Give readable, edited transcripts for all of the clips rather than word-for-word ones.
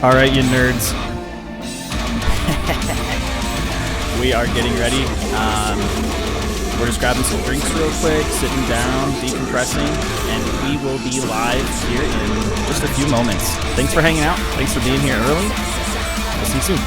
All right, you nerds. We are getting ready. We're just grabbing some drinks real quick, sitting down, decompressing, and we will be live here in just a few moments. Thanks for hanging out. Thanks for being here early. We'll see you soon.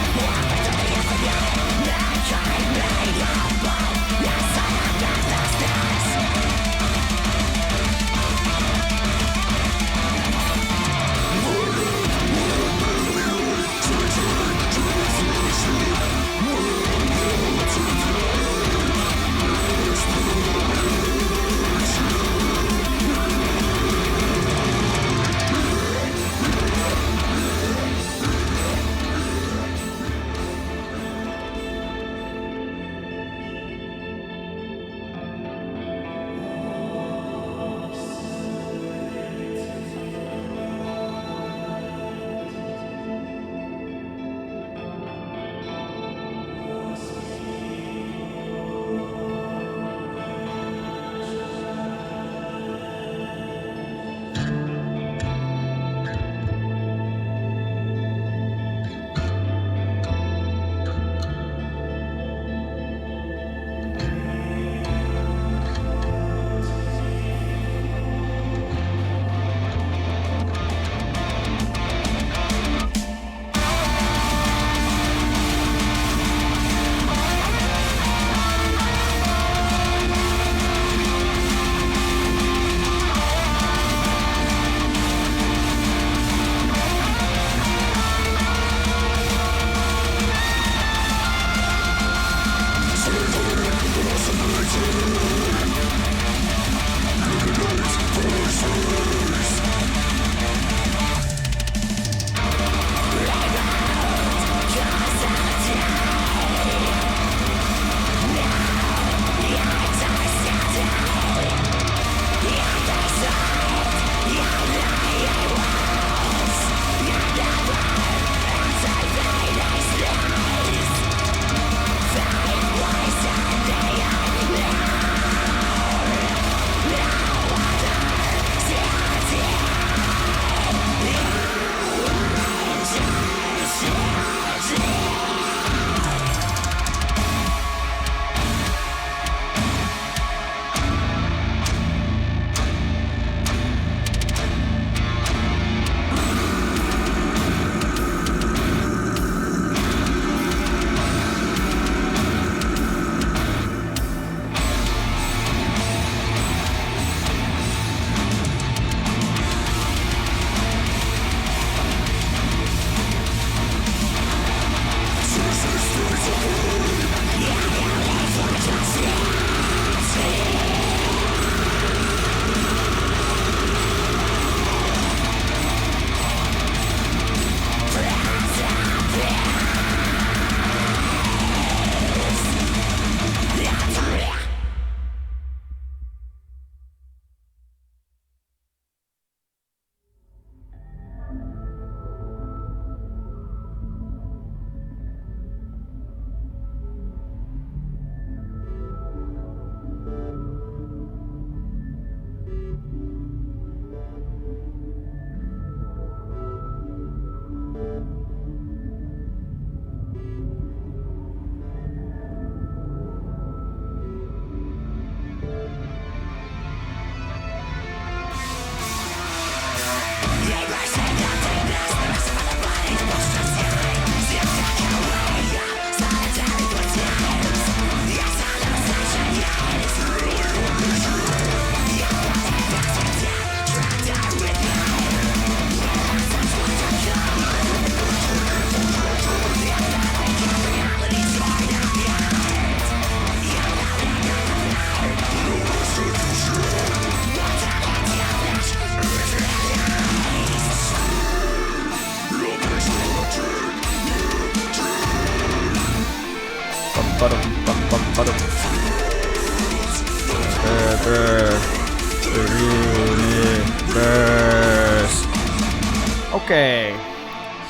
Okay,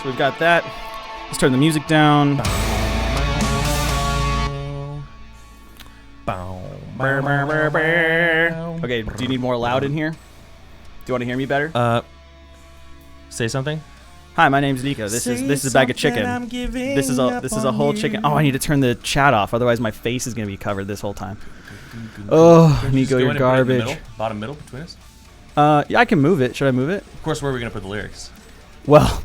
so we've got that. Let's turn the music down. Okay, do you need more loud in here? Do you want to hear me better? Say something? Hi, my name's Nico. This is a bag of chicken. This is a whole chicken. Oh, I need to turn the chat off, otherwise my face is gonna be covered this whole time. Oh, Nico, you're garbage. Bottom middle between us. Yeah, I can move it. Should I move it? Of course, where are we gonna put the lyrics? Well,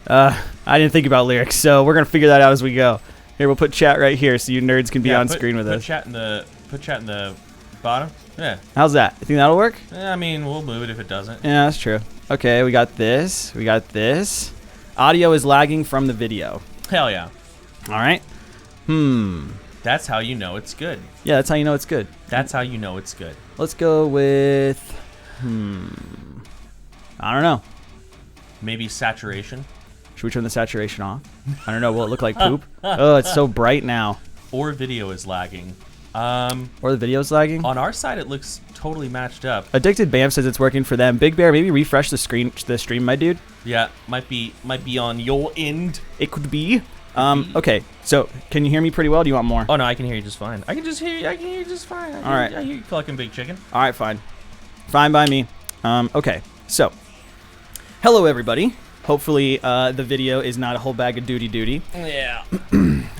I didn't think about lyrics, so we're gonna figure that out as we go. Here, we'll put chat right here, so you nerds can be on screen with us. Put chat in the bottom. Yeah. How's that? You think that'll work? I mean, we'll move it if it doesn't. Yeah, that's true. Okay, we got this. We got this. Audio is lagging from the video. Hell yeah. All right. That's how you know it's good. Yeah, that's how you know it's good. That's how you know it's good. Let's go with, I don't know. Maybe saturation. Should we turn the saturation off? I don't know. Will it look like poop? Oh, it's so bright now. Or video is lagging. Or the video's lagging? On our side, it looks totally matched up. Addicted Bam says it's working for them. Big Bear, maybe refresh the stream, my dude. Yeah, might be on your end. It could be. Okay, so can you hear me pretty well? Do you want more? Oh no, I can hear you just fine. I can hear you just fine. All right. I hear you clucking big chicken. All right, fine. Fine by me. Okay, so hello everybody. Hopefully the video is not a whole bag of duty. Yeah.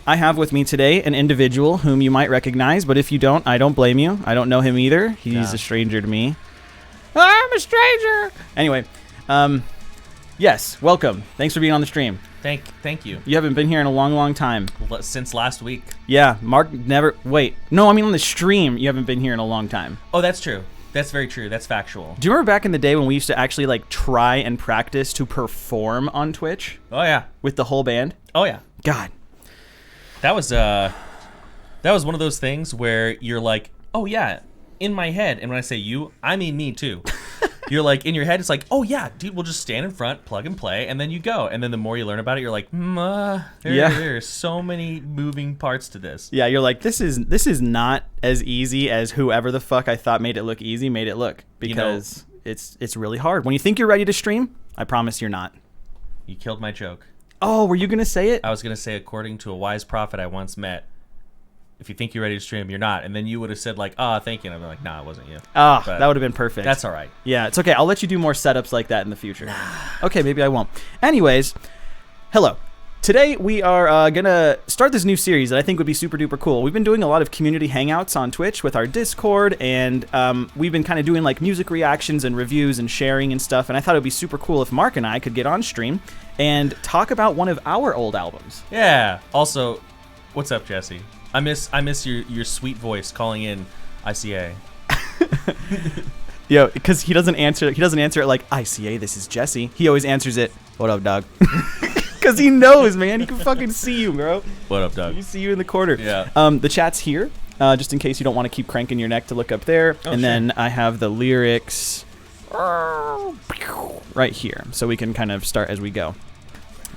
I have with me today an individual whom you might recognize, but if you don't, I don't blame you. I don't know him either. He's a stranger to me. I'm a stranger. Anyway, yes, welcome. Thanks for being on the stream. Thank you. You haven't been here in a long time. Since last week. Yeah, Mark never. Wait, no, I mean on the stream. You haven't been here in a long time. Oh, that's true. That's very true. That's factual. Do you remember back in the day when we used to actually like try and practice to perform on Twitch? Oh yeah. With the whole band? Oh yeah. God. That was one of those things where you're like, oh yeah, in my head, and when I say you, I mean me too. You're like, in your head, it's like, oh yeah, dude, we'll just stand in front, plug and play, and then you go. And then the more you learn about it, you're like, there are so many moving parts to this. Yeah, you're like, this is not as easy as whoever the fuck I thought made it look easy made it look. Because it's really hard. When you think you're ready to stream, I promise you're not. You killed my joke. Oh, were you going to say it? I was going to say, according to a wise prophet I once met, if you think you're ready to stream, you're not. And then you would have said like, thank you. And I'd be like, nah, it wasn't you. That would have been perfect. That's all right. Yeah, it's okay. I'll let you do more setups like that in the future. Okay, maybe I won't. Anyways, hello. Today we are going to start this new series that I think would be super duper cool. We've been doing a lot of community hangouts on Twitch with our Discord, and we've been kind of doing like music reactions and reviews and sharing and stuff, and I thought it would be super cool if Mark and I could get on stream and talk about one of our old albums. Yeah. Also, what's up, Jesse? I miss your sweet voice calling in ICA. Yo, because he doesn't answer it like ICA, this is Jesse. He always answers it, what up, dog? Because he knows, man. He can fucking see you, bro. What up, dog? He see you in the corner. Yeah. The chat's here, just in case you don't want to keep cranking your neck to look up there. Oh, and sure. then I have the lyrics right here, so we can kind of start as we go.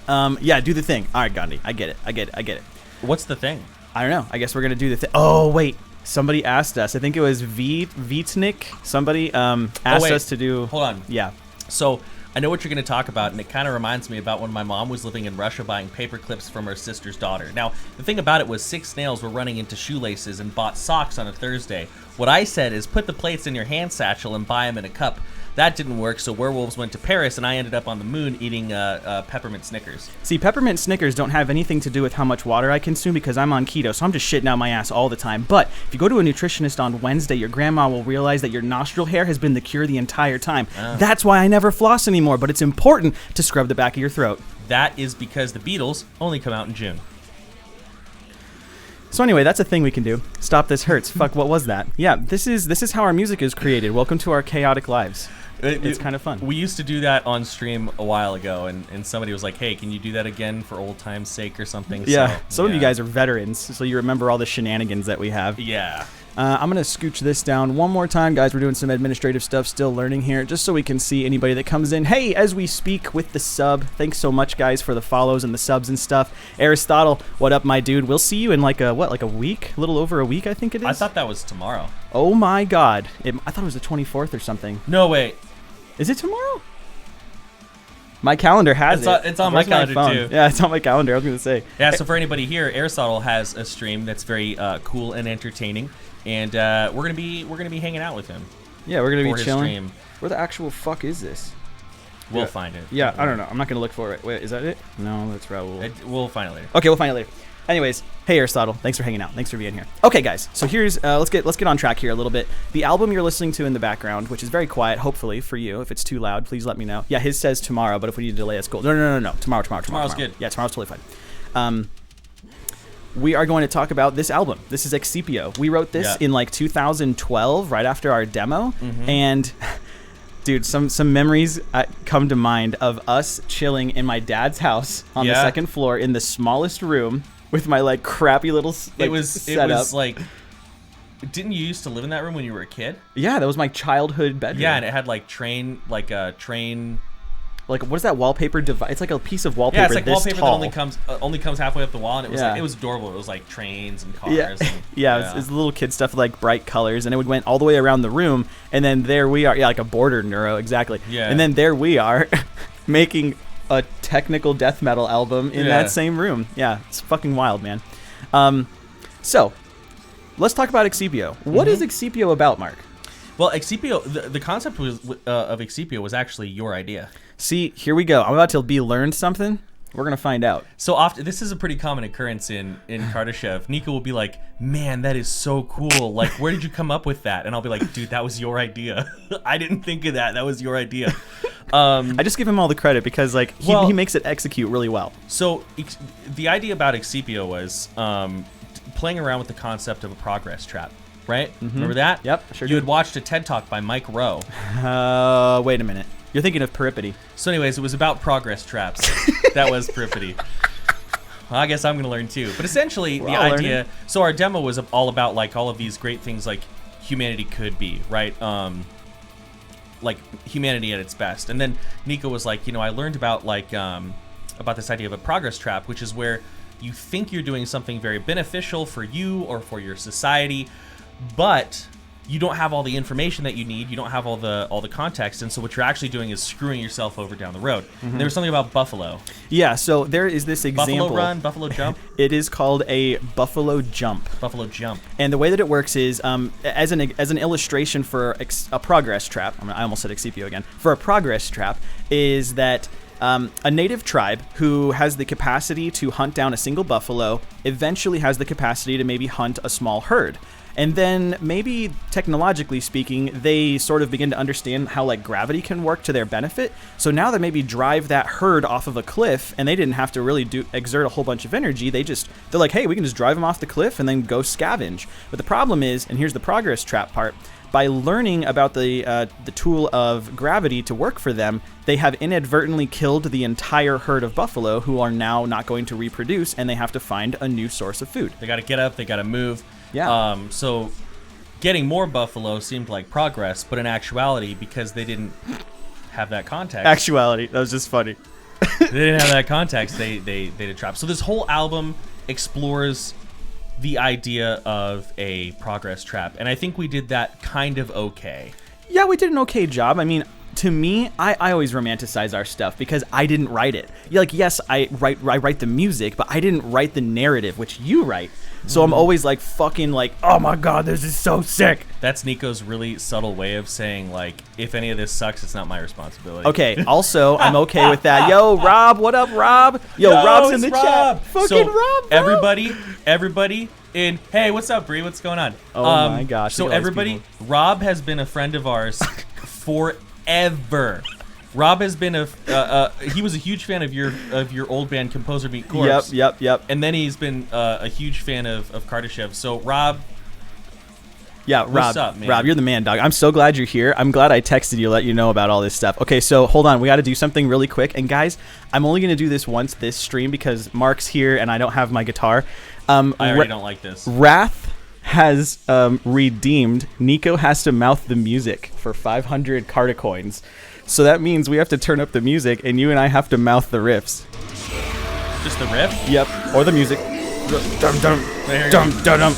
Yeah, do the thing. All right, Gandhi. I get it. What's the thing? I don't know. I guess we're going to do the thing. Oh, wait. Somebody asked us. I think it was Vitnik. Somebody asked us to do... Hold on. Yeah. So I know what you're going to talk about, and it kind of reminds me about when my mom was living in Russia buying paper clips from her sister's daughter. Now, the thing about it was 6 snails were running into shoelaces and bought socks on a Thursday. What I said is put the plates in your hand satchel and buy them in a cup. That didn't work, so werewolves went to Paris, and I ended up on the moon eating peppermint Snickers. See, peppermint Snickers don't have anything to do with how much water I consume because I'm on keto, so I'm just shitting out my ass all the time. But if you go to a nutritionist on Wednesday, your grandma will realize that your nostril hair has been the cure the entire time. That's why I never floss anymore, but it's important to scrub the back of your throat. That is because the Beatles only come out in June. So anyway, that's a thing we can do. Stop This Hurts. Fuck, what was that? Yeah, this is how our music is created. Welcome to our chaotic lives. It's kind of fun. We used to do that on stream a while ago, and somebody was like, hey, can you do that again for old time's sake or something? Yeah, so, some of you guys are veterans, so you remember all the shenanigans that we have. Yeah. I'm going to scooch this down one more time, guys. We're doing some administrative stuff, still learning here, just so we can see anybody that comes in. Hey, as we speak with the sub, thanks so much, guys, for the follows and the subs and stuff. Aristotle, what up, my dude? We'll see you in like a week? A little over a week, I think it is. I thought that was tomorrow. Oh, my God. I thought it was the 24th or something. No, wait. Is it tomorrow? My calendar has it. It's on my calendar, too. Yeah, it's on my calendar. I was going to say. Yeah, so for anybody here, Aristotle has a stream that's very cool and entertaining. And we're gonna be hanging out with him. Yeah, we're gonna be chilling. Stream. Where the actual fuck is this? We'll find it. Yeah, I don't know. I'm not gonna look for it. Wait, is that it? No, that's Raul. We'll find it later. Okay, we'll find it later. Anyways, hey Aristotle, thanks for hanging out. Thanks for being here. Okay, guys, so here's let's get on track here a little bit. The album you're listening to in the background, which is very quiet, hopefully for you. If it's too loud, please let me know. Yeah, his says tomorrow, but if we need to delay, it's cool. No. Tomorrow's good. Yeah, tomorrow's totally fine. We are going to talk about this album. This is Excipio. We wrote this in like 2012, right after our demo, and. Dude, some memories come to mind of us chilling in my dad's house on the second floor in the smallest room with my like crappy little setup. It was like, didn't you used to live in that room when you were a kid? Yeah, that was my childhood bedroom. Yeah, and it had like like what is that wallpaper device? It's like a piece of wallpaper. Yeah, it's like this wallpaper tall. that only comes halfway up the wall, and it was it was adorable. It was like trains and cars. Yeah, and, it was little kid stuff with like bright colors, and it went all the way around the room, and then there we are. Yeah, like a border neuro, exactly. Yeah, and then there we are, making a technical death metal album in that same room. Yeah, it's fucking wild, man. So let's talk about Excipio. What is Excipio about, Mark? Well, Excipio, the concept of Excipio was actually your idea. See, here we go. I'm about to be learned something. We're going to find out. So often, this is a pretty common occurrence in Kardashev. Nico will be like, man, that is so cool. Like, where did you come up with that? And I'll be like, dude, that was your idea. I didn't think of that. That was your idea. I just give him all the credit because like he makes it execute really well. So the idea about Excipio was playing around with the concept of a progress trap. Right? Remember that? Yep, sure. You had watched a TED Talk by Mike Rowe. Wait a minute. You're thinking of Peripety. So anyways, it was about progress traps. That was Peripety. Well, I guess I'm going to learn too. But essentially, the idea... Learning. So our demo was all about like all of these great things like humanity could be, right? Like humanity at its best. And then Nico was like, I learned about like about this idea of a progress trap, which is where you think you're doing something very beneficial for you or for your society, but you don't have all the information that you need. You don't have all the context, and so what you're actually doing is screwing yourself over down the road. And there was something about buffalo. Yeah, so there is this example. Buffalo run, buffalo jump. It is called a buffalo jump. Buffalo jump. And the way that it works is, as an illustration for a progress trap. I almost said Excipio again. For a progress trap, is that a native tribe who has the capacity to hunt down a single buffalo eventually has the capacity to maybe hunt a small herd. And then maybe technologically speaking, they sort of begin to understand how like gravity can work to their benefit. So now they maybe drive that herd off of a cliff, and they didn't have to really exert a whole bunch of energy. They're like, hey, we can just drive them off the cliff and then go scavenge. But the problem is, and here's the progress trap part, by learning about the tool of gravity to work for them, they have inadvertently killed the entire herd of buffalo who are now not going to reproduce, and they have to find a new source of food. They got to get up, they got to move. Yeah. So getting more buffalo seemed like progress, but in actuality, because they didn't have that context. Actuality, that was just funny. They didn't have that context. They did trap. So this whole album explores the idea of a progress trap, and I think we did that kind of okay. Yeah, we did an okay job. I mean, to me, I always romanticize our stuff because I didn't write it. Like, yes, I write the music, but I didn't write the narrative, which you write. So I'm always like fucking like, oh my god, this is so sick. That's Nico's really subtle way of saying like, if any of this sucks, it's not my responsibility. Okay, also, I'm okay with that. Yo, Rob, what up, Rob? Yo, Rob's in the chat. Fucking Rob, bro. Everybody, hey, what's up, Bree? What's going on? Oh my gosh. So everybody, Rob has been a friend of ours forever. Rob has been he was a huge fan of your old band Composer Meet Corpse. Yep. And then he's been a huge fan of Kardashev. So Rob, what's up, man? Rob, you're the man, dog. I'm so glad you're here. I'm glad I texted you to let you know about all this stuff. Okay, so hold on. We got to do something really quick. And guys, I'm only going to do this once this stream because Mark's here and I don't have my guitar. I already don't like this. Wrath has redeemed. Nico has to mouth the music for 500 Carta coins. So that means we have to turn up the music, and you and I have to mouth the riffs. Just the riff? Yep, or the music. Dum dum dum dum dum.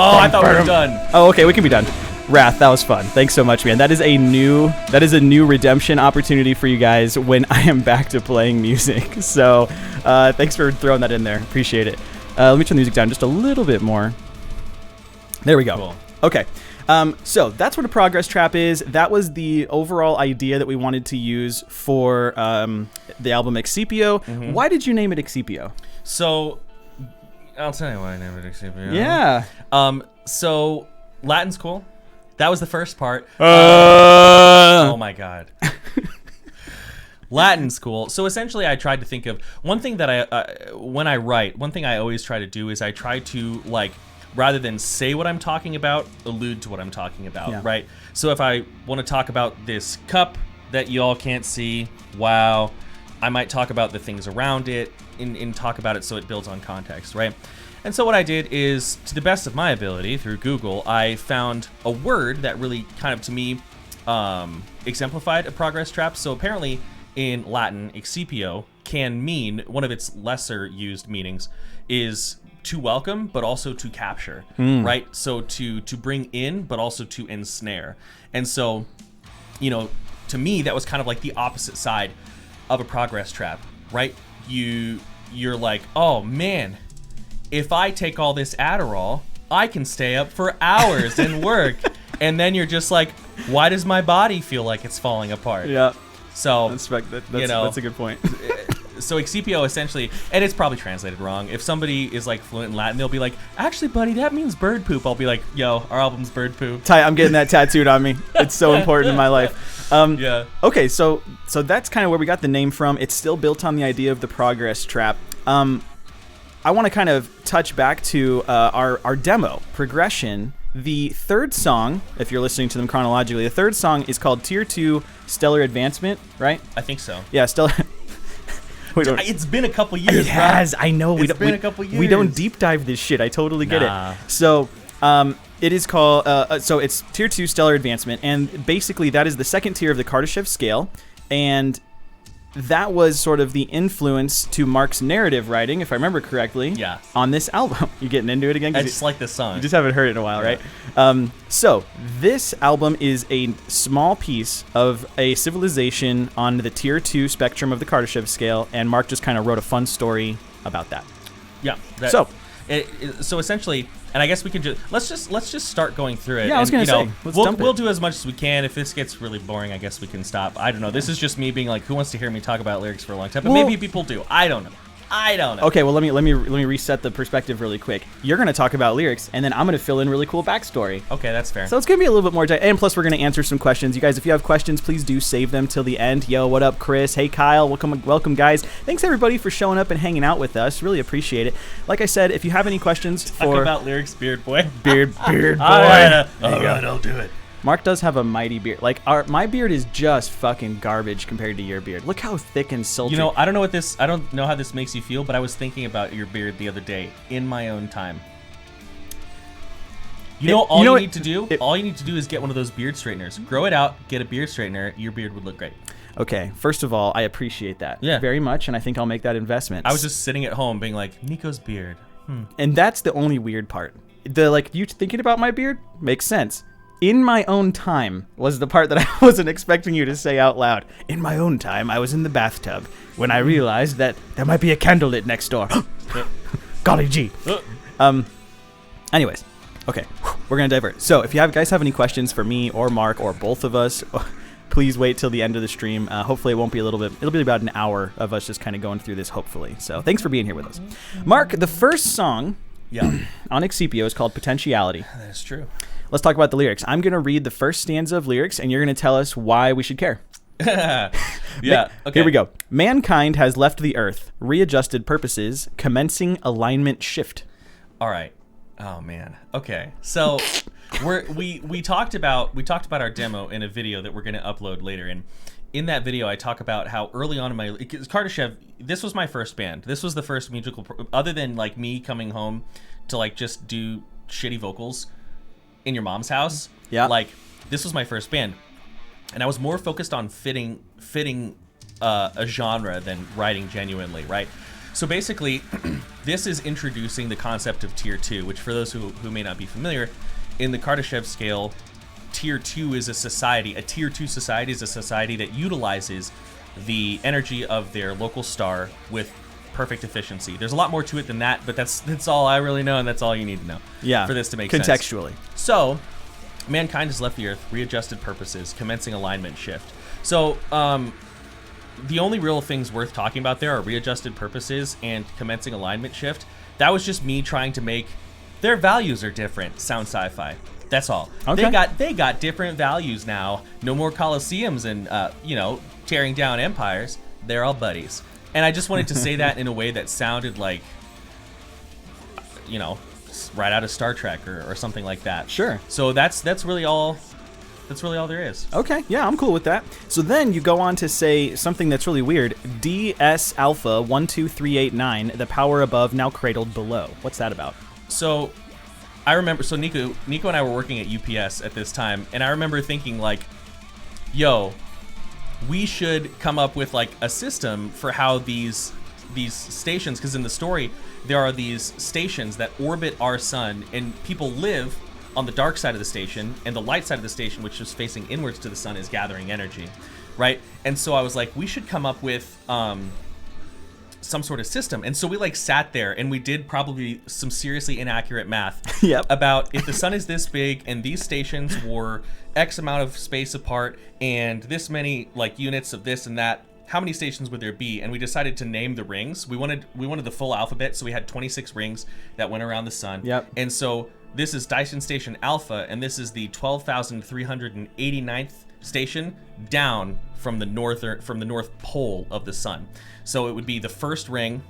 Oh, I thought we were done. Oh, okay, we can be done. Wrath, that was fun. Thanks so much, man. That is a new redemption opportunity for you guys when I am back to playing music. So thanks for throwing that in there. Appreciate it. Let me turn the music down just a little bit more. There we go. Cool. Okay. So that's what a progress trap is. That was the overall idea that we wanted to use for the album Excipio. Mm-hmm. Why did you name it Excipio? So I'll tell you why I named it Excipio. Yeah. So Latin's cool. That was the first part. Oh my God. Latin's cool. So essentially I tried to think of one thing that when I write, one thing I always try to do is I try to, like, rather than say what I'm talking about, allude to what I'm talking about, right? So if I want to talk about this cup that you all can't see, wow, I might talk about the things around it and talk about it so it builds on context, right? And so what I did is, to the best of my ability, through Google, I found a word that really kind of, to me, exemplified a progress trap. So apparently in Latin, excipio can mean, one of its lesser used meanings is to welcome, but also to capture, right? So to bring in, but also to ensnare. And so, you know, to me, that was kind of like the opposite side of a progress trap, right? You're like, oh man, if I take all this Adderall, I can stay up for hours and work. And then you're just like, why does my body feel like it's falling apart? Yeah. So that's a good point. So excipio essentially, and it's probably translated wrong. If somebody is like fluent in Latin, they'll be like, actually, buddy, that means bird poop. I'll be like, yo, our album's bird poop. Tight, I'm getting that tattooed on me. It's so important in my life. Yeah. Okay, so that's kind of where we got the name from. It's still built on the idea of the progress trap. I want to kind of touch back to our demo progression. The third song, if you're listening to them chronologically, the third song is called Tier 2 Stellar Advancement, right? I think so. Yeah, Stellar. It's been a couple years, It has. I know. It's been a couple years. We don't deep dive this shit. I totally get it. So it is called, so it's Tier 2 Stellar Advancement, and basically that is the second tier of the Kardashev scale, and that was sort of the influence to Mark's narrative writing, if I remember correctly, on this album. You getting into it again? I just like this song. You just haven't heard it in a while, right? So this album is a small piece of a civilization on the Tier 2 spectrum of the Kardashev scale, and Mark just kind of wrote a fun story about that. Yeah. So essentially, and I guess we can let's just start going through it. Yeah, I was gonna say, we'll do as much as we can. If this gets really boring, I guess we can stop. I don't know. This is just me being like, who wants to hear me talk about lyrics for a long time? But maybe people do. I don't know. Okay, well let me reset the perspective really quick. You're gonna talk about lyrics, and then I'm gonna fill in really cool backstory. Okay, that's fair. So it's gonna be a little bit more, and plus we're gonna answer some questions. You guys, if you have questions, please do save them till the end. Yo, what up, Chris? Hey, Kyle. Welcome, guys. Thanks everybody for showing up and hanging out with us. Really appreciate it. Like I said, if you have any questions talk about lyrics, beard boy. Beard boy. All right, I'll do it. Mark does have a mighty beard. Like my beard is just fucking garbage compared to your beard. Look how thick and sultry. You know, I don't know how this makes you feel, but I was thinking about your beard the other day in my own time. All you need to do is get one of those beard straighteners. Grow it out, get a beard straightener, your beard would look great. Okay, first of all, I appreciate that very much, and I think I'll make that investment. I was just sitting at home being like, Nico's beard. And that's the only weird part. You thinking about my beard makes sense. In my own time was the part that I wasn't expecting you to say out loud. In my own time, I was in the bathtub when I realized that there might be a candle lit next door. Golly gee. Anyways, okay, we're gonna divert. So if you guys have any questions for me or Mark or both of us, please wait till the end of the stream. Hopefully it won't be a little bit. It'll be about an hour of us just kind of going through this, hopefully. So thanks for being here with us. Mark, the first song on Excipio is called Potentiality. That's true. Let's talk about the lyrics. I'm going to read the first stanza of lyrics, and you're going to tell us why we should care. Okay. Here we go. Mankind has left the earth, readjusted purposes, commencing alignment shift. All right. Oh man. Okay. So we talked about our demo in a video that we're going to upload later, and in that video I talk about how early on in my Kardashev, this was my first band. This was the first musical other than like me coming home to like just do shitty vocals in your mom's house. Yeah. Like this was my first band, and I was more focused on fitting a genre than writing genuinely, right? So basically, this is introducing the concept of Tier 2, which for those who may not be familiar, in the Kardashev scale, tier 2 is a society. A tier 2 society is a society that utilizes the energy of their local star with perfect efficiency. There's a lot more to it than that, but that's all I really know, and that's all you need to know for this to make sense. Contextually. So, mankind has left the Earth, readjusted purposes, commencing alignment shift. So, the only real things worth talking about there are readjusted purposes and commencing alignment shift. That was just me trying to make their values are different sound sci-fi. That's all. Okay. They got different values now. No more Colosseums and tearing down empires. They're all buddies. And I just wanted to say that in a way that sounded like, right out of Star Trek or something like that. Sure. So that's really all. That's really all there is. Okay, yeah, I'm cool with that. So then you go on to say something that's really weird. DS Alpha 12389, the power above now cradled below. What's that about? So I remember. So Nico and I were working at UPS at this time, and I remember thinking like, yo, we should come up with like a system for how these stations, because in the story there are these stations that orbit our sun, and people live on the dark side of the station, and the light side of the station, which is facing inwards to the sun, is gathering energy, right? And so I was like, we should come up with some sort of system. And so we like sat there and we did probably some seriously inaccurate math about if the sun is this big and these stations were X amount of space apart and this many like units of this and that, how many stations would there be? And we decided to name the rings. We wanted the full alphabet, so we had 26 rings that went around the sun. And so this is Dyson Station Alpha, and this is the 12,389th station down from the north pole of the sun. So it would be the first ring.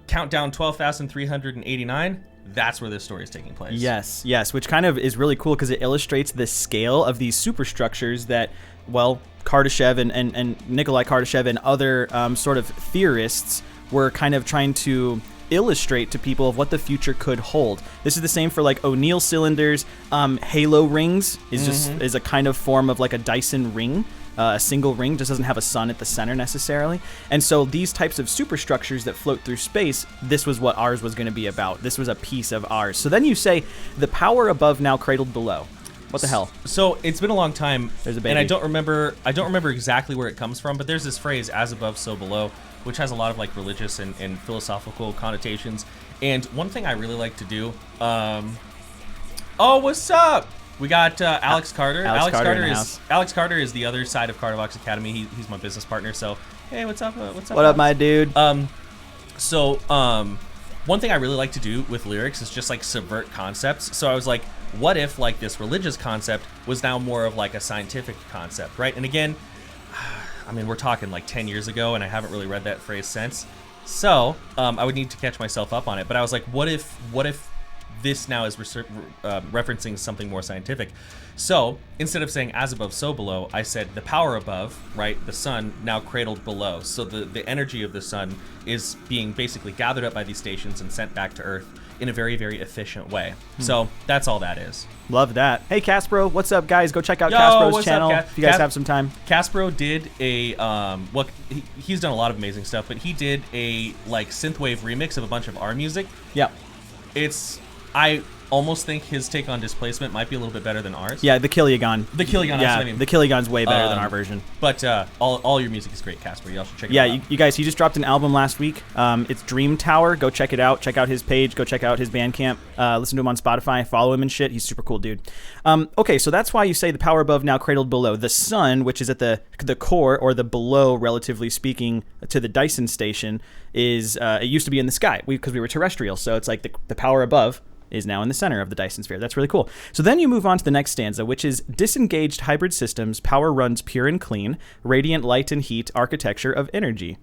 Countdown 12,389. That's where this story is taking place. Yes, which kind of is really cool because it illustrates the scale of these superstructures that, well, Kardashev and Nikolai Kardashev and other sort of theorists were kind of trying to illustrate to people of what the future could hold. This is the same for like O'Neill cylinders. Halo rings is a kind of form of like a Dyson ring. A single ring just doesn't have a sun at the center necessarily. And so these types of superstructures that float through space, this was what ours was going to be about. This was a piece of ours. So then you say the power above now cradled below. What the hell? So it's been a long time, there's a baby. And I don't remember exactly where it comes from, but there's this phrase, as above, so below, which has a lot of like religious and philosophical connotations. And one thing I really like to do, oh, what's up? We got Alex Carter. Alex Carter is the other side of Carterbox Academy. He's my business partner. So hey, what's up? What's up? What up, my dude? So one thing I really like to do with lyrics is just like subvert concepts. So I was like, what if like this religious concept was now more of like a scientific concept, right? And again, I mean, we're talking like 10 years ago, and I haven't really read that phrase since. So I would need to catch myself up on it. But I was like, what if this now is referencing something more scientific? So instead of saying as above, so below, I said the power above, right, the sun, now cradled below. So the energy of the sun is being basically gathered up by these stations and sent back to Earth in a very, very efficient way. So that's all that is. Love that. Hey, Caspro, what's up, guys? Go check out Caspro's channel if you guys have some time. Caspro did a he's done a lot of amazing stuff, but he did a like synthwave remix of a bunch of our music. I almost think his take on displacement might be a little bit better than ours. Yeah, the Killiagon. The Killiagon, that's what I mean. The Killiagon's way better than our version. But all your music is great, Casper. Y'all should check it out. Yeah, you guys, he just dropped an album last week. It's Dream Tower. Go check it out. Check out his page. Go check out his Bandcamp. Listen to him on Spotify. Follow him and shit. He's super cool, dude. Okay, so that's why you say the power above now cradled below. The sun, which is at the core, or the below, relatively speaking, to the Dyson station, is it used to be in the sky because we were terrestrial. So it's like the power above is now in the center of the Dyson Sphere. That's really cool. So then you move on to the next stanza, which is disengaged hybrid systems, power runs pure and clean, radiant light and heat, architecture of energy.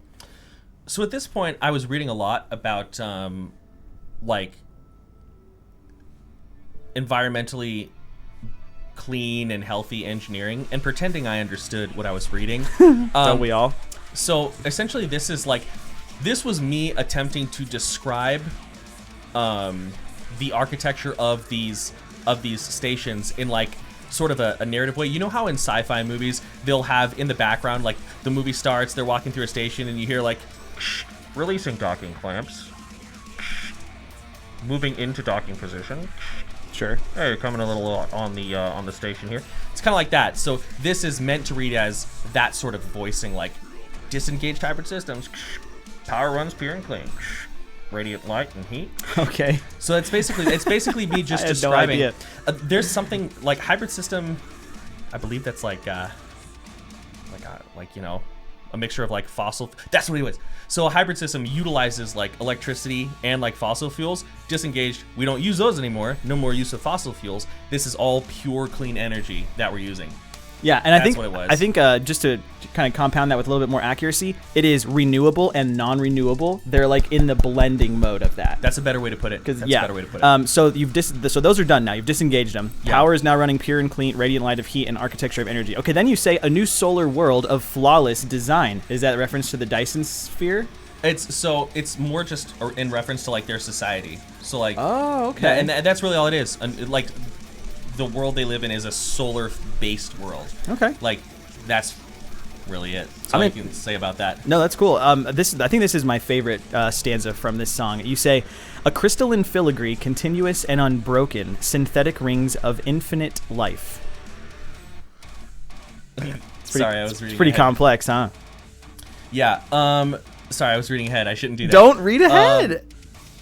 So at this point, I was reading a lot about like environmentally clean and healthy engineering and pretending I understood what I was reading. Don't we all? So essentially this was me attempting to describe the architecture of these stations in like sort of a narrative way. You know how in sci-fi movies they'll have in the background, like the movie starts, they're walking through a station and you hear like releasing docking clamps, moving into docking position, Sure. Hey, you're coming a little on the station here. It's kind of like that. So this is meant to read as that sort of voicing, like disengaged hybrid systems. Power runs pure and clean. Radiant light and heat. Okay. So it's basically me just I had describing. no idea. There's something like hybrid system. I believe that's like you know, a mixture of like fossil. That's what it was. So a hybrid system utilizes like electricity and like fossil fuels. Disengaged, we don't use those anymore. No more use of fossil fuels. This is all pure clean energy that we're using. Yeah, and That's what it was. I think just to kind of compound that with a little bit more accuracy, it is renewable and non-renewable. They're like in the blending mode of that. That's a better way to put it. That's a better way to put it. So so those are done now. You've disengaged them. Yeah. Power is now running pure and clean, radiant light of heat, and architecture of energy. Okay, then you say a new solar world of flawless design. Is that a reference to the Dyson Sphere? It's more just in reference to like their society. So like. Oh, okay. And that's really all it is. And like, the world they live in is a solar-based world. Okay. Like, that's really it. That's all I can say about that. No, that's cool. I think this is my favorite stanza from this song. You say, a crystalline filigree, continuous and unbroken, synthetic rings of infinite life. Sorry, I was reading. It's pretty ahead. complex, huh? Yeah. Sorry, I was reading ahead. I shouldn't do that. Don't read ahead.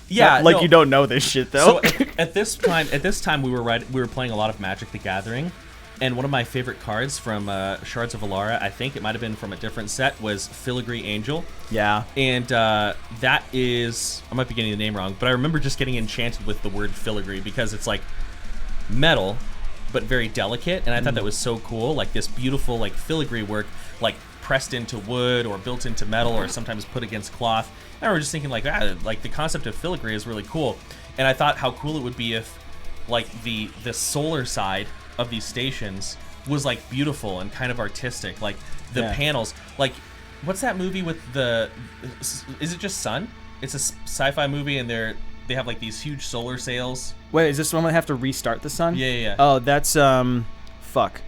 Yeah. You don't know this shit though. So at this time, we were playing a lot of Magic the Gathering, and one of my favorite cards from Shards of Alara, I think it might have been from a different set, was Filigree Angel. Yeah. And that is, I might be getting the name wrong, but I remember just getting enchanted with the word filigree because it's like metal, but very delicate, and I thought that was so cool. Like this beautiful like filigree work, like pressed into wood or built into metal or sometimes put against cloth. And I was just thinking like, like the concept of filigree is really cool. And I thought how cool it would be if like the solar side of these stations was like beautiful and kind of artistic. Like the panels, like what's that movie with is it just Sun? It's a sci-fi movie and they have like these huge solar sails. Wait, is this one I have to restart the sun? Yeah. Oh, that's fuck.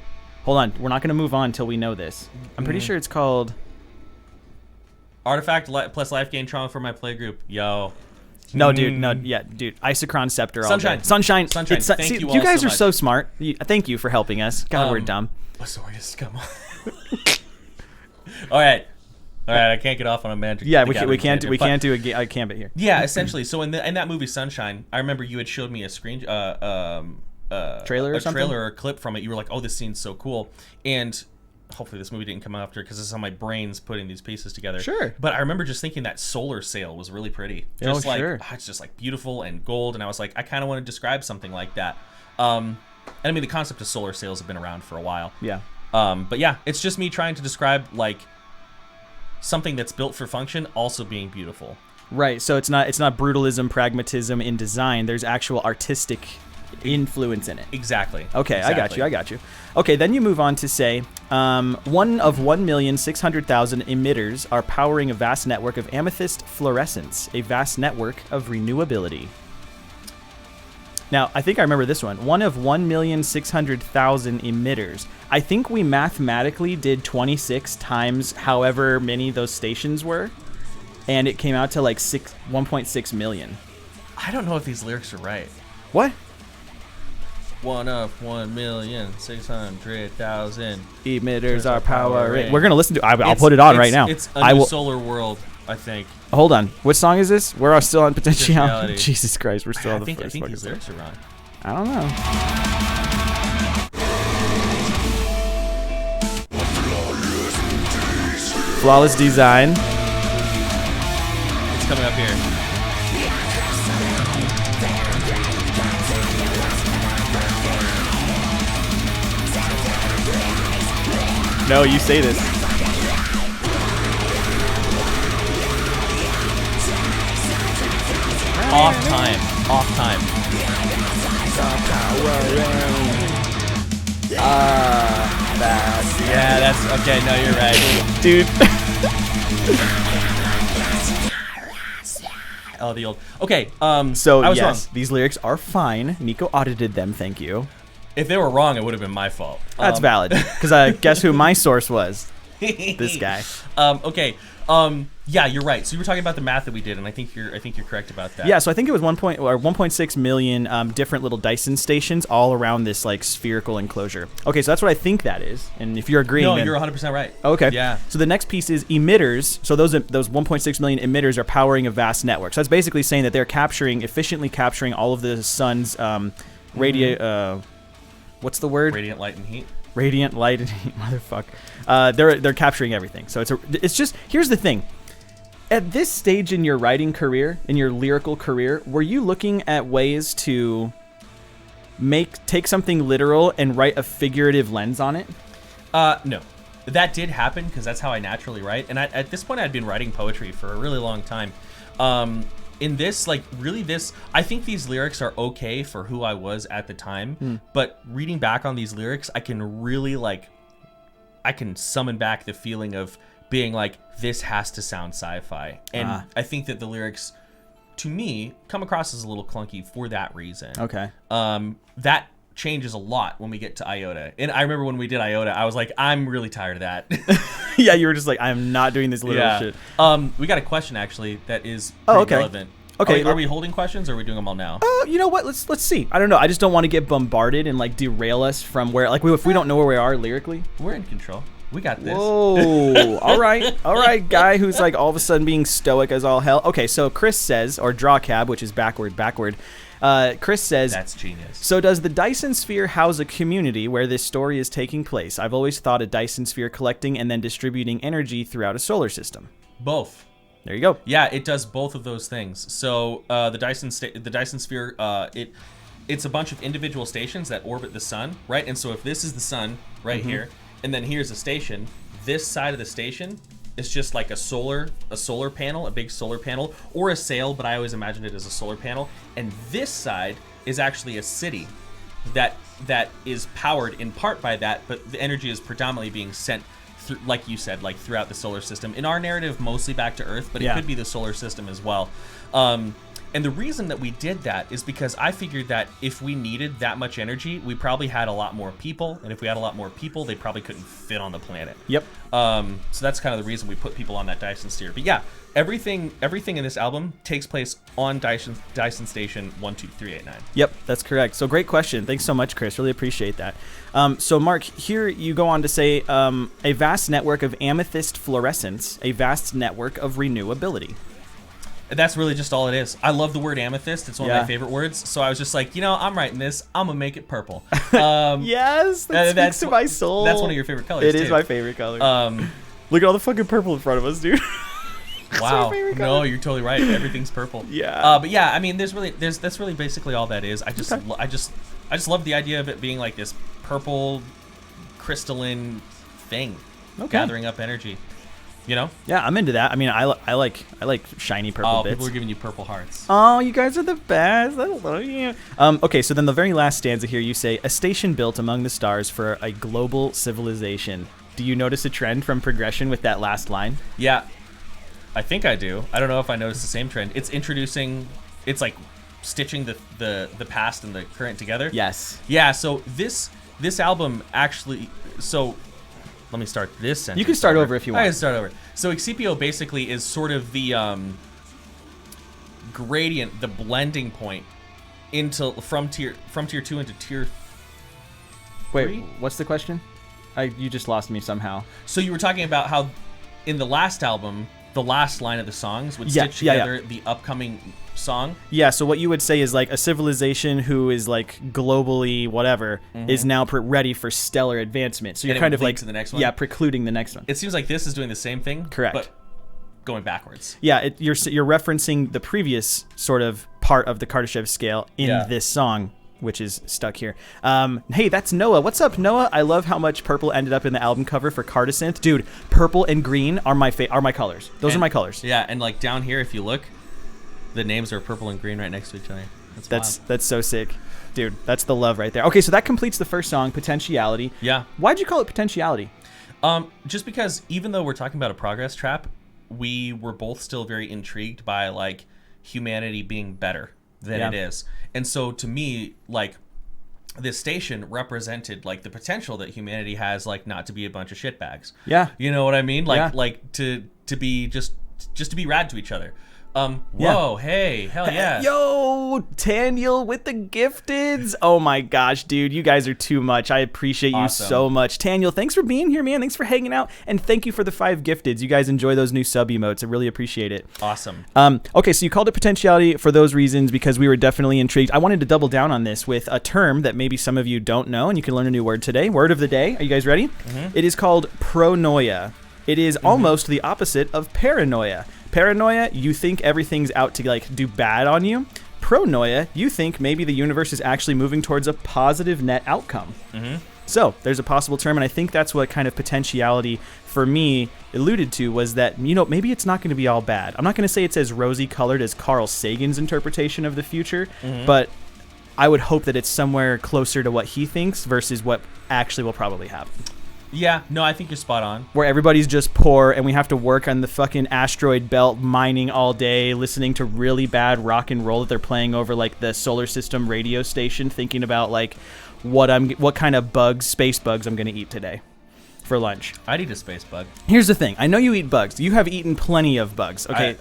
Hold on, we're not gonna move on until we know this. I'm pretty sure it's called Artifact plus life gain trauma for my playgroup. Yo. No, dude. Dude. Isochron Scepter. Sunshine. All day. Sunshine. Thank you all you guys so are much. so smart. Thank you for helping us. God, we're dumb. Azorius, come on. All right. I can't get off on a Magic. Yeah, the we Gathering can't tangent, do a gambit here. Yeah, essentially. So in that movie Sunshine, I remember you had showed me a screen trailer or something? trailer or a clip from it. You were like, "Oh, this scene's so cool," and hopefully this movie didn't come after because this is how my brain's putting these pieces together. Sure. But I remember just thinking that solar sail was really pretty. Just it's just like beautiful and gold, and I was like, I kind of want to describe something like that. And I mean, the concept of solar sails have been around for a while. Yeah. But yeah, it's just me trying to describe like something that's built for function also being beautiful. Right. So it's not brutalism, pragmatism in design. There's actual artistic influence in it. Exactly. Okay, exactly. I got you. Okay, then you move on to say, 1 of 1,600,000 emitters are powering a vast network of amethyst fluorescence, a vast network of renewability. Now, I think I remember this one. 1 of 1,600,000 emitters. I think we mathematically did 26 times however many those stations were, and it came out to like 1.6 million. I don't know if these lyrics are right. What? 1 of 1,600,000 emitters are powering. We're gonna listen to. I'll put it on right now. It's a new solar world, I think. Hold on. What song is this? We're still on Potentiality. Potentiality. Jesus Christ, we're still on the I first think fucking these song. lyrics are wrong. I don't know. Flawless design. It's coming up here. No, you say this. Off time. Yeah, that's okay. No, you're right, dude. Oh, the old. Okay. So I was yes, wrong. these lyrics are fine. Nico audited them. Thank you. If they were wrong, it would have been my fault. That's valid. Because guess who my source was? This guy. Okay. Yeah, you're right. So you were talking about the math that we did, and I think you're correct about that. Yeah, so I think it was 1.6 million different little Dyson stations all around this like spherical enclosure. Okay, so that's what I think that is. And if you're agreeing, No, then... you're 100% right. Okay. Yeah. So the next piece is emitters. So those 1.6 million emitters are powering a vast network. So that's basically saying that they're efficiently capturing all of the sun's what's the word? Radiant light and heat. Radiant light and heat, motherfuck. They're capturing everything. So it's just, here's the thing. At this stage in your writing career, in your lyrical career, were you looking at ways to take something literal and write a figurative lens on it? No. That did happen because that's how I naturally write. And at this point, I'd been writing poetry for a really long time. In this, like, really I think these lyrics are okay for who I was at the time. But reading back on these lyrics, I can really, I can summon back the feeling of being like, this has to sound sci-fi. And I think that the lyrics, to me, come across as a little clunky for that reason. Okay. That changes a lot when we get to Iota. And I remember when we did Iota, I was like, I'm really tired of that. Yeah, you were just like, I'm not doing this little shit. We got a question, actually, that is pretty relevant. Okay. Are we holding questions, or are we doing them all now? You know what? Let's see. I don't know. I just don't want to get bombarded and like derail us from where, like, if we don't know where we are lyrically. We're in control. We got this. Whoa. All right, guy who's like all of a sudden being stoic as all hell. Okay, so Chris says, or drawcab, which is backward. Chris says, that's genius. So does the Dyson Sphere house a community where this story is taking place? I've always thought a Dyson Sphere collecting and then distributing energy throughout a solar system. Both. There you go. Yeah, it does both of those things. So the Dyson Sphere, it's a bunch of individual stations that orbit the sun, right? And so if this is the sun right here, and then here's a station, this side of the station is just like a solar panel, a big solar panel, or a sail, but I always imagined it as a solar panel. And this side is actually a city that is powered in part by that, but the energy is predominantly being sent through, like you said, like throughout the solar system. In our narrative, mostly back to Earth, but it could be the solar system as well. And the reason that we did that is because I figured that if we needed that much energy, we probably had a lot more people. And if we had a lot more people, they probably couldn't fit on the planet. Yep. So that's kind of the reason we put people on that Dyson Sphere. But yeah, everything in this album takes place on Dyson Station 12389. Yep, that's correct. So great question. Thanks so much, Chris. Really appreciate that. So Mark, here you go on to say, a vast network of amethyst fluorescence, a vast network of renewability. That's really just all it is. I love the word amethyst. It's one of my favorite words. So I was just like, I'm writing this. I'm going to make it purple. Yes, that speaks to my soul. That's one of your favorite colors, It is my favorite color. Look at all the fucking purple in front of us, dude. Wow. No, you're totally right. Everything's purple. Yeah. But yeah, I mean, that's really basically all that is. I just love the idea of it being like this purple crystalline thing gathering up energy. Yeah, I'm into that. I mean, I like shiny purple bits. People are giving you purple hearts. Oh, you guys are the best. I love you. Okay, so then the very last stanza here, you say, a station built among the stars for a global civilization. Do you notice a trend from progression with that last line? Yeah, I think I do. I don't know if I noticed the same trend. It's like stitching the past and the current together. Yes. Yeah, so this album actually, let me start this sentence. You can start over if you want. I can start over. So Excipio basically is sort of the gradient, the blending point from tier 2 into tier 3. Wait, what's the question? You just lost me somehow. So you were talking about how in the last album, the last line of the songs would stitch together the upcoming song. Yeah, so what you would say is like a civilization who is like globally whatever is now ready for stellar advancement. So you're kind of like to the next one. Yeah, precluding the next one. It seems like this is doing the same thing. Correct. But going backwards. Yeah, you're referencing the previous sort of part of the Kardashev scale in this song, which is stuck here. Hey, that's Noah. What's up, Noah? I love how much purple ended up in the album cover for Cardasynth. Dude, purple and green are my colors. Those are my colors. Yeah, and like down here, if you look, the names are purple and green right next to each other. That's so sick. Dude, that's the love right there. Okay, so that completes the first song, Potentiality. Yeah. Why'd you call it Potentiality? Just because even though we're talking about a progress trap, we were both still very intrigued by like humanity being better than it is. And so to me, like this station represented like the potential that humanity has, like not to be a bunch of shitbags. Yeah. You know what I mean? Like Yeah. like to be just to be rad to each other. Whoa, hey, hell yeah. Yo, Taniel with the gifteds. Oh my gosh, dude, you guys are too much. I appreciate you Awesome. so much. Taniel, thanks for being here, man. Thanks for hanging out. And thank you for the 5 gifteds. You guys enjoy those new sub emotes. I really appreciate it. Awesome. Okay, so you called it potentiality for those reasons because we were definitely intrigued. I wanted to double down on this with a term that maybe some of you don't know, and you can learn a new word today. Word of the day. Are you guys ready? It is called pronoia. It is almost the opposite of paranoia. Paranoia, you think everything's out to like do bad on you. Pronoia, you think maybe the universe is actually moving towards a positive net outcome. So there's a possible term, and I think that's what kind of potentiality for me alluded to was that, you know, maybe it's not going to be all bad. I'm not going to say it's as rosy colored as Carl Sagan's interpretation of the future, but I would hope that it's somewhere closer to what he thinks versus what actually will probably happen. Yeah, no, I think you're spot on. Where everybody's just poor and we have to work on the fucking asteroid belt mining all day, listening to really bad rock and roll that they're playing over like the solar system radio station, thinking about like what kind of bugs, space bugs I'm going to eat today for lunch. I'd eat a space bug. Here's the thing. I know you eat bugs. You have eaten plenty of bugs. Okay.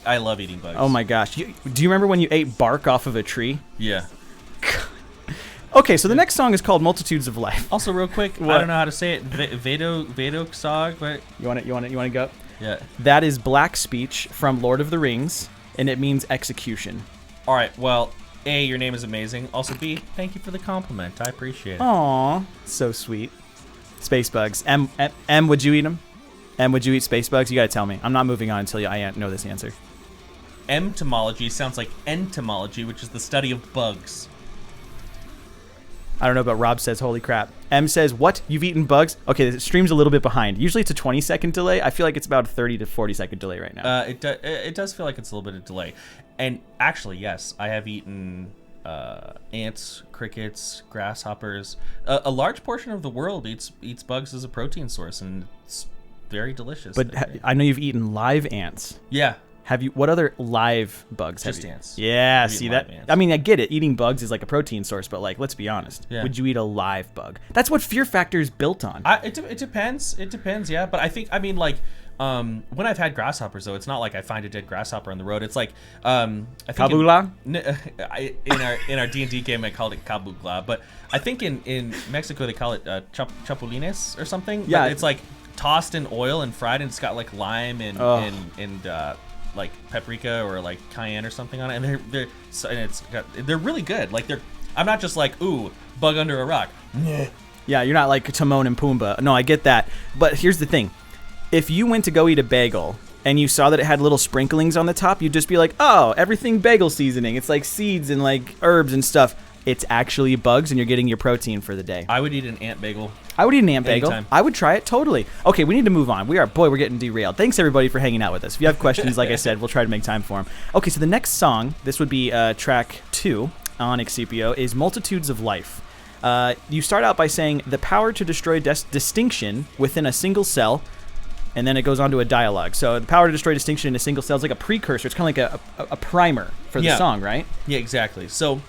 I love eating bugs. Oh my gosh. Do you remember when you ate bark off of a tree? Yeah. Okay, so the next song is called Multitudes of Life. Also, real quick, What? I don't know how to say it. Vedo Sog, but You want to go? yeah. That is black speech from Lord of the Rings, and it means execution. All right. Well, A, your name is amazing. Also, B, thank you for the compliment. I appreciate it. Aw, so sweet. Space bugs. M, would you eat them? M, would you eat space bugs? You gotta tell me. I'm not moving on until I know this answer. Entomology sounds like entomology, which is the study of bugs. I don't know, but Rob says, holy crap. M says, what? You've eaten bugs? Okay, the stream's a little bit behind. Usually it's a 20-second delay. I feel like it's about a 30 to 40-second delay right now. It does feel like it's a little bit of delay. And actually, yes, I have eaten ants, crickets, grasshoppers. A large portion of the world eats bugs as a protein source, and it's very delicious. But I know you've eaten live ants. Yeah. Have you? What other live bugs have Just you? ants. Yeah, I've see eaten that? live ants. I mean, I get it. Eating bugs is like a protein source, but like, let's be honest. Yeah. Would you eat a live bug? That's what Fear Factor is built on. It depends. It depends, yeah. But I mean, like, when I've had grasshoppers, though, it's not like I find a dead grasshopper on the road. It's like, I think Kabula? in our D&D game, I called it kabugla. But I think in Mexico, they call it chapulines or something. Yeah. But it's like tossed in oil and fried, and it's got like lime and like paprika or like cayenne or something on it, and they're really good. Like I'm not just like, ooh, bug under a rock. Yeah, you're not like Timon and Pumbaa. No, I get that. But here's the thing. If you went to go eat a bagel and you saw that it had little sprinklings on the top, you'd just be like, oh, everything bagel seasoning. It's like seeds and like herbs and stuff. It's actually bugs, and you're getting your protein for the day. I would eat an ant bagel. I would eat an ant bagel. Anytime. I would try it, totally. Okay, we need to move on. We're getting derailed. Thanks, everybody, for hanging out with us. If you have questions, like I said, we'll try to make time for them. Okay, so the next song, this would be track 2 on Excipio, is Multitudes of Life. You start out by saying, the power to destroy distinction within a single cell, and then it goes on to a dialogue. So the power to destroy distinction in a single cell is like a precursor. It's kind of like a primer for the song, right? Yeah, exactly. So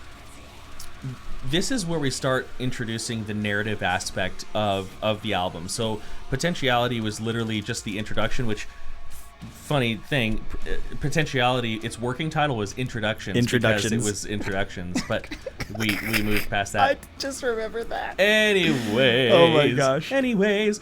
this is where we start introducing the narrative aspect of the album. So Potentiality was literally just the introduction, which, funny thing, Potentiality, its working title was Introductions. Because it was Introductions, but we moved past that. I just remember that. Anyways. Oh my gosh. Anyways.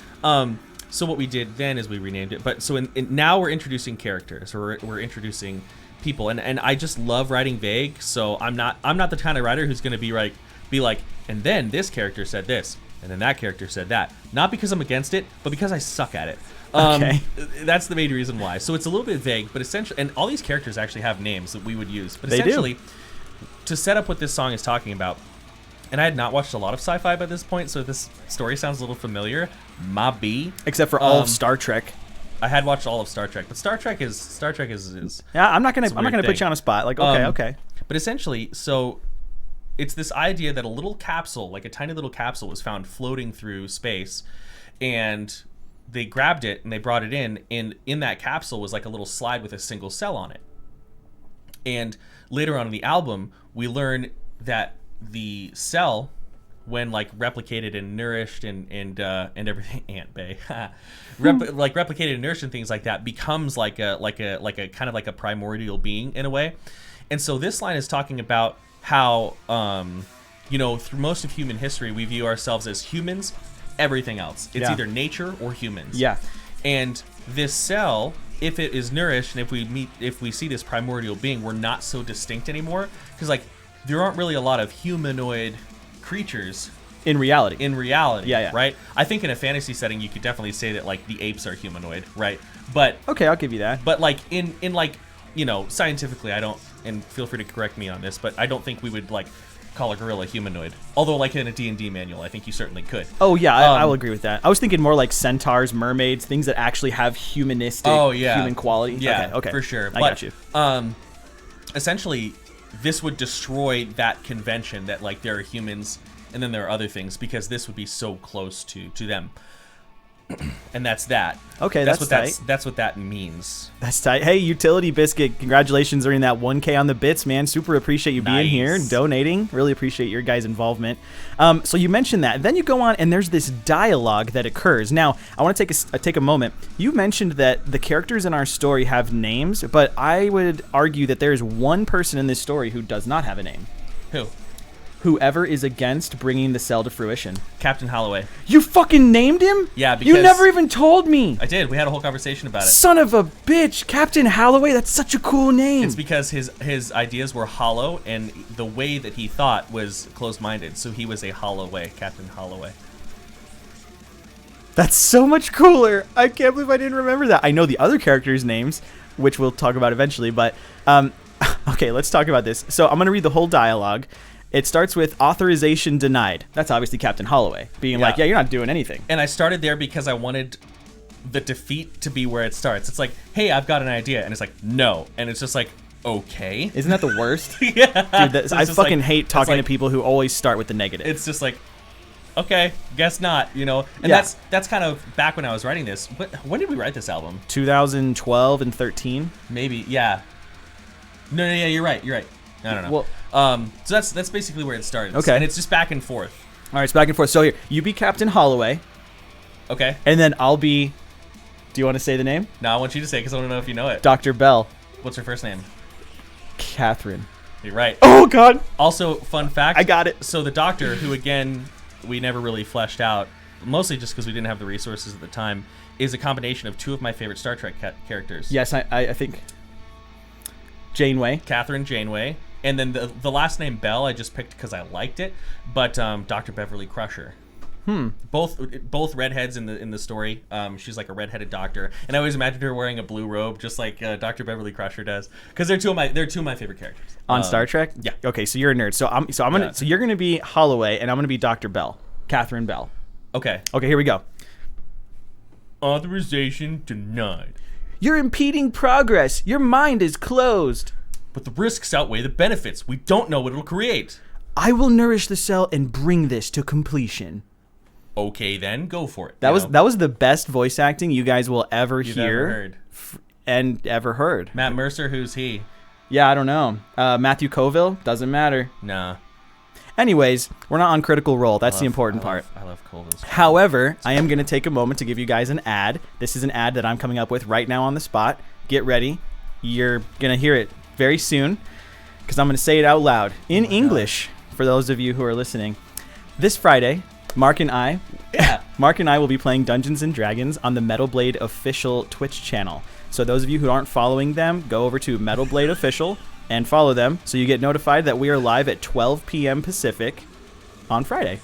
So what we did then is we renamed it. But so now we're introducing characters, or we're introducing people, and I just love writing vague. So I'm not the kind of writer who's going to be like, and then this character said this, and then that character said that. Not because I'm against it, but because I suck at it. Okay. That's the main reason why. So it's a little bit vague, but essentially, and all these characters actually have names that we would use. But They do. essentially, to set up what this song is talking about, and I had not watched a lot of Sci-Fi by this point, so if this story sounds a little familiar, ma B. Except for all of Star Trek. I had watched all of Star Trek, but Star Trek is Yeah, I'm not gonna weird put thing. you on a spot. Like, okay. But essentially, so it's this idea that a little capsule, like a tiny little capsule, was found floating through space, and they grabbed it and they brought it in, and in that capsule was like a little slide with a single cell on it. And later on in the album, we learn that the cell when like replicated and nourished and everything, Aunt Bay, like replicated and nourished and things like that, becomes like a kind of like a primordial being in a way. And so this line is talking about how through most of human history we view ourselves as humans, everything else. It's either nature or humans. Yeah. And this cell, if it is nourished and if we see this primordial being, we're not so distinct anymore, because like there aren't really a lot of humanoid creatures in reality. Yeah. Right? I think in a fantasy setting you could definitely say that like the apes are humanoid, right? But okay, I'll give you that. But like in like, scientifically, I don't, and feel free to correct me on this, but I don't think we would like call a gorilla humanoid. Although like in a D&D manual, I think you certainly could. Oh yeah, I will agree with that. I was thinking more like centaurs, mermaids, things that actually have humanistic human quality. Yeah, okay. For sure. I got you. Essentially, this would destroy that convention that like there are humans and then there are other things, because this would be so close to them. And that's that. Okay, that's tight. That's what that means. That's tight. Hey, Utility Biscuit, congratulations on earning that 1K on the bits, man. Super appreciate you being here and donating. Really appreciate your guys' involvement. So you mentioned that. Then you go on and there's this dialogue that occurs. Now, I want to take a moment. You mentioned that the characters in our story have names, but I would argue that there is one person in this story who does not have a name. Who? Whoever is against bringing the cell to fruition. Captain Holloway. You fucking named him? Yeah, because you never even told me. I did. We had a whole conversation about it. Son of a bitch. Captain Holloway, that's such a cool name. It's because his ideas were hollow, and the way that he thought was closed-minded. So he was a Holloway, Captain Holloway. That's so much cooler. I can't believe I didn't remember that. I know the other characters' names, which we'll talk about eventually, but okay, let's talk about this. So I'm going to read the whole dialogue. It starts with authorization denied. That's obviously Captain Holloway being like, yeah, you're not doing anything. And I started there because I wanted the defeat to be where it starts. It's like, hey, I've got an idea. And it's like, no. And it's just like, okay. Isn't that the worst? Yeah. Dude, I fucking hate talking to people who always start with the negative. It's just like, okay, guess not, And that's kind of back when I was writing this. When did we write this album? 2012 and 13? Maybe, yeah. No, yeah, you're right. I don't know. Well, so that's basically where it started. Okay. And it's just back and forth. All right, it's back and forth. So here, you be Captain Holloway. Okay. And then I'll be... Do you want to say the name? No, I want you to say it because I want to know if you know it. Dr. Bell. What's her first name? Catherine. You're right. Oh, God. Also, fun fact. I got it. So the Doctor, who, again, we never really fleshed out, mostly just because we didn't have the resources at the time, is a combination of two of my favorite Star Trek characters. Yes, I think... Janeway. Catherine Janeway. And then the last name Bell I just picked because I liked it, but Dr. Beverly Crusher. Both redheads in the story. She's like a redheaded doctor, and I always imagined her wearing a blue robe, just like Dr. Beverly Crusher does, because they're two of my favorite characters on Star Trek. Yeah. Okay, so you're a nerd. So you're gonna be Holloway, and I'm gonna be Dr. Bell, Catherine Bell. Okay. Okay, here we go. Authorization denied. You're impeding progress. Your mind is closed. But the risks outweigh the benefits. We don't know what it'll create. I will nourish the cell and bring this to completion. Okay, then go for it. That was the best voice acting you guys will ever You've hear ever heard. and ever heard. Matt Mercer, who's he? Yeah, I don't know. Matthew Colville, doesn't matter. Nah. Anyways, we're not on Critical Role. That's the important part. I love Colville's. However, I am going to take a moment to give you guys an ad. This is an ad that I'm coming up with right now on the spot. Get ready. You're going to hear it very soon because I'm going to say it out loud in English for those of you who are listening. This Friday, Mark and I will be playing Dungeons and Dragons on the Metal Blade Official Twitch channel. So those of you who aren't following them, go over to Metal Blade Official and follow them so you get notified that we are live at 12 p.m. Pacific on Friday.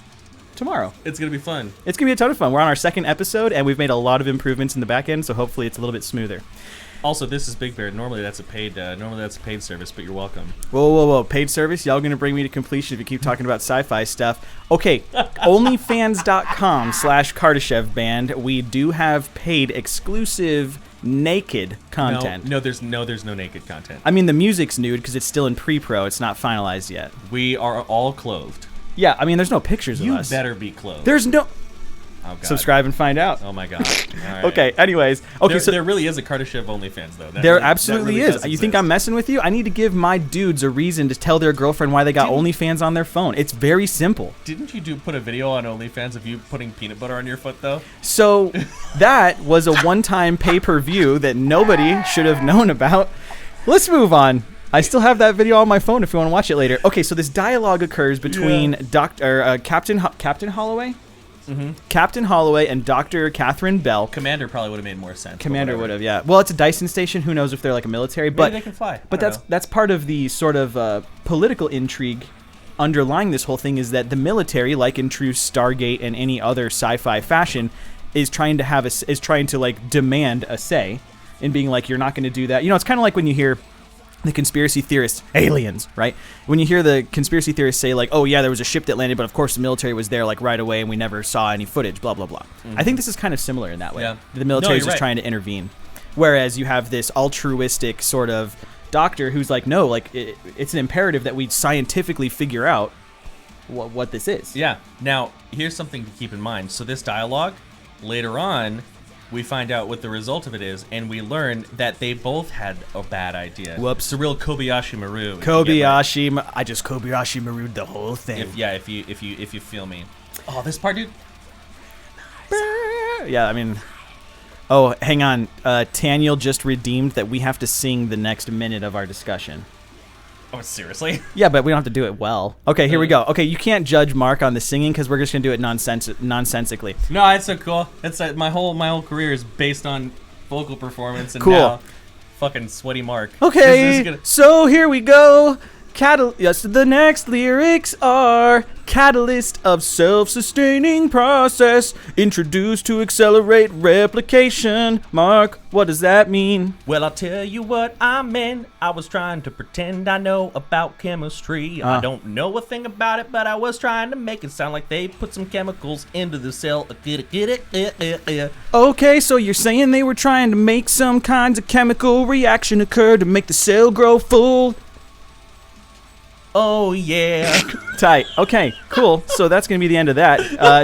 Tomorrow. It's going to be fun. It's going to be a ton of fun. We're on our second episode, and we've made a lot of improvements in the back end, so hopefully it's a little bit smoother. Also, this is Big Bear. Normally that's a paid service, but you're welcome. Whoa. Paid service? Y'all going to bring me to completion if you keep talking about sci-fi stuff. Okay, onlyfans.com/Kardashev band. We do have paid exclusive naked content. No, there's no naked content. I mean, the music's nude because it's still in pre-pro. It's not finalized yet. We are all clothed. Yeah, I mean, there's no pictures of us. You better be clothed. There's no... Oh, God. Subscribe and find out. Oh my God. All right. Okay. Anyways. Okay. There really is a Kardashev OnlyFans though. There absolutely is. You think I'm messing with you? I need to give my dudes a reason to tell their girlfriend why they got OnlyFans on their phone. It's very simple. Didn't you put a video on OnlyFans of you putting peanut butter on your foot though? So that was a one-time pay-per-view that nobody should have known about. Let's move on. I still have that video on my phone if you want to watch it later. Okay, so this dialogue occurs between Captain Holloway. Mm-hmm. Captain Holloway and Dr. Catherine Bell. Commander probably would have made more sense. Commander would have, yeah. Well, it's a Dyson station. Who knows if they're like a military? Maybe but they can fly. But that's part of the sort of political intrigue underlying this whole thing is that the military, like in true Stargate and any other sci-fi fashion, is trying to like demand a say in being like, you're not going to do that. You know, it's kind of like when you hear the conspiracy theorists, aliens, right? When you hear the conspiracy theorists say like, oh yeah, there was a ship that landed, but of course the military was there like right away and we never saw any footage, blah, blah, blah. Mm-hmm. I think this is kind of similar in that way. Yeah. The military is just trying to intervene. Whereas you have this altruistic sort of doctor who's like, no, like it's an imperative that we scientifically figure out what this is. Yeah. Now, here's something to keep in mind. So this dialogue, later on, we find out what the result of it is, and we learn that they both had a bad idea. Whoops. It's a real Kobayashi Maru. I just Kobayashi Maru'd the whole thing. If you feel me. Oh, this part, dude. Yeah, I mean. Oh, hang on. Taniel just redeemed that we have to sing the next minute of our discussion. Oh, seriously? Yeah, but we don't have to do it well. Okay, here we go. Okay, you can't judge Mark on the singing because we're just gonna do it nonsensically. No, it's so cool. It's my whole career is based on vocal performance, and cool. Now, fucking sweaty Mark. Okay, so here we go. Yes, the next lyrics are catalyst of self-sustaining process introduced to accelerate replication. Mark, what does that mean? Well, I'll tell you what I meant. I was trying to pretend I know about chemistry. I don't know a thing about it, but I was trying to make it sound like they put some chemicals into the cell. Get it? Okay, so you're saying they were trying to make some kinds of chemical reaction occur to make the cell grow full? Oh, yeah. Tight. Okay, cool. So that's going to be the end of that.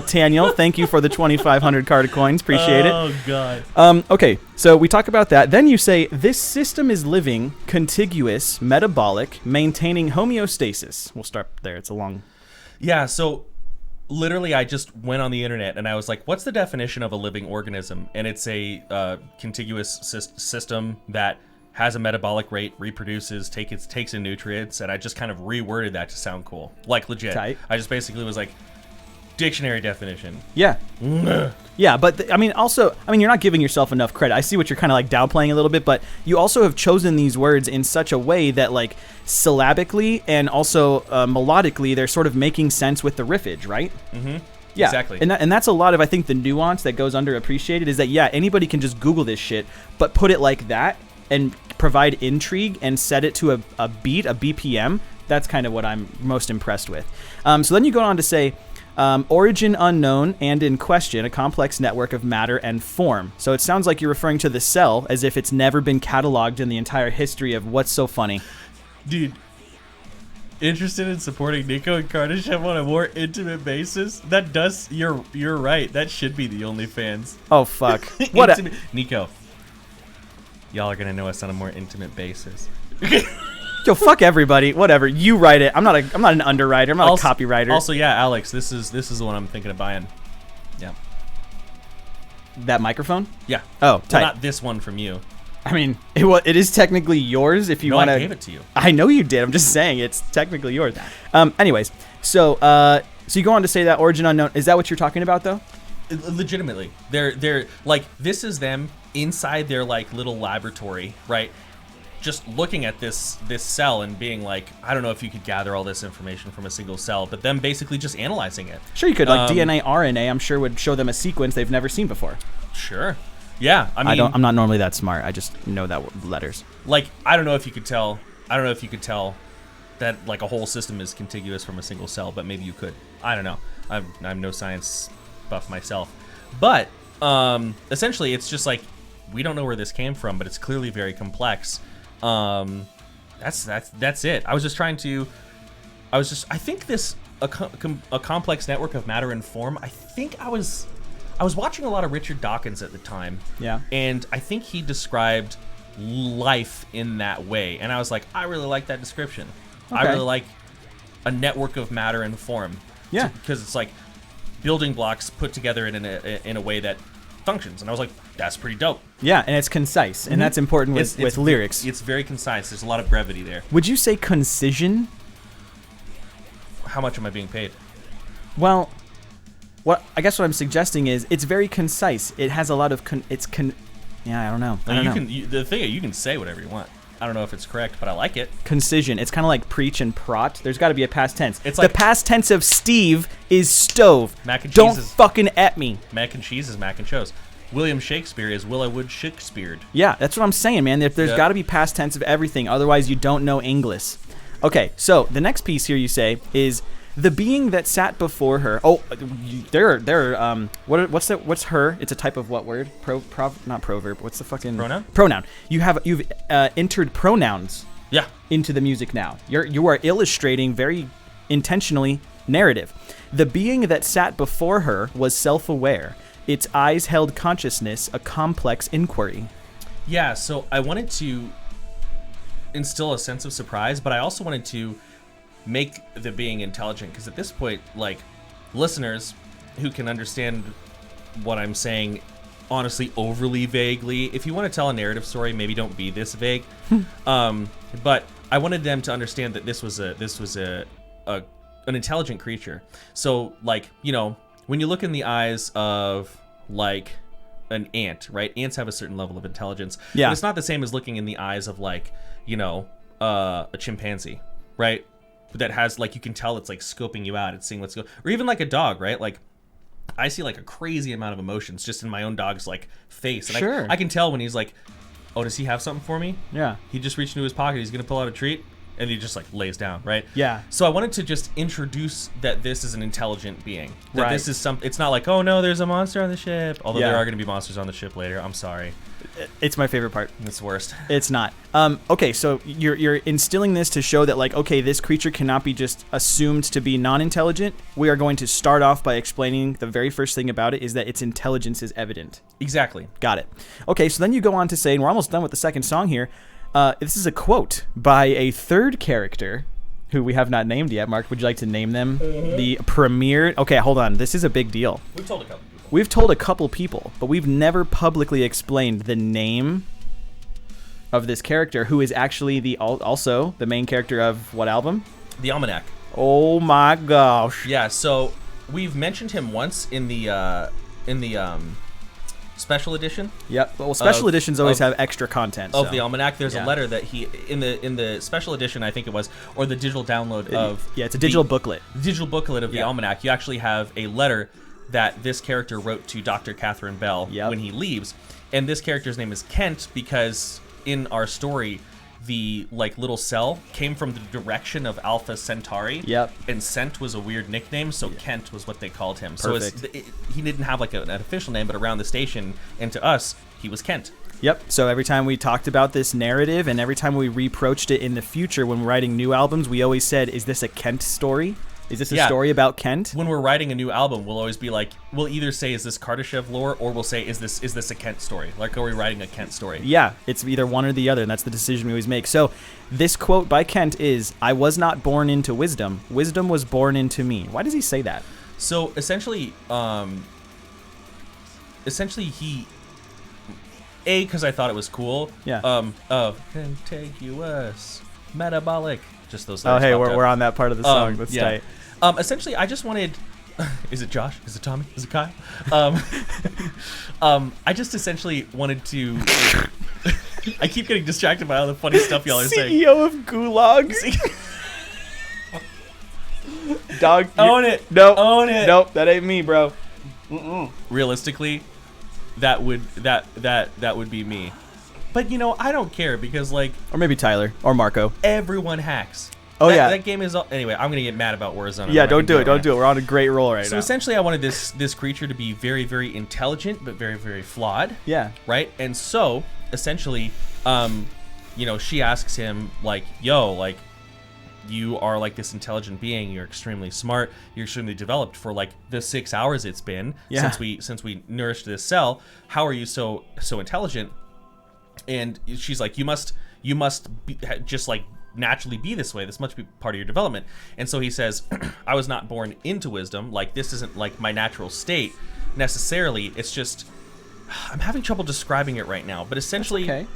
Taniel, thank you for the 2,500 card coins. Appreciate it. Oh, God. Okay, so we talk about that. Then you say, this system is living, contiguous, metabolic, maintaining homeostasis. We'll start there. It's a long... Yeah, so literally I just went on the internet and I was like, what's the definition of a living organism? And it's a contiguous system that has a metabolic rate, reproduces, takes in nutrients, and I just kind of reworded that to sound cool. Like, legit. Tight. I just basically was like, dictionary definition. Yeah. Yeah, but you're not giving yourself enough credit. I see what you're kind of like downplaying a little bit, but you also have chosen these words in such a way that like syllabically and also melodically, they're sort of making sense with the riffage, right? Mm-hmm. Yeah, exactly. And that's a lot of, I think, the nuance that goes underappreciated is that, yeah, anybody can just Google this shit, but put it like that and provide intrigue and set it to a beat, a BPM. That's kind of what I'm most impressed with. So then you go on to say, origin unknown and in question, a complex network of matter and form. So it sounds like you're referring to the cell as if it's never been cataloged in the entire history of what's so funny. Dude, interested in supporting Nico and Kardashev on a more intimate basis? That does, you're right. That should be the OnlyFans. Oh, fuck. What? Nico. Y'all are gonna know us on a more intimate basis. Yo, fuck everybody. Whatever. You write it. I'm not an underwriter. I'm not a copywriter. Also, yeah, Alex, this is the one I'm thinking of buying. Yeah. That microphone? Yeah. Oh, tight. Well, not this one from you. I mean, it is technically yours if you want to. I gave it to you. I know you did. I'm just saying it's technically yours. Anyways, so you go on to say that origin unknown. Is that what you're talking about, though? Legitimately, they're like, this is them inside their like little laboratory, right? Just looking at this cell and being like, I don't know if you could gather all this information from a single cell, but them basically just analyzing it. Sure, you could. Like DNA, RNA, I'm sure would show them a sequence they've never seen before. Sure. Yeah, I mean, I'm not normally that smart. I just know that letters. Like, I don't know if you could tell that like a whole system is contiguous from a single cell, but maybe you could. I don't know. I'm no science buff myself, but essentially it's just like, we don't know where this came from, but it's clearly very complex. That's it. I think this a complex network of matter and form. I think I was I was watching a lot of Richard Dawkins at the time. Yeah. And I think he described life in that way. And I was like, I really like that description. I Okay. really like a network of matter and form. Yeah. Because it's like building blocks put together in a way that functions. And I was like, that's pretty dope. Yeah, and it's concise, and that's important with lyrics. It's very concise. There's a lot of brevity there. Would you say concision? How much am I being paid? Well, I guess what I'm suggesting is it's very concise. It has a lot of yeah, I don't know. I don't know. The thing is, you can say whatever you want. I don't know if it's correct, but I like it. Concision. It's kind of like preach and prot. There's got to be a past tense. It's the like past tense of Steve is stove. Mac and cheese Don't is fucking at me. mac and cheese is mac and cheese. William Shakespeare is Will I Would Shakespeare'd. Yeah, that's what I'm saying, man. There's Yeah. got to be past tense of everything. Otherwise, you don't know English. Okay, so the next piece here you say is the being that sat before her. Oh, what's her? It's a type of what word? Not proverb. What's the fucking Pronoun? Pronoun. You've entered pronouns Yeah. into the music now. You are illustrating very intentionally narrative. The being that sat before her was self-aware. Its eyes held consciousness, a complex inquiry. Yeah, so I wanted to instill a sense of surprise, but I also wanted to make the being intelligent, because at this point, like, listeners who can understand what I'm saying honestly overly vaguely, if you want to tell a narrative story, maybe don't be this vague. But I wanted them to understand that this was an intelligent creature. So, like, you know, when you look in the eyes of, like, an ant, right? Ants have a certain level of intelligence. Yeah. But it's not the same as looking in the eyes of, like, you know, a chimpanzee, right? That has, like, you can tell it's, like, scoping you out. It's seeing what's going, or even like a dog, right? Like, I see, like, a crazy amount of emotions just in my own dog's, like, face. And Sure. I can tell when he's like, oh, does he have something for me? Yeah. He just reached into his pocket. He's going to pull out a treat. And he just, like, lays down, right? Yeah. So I wanted to just introduce that this is an intelligent being. That Right. this is it's not like, oh, no, there's a monster on the ship. Although Yeah. there are going to be monsters on the ship later. I'm sorry. It's my favorite part. It's the worst. It's not. Okay, so you're instilling this to show that, like, okay, this creature cannot be just assumed to be non-intelligent. We are going to start off by explaining the very first thing about it is that its intelligence is evident. Exactly. Got it. Okay, so then you go on to say, and we're almost done with the second song here. This is a quote by a third character who we have not named yet. Mark, would you like to name them? The premier... Okay, hold on. This is a big deal. We've told a couple people. We've told a couple people, but we've never publicly explained the name of this character, who is actually also the main character of what album? The Almanac. Oh my gosh. Yeah, so we've mentioned him once in the special edition Yep. Well, special editions always of- have extra content. of so. the Almanac. There's Yeah. a letter that he in the special edition, I think it was, or the digital download of Yeah, it's a digital the booklet. digital booklet of the Yeah. Almanac. You actually have a letter that this character wrote to Dr. Catherine Bell Yep. when he leaves, and this character's name is Kent because in our story, the, like, little cell came from the direction of Alpha Centauri. Yep. And Cent was a weird nickname, so Kent was what they called him. Perfect. So he didn't have, like, an official name, but around the station and to us, he was Kent. Yep. So every time we talked about this narrative and every time we reproached it in the future when we're writing new albums, we always said, is this a Kent story? Is this a Yeah. story about Kent? When we're writing a new album, we'll always be like, we'll either say, is this Kardashev lore, or we'll say, is this a Kent story? Like, are we writing a Kent story? Yeah, it's either one or the other, and that's the decision we always make. So this quote by Kent is, I was not born into wisdom. Wisdom was born into me. Why does he say that? So essentially he, because I thought it was cool. Yeah. Contiguous, metabolic. Just those. Oh, lyrics hey, popped up. we're on that part of the song. That's yeah. tight. Essentially, I just wanted. Is it Josh? Is it Tommy? Is it Kyle? I just essentially wanted to. I keep getting distracted by all the funny stuff y'all are saying. CEO of Gulag. Dog. Own it. Nope. Own it. Nope, that ain't me, bro. Realistically, that would be me. But, you know, I don't care because, like, Or maybe Tyler or Marco. everyone hacks. Oh, yeah. That game is anyway. I'm gonna get mad about Warzone. Yeah, don't do it. Don't do it. We're on a great roll right So now. essentially, I wanted this creature to be very, very intelligent, but very, very flawed. Yeah. Right. And so essentially, you know, she asks him, like, "Yo, like, you are like this intelligent being. You're extremely smart. You're extremely developed for like the 6 hours it's been since we nourished this cell. How are you so intelligent? And she's like, you must be, just like naturally be this way. This must be part of your development. And so he says, I was not born into wisdom. Like, this isn't like my natural state necessarily. It's just, I'm having trouble describing it right now, but essentially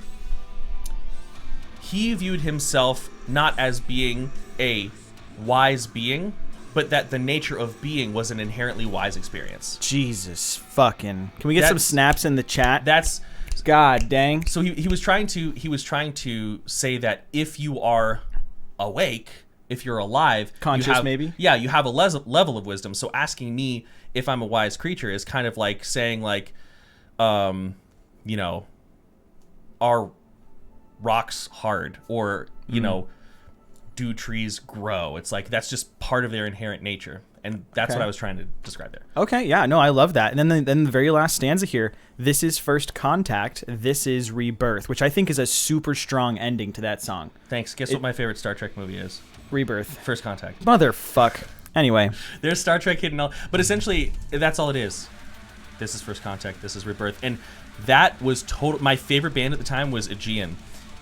he viewed himself not as being a wise being, but that the nature of being was an inherently wise experience. Jesus fucking. Can we get some snaps in the chat? That's God dang. So he was trying to say that if you are awake, if you're alive, conscious maybe? Yeah, you have a level of wisdom. So asking me if I'm a wise creature is kind of like saying like, you know, are rocks hard, or you know, do trees grow? It's like that's just part of their inherent nature. And that's what I was trying to describe there. Okay, yeah, no, I love that. And then the very last stanza here, this is first contact, this is rebirth, which I think is a super strong ending to that song. Thanks. Guess what my favorite Star Trek movie is? Rebirth. First Contact. Motherfuck. Anyway. There's Star Trek hidden all, but essentially that's all it is. This is First Contact, this is Rebirth. And that was my favorite band at the time was Aegean.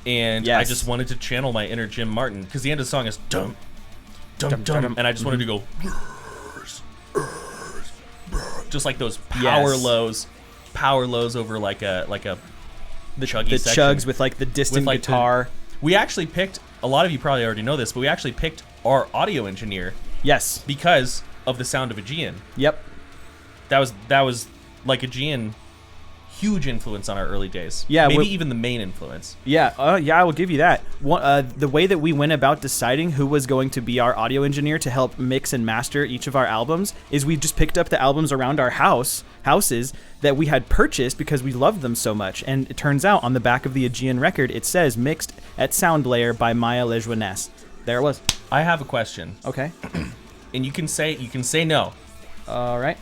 And I just wanted to channel my inner Jim Martin, because the end of the song is dum, dum, dum, and I just wanted to go just like those power lows over like a chuggy section. Chugs with like the distant guitar. We actually picked, a lot of you probably already know this, but we actually picked our audio engineer. Yes. Because of the sound of Aegean. Yep. That was like Aegean, huge influence on our early days. Yeah, maybe even the main influence. Yeah, I will give you that. The way that we went about deciding who was going to be our audio engineer to help mix and master each of our albums is we just picked up the albums around our houses that we had purchased because we loved them so much. And it turns out on the back of the Aegean record, it says mixed at Sound Layer by Maya Lejeunesse. There it was. I have a question. Okay. And you can say no. All right.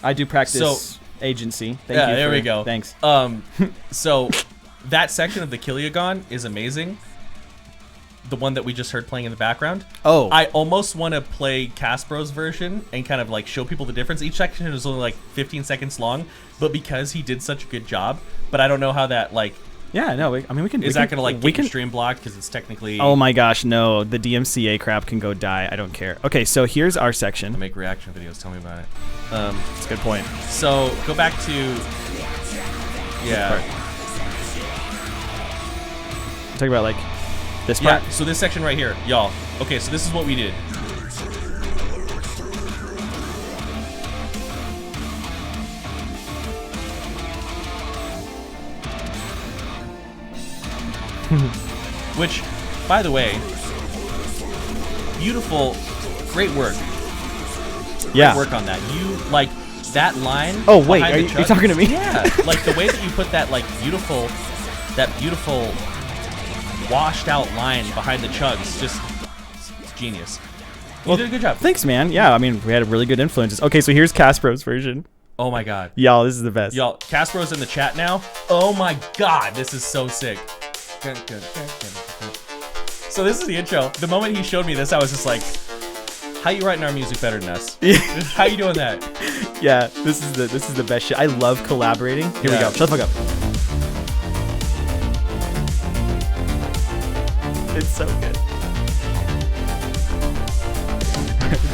I do practice agency. Thank you. There we go. Thanks. So that section of the Kilyagon is amazing. The one that we just heard playing in the background. Oh. I almost want to play Caspro's version and kind of like show people the difference. Each section is only like 15 seconds long, but because he did such a good job, but I don't know how that like. Yeah, no, we can. Is that going to like get your stream blocked because it's technically? Oh my gosh, no! The DMCA crap can go die. I don't care. Okay, so here's our section. I make reaction videos. Tell me about it. That's a good point. So go back to. Yeah. Talk about like this part. Yeah. So this section right here, y'all. Okay, so this is what we did. Which, by the way, beautiful, great work. Yeah. Great work on that. You like that line. Oh wait, are you talking to me? Yeah. Like the way that you put that like beautiful washed out line behind the chugs, just it's genius. You did a good job. Thanks, man. Yeah, I mean, we had really good influences. Okay, so here's Caspro's version. Oh my god. Y'all, this is the best. Y'all, Caspro's in the chat now. Oh my god, this is so sick. So this is the intro. The moment he showed me this, I was just like, how you writing our music better than us? How you doing that? Yeah, this is the best shit. I love collaborating. Here we go. Shut the fuck up. It's so good.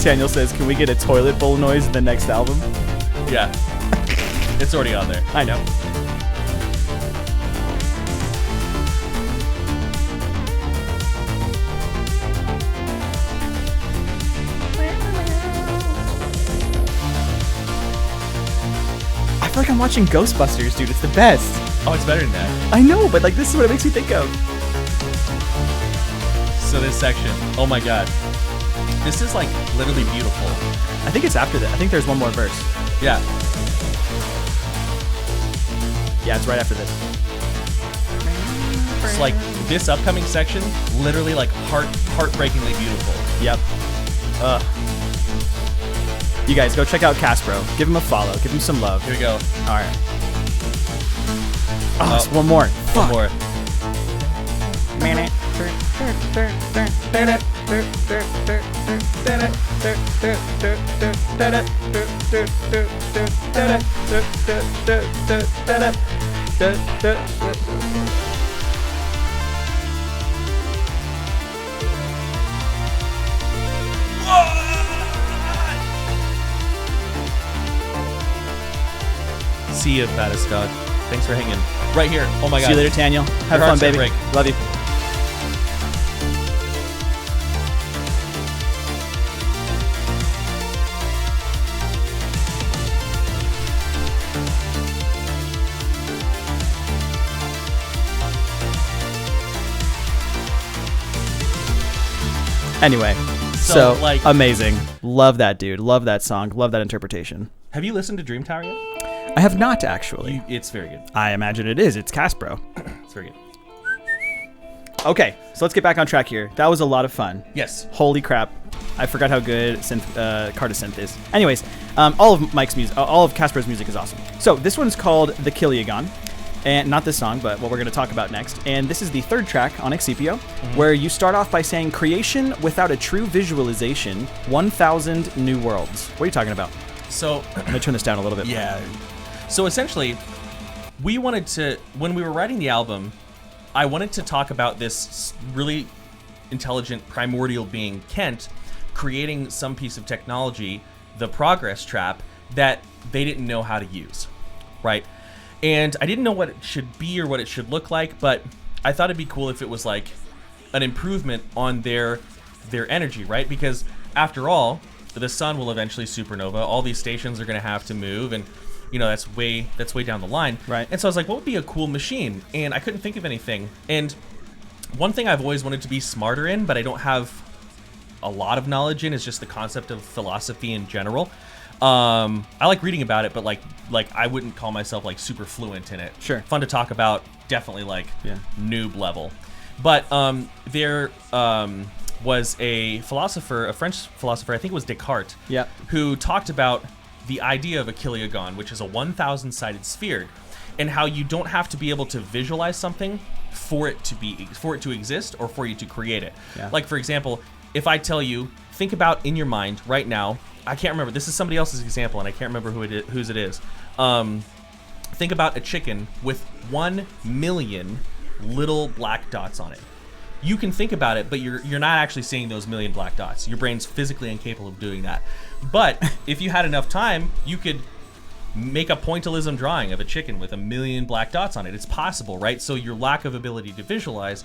Daniel says, can we get a toilet bowl noise in the next album? Yeah. It's already on there. I know. I feel like I'm watching Ghostbusters, dude. It's the best. Oh, it's better than that. I know, but like this is what it makes me think of. So this section, oh my god. This is like literally beautiful. I think it's after that. I think there's one more verse. Yeah. Yeah, it's right after this. It's like this upcoming section, literally like heartbreakingly beautiful. Yep. You guys go check out Caspro. Give him a follow. Give him some love. Here we go. All right. Oh, one more. One more. Minute. See you, fattest dog. Thanks for hanging. Right here. Oh my god. See you later, Daniel. Have fun, baby. Break. Love you. Anyway, so like, amazing. Love that dude. Love that song. Love that interpretation. have you listened to Dream Tower yet? I have not actually. It's very good. I imagine it is. It's Caspro. It's very good. Okay, so let's get back on track here. That was a lot of fun. Yes. Holy crap. I forgot how good Kardashev is. Anyways, all of Mike's music, all of Casper's music is awesome. So this one's called The Killiagon. And not this song, but what we're going to talk about next. And this is the third track on Excipio, where you start off by saying, creation without a true visualization, 1,000 new worlds. What are you talking about? So I'm going to turn this down a little bit. Yeah. So essentially, we wanted to, when we were writing the album, I wanted to talk about this really intelligent primordial being, Kent, creating some piece of technology, the progress trap, that they didn't know how to use, right? And I didn't know what it should be or what it should look like, but I thought it'd be cool if it was like an improvement on their energy, right? Because after all, the sun will eventually supernova. All these stations are going to have to move, and you know that's way down the line. Right. And so I was like, what would be a cool machine? And I couldn't think of anything. And one thing I've always wanted to be smarter in, but I don't have a lot of knowledge in, is just the concept of philosophy in general. I like reading about it, but like I wouldn't call myself like super fluent in it. Sure. Fun to talk about, definitely like noob level. But there was a philosopher, a French philosopher, I think it was Descartes, who talked about the idea of a killiagon, which is a 1,000-sided sphere, and how you don't have to be able to visualize something for it to exist or for you to create it. Yeah. Like for example, if I tell you, think about in your mind right now. I can't remember. This is somebody else's example, and I can't remember whose it is. Think about a chicken with 1 million little black dots on it. You can think about it, but you're not actually seeing those million black dots. Your brain's physically incapable of doing that. But if you had enough time, you could make a pointillism drawing of a chicken with 1 million black dots on it. It's possible, right? So your lack of ability to visualize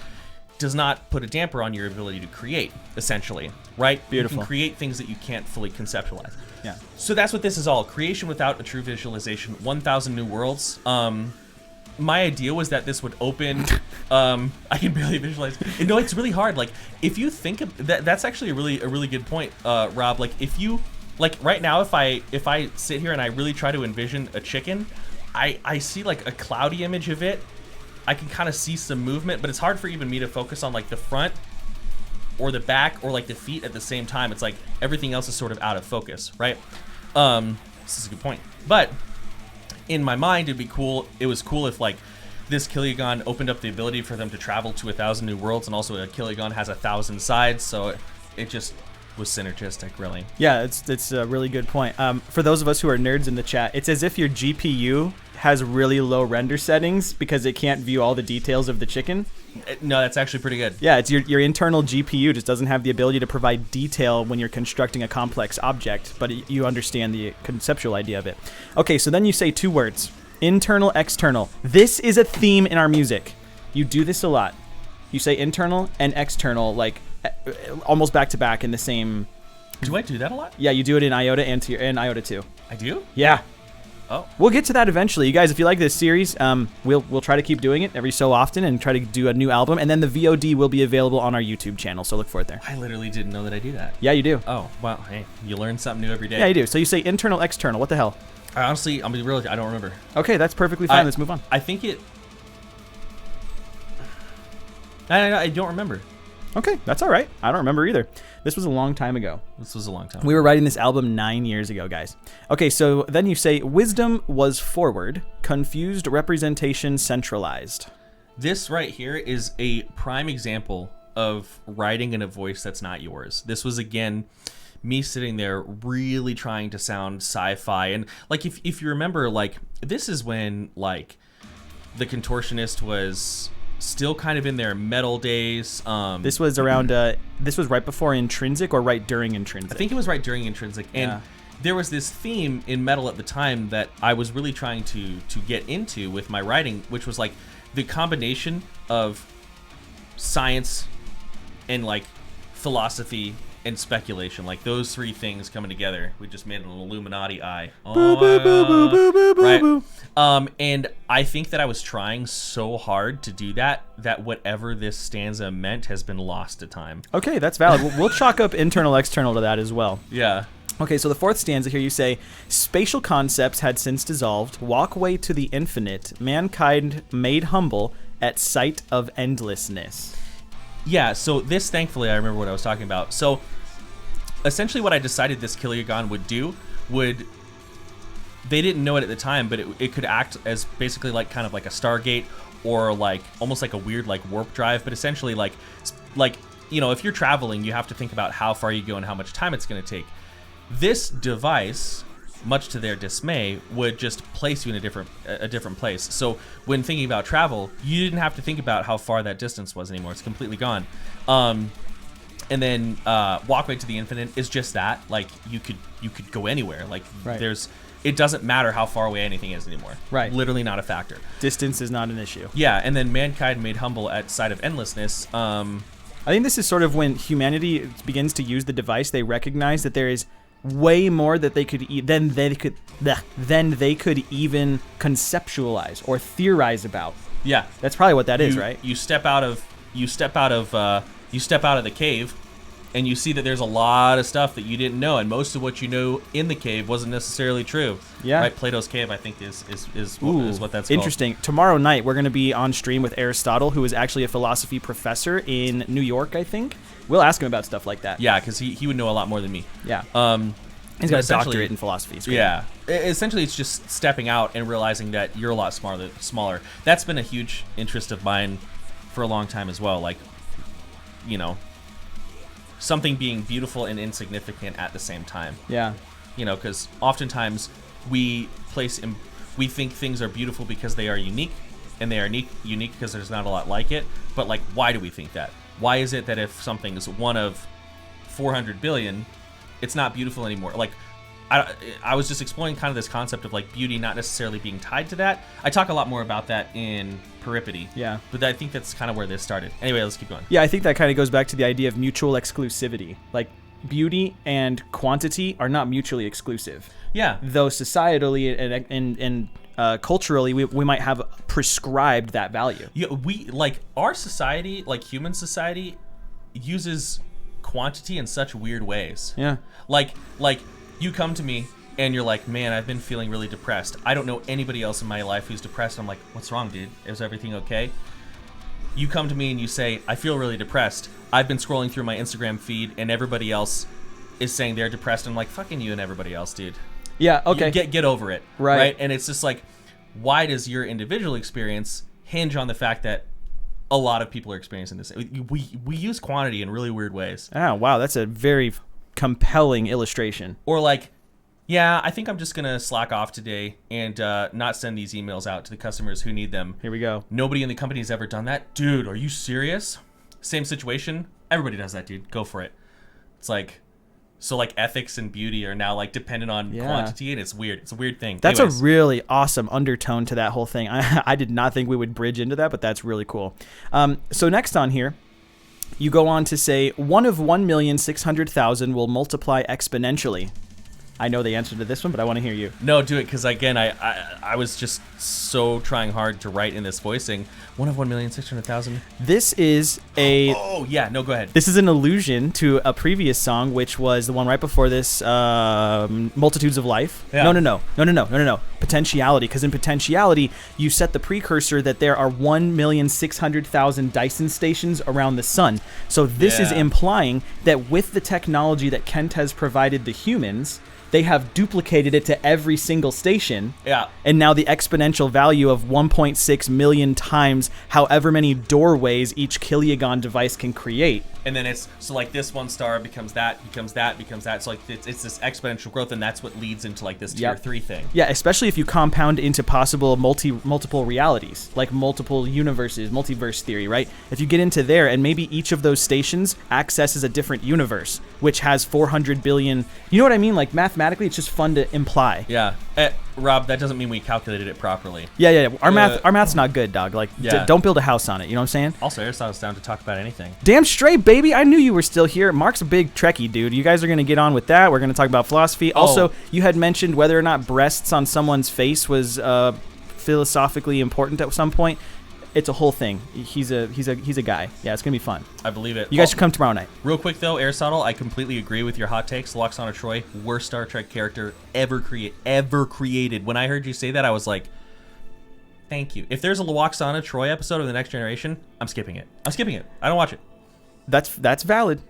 does not put a damper on your ability to create, essentially, right? Beautiful. You can create things that you can't fully conceptualize. Yeah. So that's what this is all. Creation without a true visualization, 1,000 new worlds. My idea was that this would open, I can barely visualize. No, it's really hard. Like, if you think of that, that's actually a really good point, Rob. Like, if you, like right now, if I sit here and I really try to envision a chicken, I see like a cloudy image of it. I can kind of see some movement, but it's hard for even me to focus on like the front or the back or like the feet at the same time. It's like everything else is sort of out of focus, right? This is a good point. But in my mind, it'd be cool. It was cool if like this killiagon opened up the ability for them to travel to 1,000 new worlds, and also a killiagon has 1,000 sides, so it just was synergistic, really. Yeah, it's a really good point. For those of us who are nerds in the chat, it's as if your GPU has really low render settings because it can't view all the details of the chicken. No, that's actually pretty good. Yeah, it's your internal GPU just doesn't have the ability to provide detail when you're constructing a complex object, but you understand the conceptual idea of it. Okay, so then you say 2 words, internal, external. This is a theme in our music. You do this a lot. You say internal and external, like almost back to back in the same. Do I do that a lot? Yeah, you do it in Iota and Iota 2. I do? Yeah. Oh. We'll get to that eventually. You guys, if you like this series, we'll try to keep doing it every so often and try to do a new album. And then the VOD will be available on our YouTube channel, so look for it there. I literally didn't know that I do that. Yeah, you do. Oh, well, hey, you learn something new every day. Yeah, you do. So you say internal, external. What the hell? I honestly, I'll be real with you, I don't remember. Okay, that's perfectly fine. Let's move on. I think it... I don't remember. Okay, that's all right. I don't remember either. This was a long time ago. We were writing this album 9 years ago, guys. Okay, so then you say, wisdom was forward, confused representation centralized. This right here is a prime example of writing in a voice that's not yours. This was, again, me sitting there really trying to sound sci-fi. And like, if you remember, like, this is when like the Contortionist was still kind of in their metal days. This was around this was right before Intrinsic or right during Intrinsic? I think it was right during Intrinsic. And there was this theme in metal at the time that I was really trying to get into with my writing, which was like the combination of science and like philosophy and speculation, like those three things coming together. We just made an Illuminati eye. Right. And I think that I was trying so hard to do that whatever this stanza meant has been lost to time. Okay, that's valid. We'll chalk up internal, external to that as well. Yeah. Okay, so the fourth stanza here, you say, spatial concepts had since dissolved, walkway to the infinite, mankind made humble at sight of endlessness. Yeah, so this, thankfully, I remember what I was talking about. So essentially what I decided this Kiliagon would do they didn't know it at the time, but it could act as basically like kind of like a Stargate or like almost like a weird like warp drive, but essentially like, you know, if you're traveling, you have to think about how far you go and how much time it's going to take. This device, much to their dismay, would just place you in a different place. So when thinking about travel, you didn't have to think about how far that distance was anymore. It's completely gone. And then walkway to the infinite is just that. Like you could go anywhere. Like it doesn't matter how far away anything is anymore. Right. Literally not a factor. Distance is not an issue. Yeah. And then mankind made humble at sight of endlessness. I think this is sort of when humanity begins to use the device. They recognize that there is way more that they could than they could even conceptualize or theorize about. Yeah, that's probably what that is, right? You step out of the cave, and you see that there's a lot of stuff that you didn't know, and most of what you know in the cave wasn't necessarily true. Yeah, right. Plato's cave, I think, is what that's interesting. Called. Tomorrow night we're going to be on stream with Aristotle, who is actually a philosophy professor in New York, I think. We'll ask him about stuff like that. Yeah, because he would know a lot more than me. Yeah. He's got a doctorate in philosophy. Yeah. Essentially, it's just stepping out and realizing that you're a lot smaller. That's been a huge interest of mine for a long time as well. Like, you know, something being beautiful and insignificant at the same time. Yeah. You know, because oftentimes we think things are beautiful because they are unique, and they are unique because there's not a lot like it. But like, why do we think that? Why is it that if something is one of 400 billion, it's not beautiful anymore? Like, I was just exploring kind of this concept of like beauty not necessarily being tied to that. I talk a lot more about that in Peripety. Yeah. But I think that's kind of where this started. Anyway, let's keep going. Yeah, I think that kind of goes back to the idea of mutual exclusivity. Like, beauty and quantity are not mutually exclusive. Yeah. Though societally and culturally, we might have prescribed that value. Yeah, our society, like human society, uses quantity in such weird ways. Yeah. Like you come to me and you're like, man, I've been feeling really depressed. I don't know anybody else in my life who's depressed. I'm like, what's wrong, dude? Is everything okay? You come to me and you say, I feel really depressed. I've been scrolling through my Instagram feed and everybody else is saying they're depressed. I'm like, fucking you and everybody else, dude. Yeah, okay. Get over it. Right. And it's just like, why does your individual experience hinge on the fact that a lot of people are experiencing this? We use quantity in really weird ways. Oh, wow. That's a very compelling illustration. Or like, yeah, I think I'm just going to slack off today and not send these emails out to the customers who need them. Here we go. Nobody in the company has ever done that. Dude, are you serious? Same situation. Everybody does that, dude. Go for it. It's like, so like ethics and beauty are now like dependent on quantity, and it's weird. It's a weird thing. That's Anyways. A really awesome undertone to that whole thing. I did not think we would bridge into that, but that's really cool. So next on here, you go on to say, 1 of 1,600,000 will multiply exponentially. I know the answer to this one, but I want to hear you. No, do it, because again, I was just so trying hard to write in this voicing. 1 of 1,600,000. This is a... Oh, yeah. No, go ahead. This is an allusion to a previous song, which was the one right before this, Multitudes of Life. Yeah. No. Potentiality, because in Potentiality, you set the precursor that there are 1,600,000 Dyson stations around the sun. So this is implying that with the technology that Kent has provided the humans, they have duplicated it to every single station. Yeah. And now the exponential value of 1.6 million times however many doorways each kilogon device can create. And then it's so like this one star becomes that, becomes that, becomes that. So like it's this exponential growth, and that's what leads into like this tier 3 thing. Yeah, especially if you compound into possible multiple realities, like multiple universes, multiverse theory, right? If you get into there, and maybe each of those stations accesses a different universe, which has 400 billion. You know what I mean? Like mathematically, it's just fun to imply. Yeah. Rob, that doesn't mean we calculated it properly. Yeah. Our math's not good, dog. Like, don't build a house on it. You know what I'm saying? Also, Aristotle's down to talk about anything. Damn straight, baby. I knew you were still here. Mark's a big Trekkie, dude. You guys are going to get on with that. We're going to talk about philosophy. Also, you had mentioned whether or not breasts on someone's face was philosophically important at some point. It's a whole thing. He's a guy. Yeah, it's going to be fun. I believe it. You guys should come tomorrow night. Real quick, though, Aristotle, I completely agree with your hot takes. Loxana Troy, worst Star Trek character ever created. When I heard you say that, I was like, thank you. If there's a Loxana Troy episode of The Next Generation, I'm skipping it. I don't watch it. That's valid.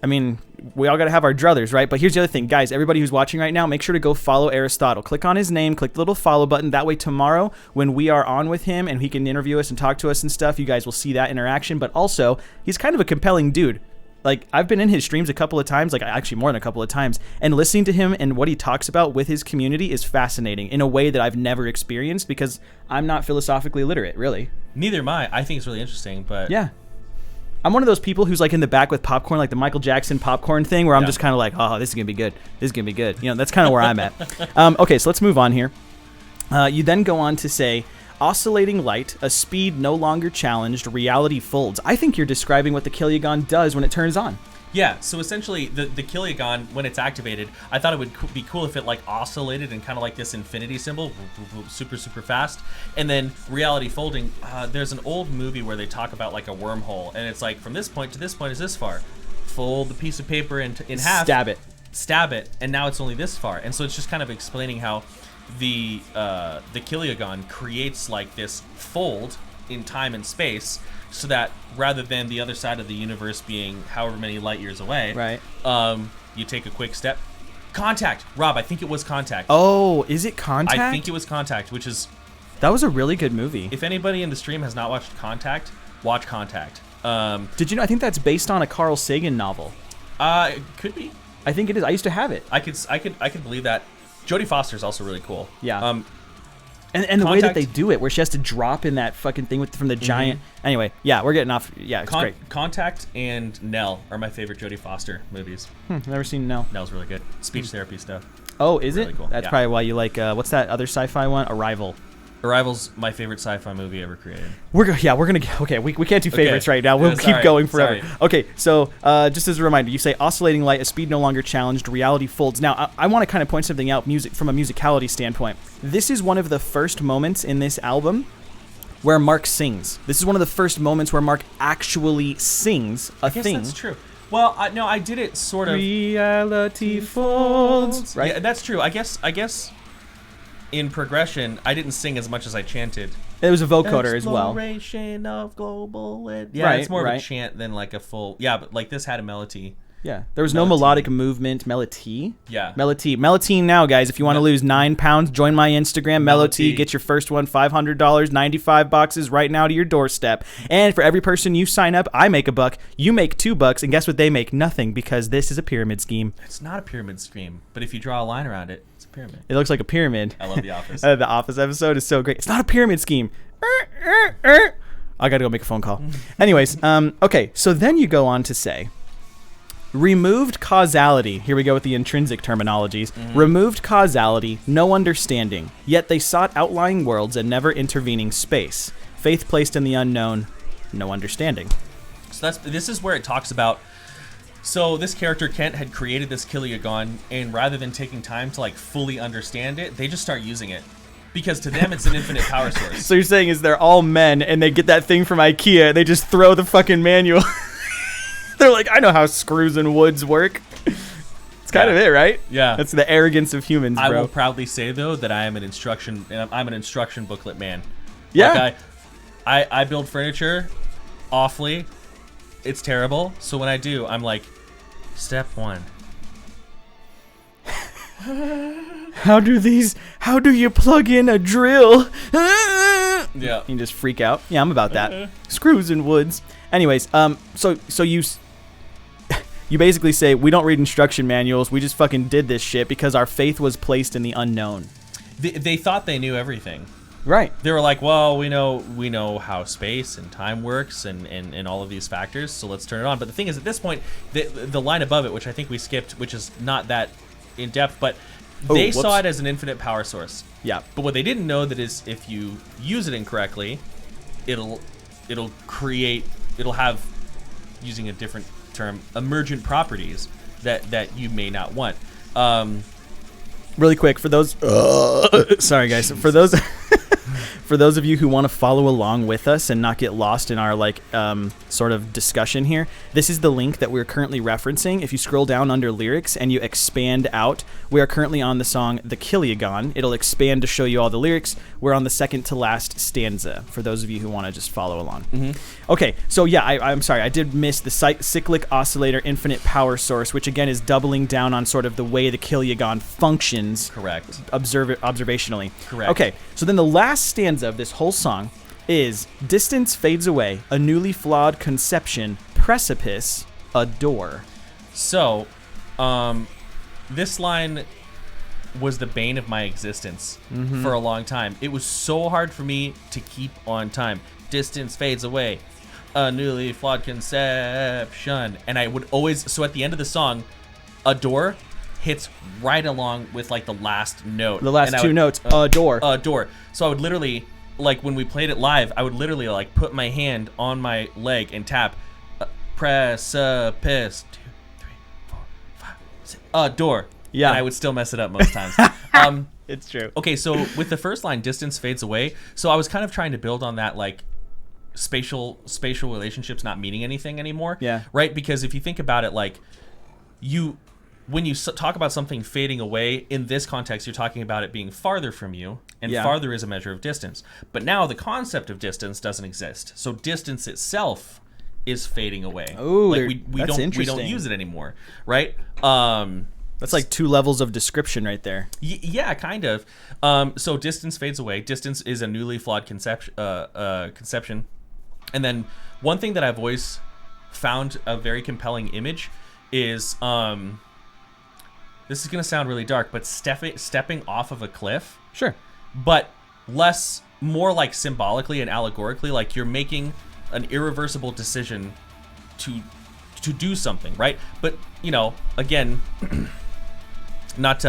I mean, we all got to have our druthers, right? But here's the other thing. Guys, everybody who's watching right now, make sure to go follow Aristotle. Click on his name, click the little follow button. That way tomorrow, when we are on with him and he can interview us and talk to us and stuff, you guys will see that interaction. But also, he's kind of a compelling dude. Like, I've been in his streams a couple of times, like actually more than a couple of times, and listening to him and what he talks about with his community is fascinating in a way that I've never experienced because I'm not philosophically literate, really. Neither am I. I think it's really interesting, but... Yeah. I'm one of those people who's like in the back with popcorn, like the Michael Jackson popcorn thing, where I'm just kind of like, oh, this is going to be good. This is going to be good. You know, that's kind of where I'm at. Okay, so let's move on here. You then go on to say, oscillating light, a speed no longer challenged, reality folds. I think you're describing what the kilogon does when it turns on. Yeah, so essentially the kilogon, when it's activated, I thought it would be cool if it like oscillated and kind of like this infinity symbol, super fast. And then reality folding, there's an old movie where they talk about like a wormhole, and it's like from this point to this point is this far. Fold the piece of paper in half. Stab it, and now it's only this far. And so it's just kind of explaining how the kilogon creates like this fold in time and space, so that rather than the other side of the universe being however many light years away, right? You take a quick step. Contact, Rob. I think it was Contact. Oh, is it Contact? I think it was Contact, which is... That was a really good movie. If anybody in the stream has not watched Contact, watch Contact. Did you know? I think that's based on a Carl Sagan novel. It could be. I think it is. I used to have it. I could believe that. Jodie Foster's also really cool. Yeah. And the way that they do it, where she has to drop in that fucking thing from the giant. Anyway, yeah, we're getting off. Yeah, it's great. Contact and Nell are my favorite Jodie Foster movies. Never seen Nell. Nell's really good. Speech therapy stuff. Oh, is really it? Cool. That's probably why you like, what's that other sci-fi one? Arrival. Arrival's my favorite sci-fi movie ever created. We're gonna get, okay, we can't do favorites right now. We'll keep going forever. Sorry. Okay, so just as a reminder, you say oscillating light, a speed no longer challenged, reality folds. Now, I want to kind of point something out from a musicality standpoint. This is one of the first moments in this album where Mark sings. This is one of the first moments where Mark actually sings a thing. I guess that's true. Well, no, I did it sort of. Reality folds. Right? Yeah, that's true. I guess. In progression, I didn't sing as much as I chanted. It was a vocoder as well. Exploration of global... Yeah, it's more of a chant than like a full... Yeah, but like this had a melody. Yeah, there was no melodic movement. Melody? Yeah. Melody now, guys. If you want to lose 9 pounds, join my Instagram, Melody. Get your first one, $500, 95 boxes right now to your doorstep. And for every person you sign up, I make $1, you make $2, and guess what? They make nothing, because this is a pyramid scheme. It's not a pyramid scheme, but if you draw a line around it, it's a pyramid. It looks like a pyramid. I love The Office. The Office episode is so great. It's not a pyramid scheme. I gotta go make a phone call. Anyways, okay, so then you go on to say... Removed causality. Here we go with the intrinsic terminologies. Removed causality, no understanding. Yet they sought outlying worlds and never intervening space. Faith placed in the unknown, no understanding. So this is where it talks about. So this character Kent had created this kilogon, and rather than taking time to like fully understand it, they just start using it. Because to them, it's an infinite power source. So you're saying is they're all men, and they get that thing from IKEA, they just throw the fucking manual. They're like, I know how screws and woods work. It's kind of it, right? Yeah. That's the arrogance of humans, bro. I will proudly say though that I'm an instruction booklet man. Yeah. Like I build furniture awfully. It's terrible. So when I do, I'm like, step 1. How do you plug in a drill? Yeah. You just freak out. Yeah, I'm about that. Screws and woods. Anyways, so you basically say, we don't read instruction manuals. We just fucking did this shit because our faith was placed in the unknown. They thought they knew everything. Right. They were like, well, we know how space and time works and all of these factors, so let's turn it on. But the thing is, at this point, the line above it, which I think we skipped, which is not that in depth, but they saw it as an infinite power source. Yeah. But what they didn't know that is if you use it incorrectly, it'll have, using a different term, emergent properties that you may not want. Really quick, for those sorry guys, for those of you who want to follow along with us and not get lost in our sort of discussion here, this is the link that we're currently referencing. If you scroll down under lyrics and you expand out, we are currently on the song The Killiagon. It'll expand to show you all the lyrics. We're on the second to last stanza for those of you who want to just follow along. Mm-hmm. Okay, so yeah, I'm sorry, I did miss the cyclic oscillator infinite power source, which again is doubling down on sort of the way the Killiagon functions. Correct. Observationally. Correct. Okay, so then the last stanza of this whole song is distance fades away, a newly flawed conception, precipice, a door. So, this line was the bane of my existence for a long time. It was so hard for me to keep on time. Distance fades away, a newly flawed conception. And I would always, so at the end of the song, a door hits right along with like the last note. The last two notes, a door. A door. So I would literally, like when we played it live, I would literally like put my hand on my leg and tap precipice, 2, 3, 4, 5, 6, a door. Yeah. And I would still mess it up most times. It's true. Okay, so with the first line, distance fades away. So I was kind of trying to build on that, like spatial relationships not meaning anything anymore. Yeah. Right? Because if you think about it, like when you talk about something fading away, in this context, you're talking about it being farther from you, and farther is a measure of distance. But now the concept of distance doesn't exist. So distance itself is fading away. Oh, like that's interesting. We don't use it anymore, right? That's like two levels of description right there. Yeah, kind of. So distance fades away. Distance is a newly flawed conception. And then one thing that I've always found a very compelling image is this is going to sound really dark, but stepping off of a cliff. Sure. But more like symbolically and allegorically, like you're making an irreversible decision to do something, right? But, again, not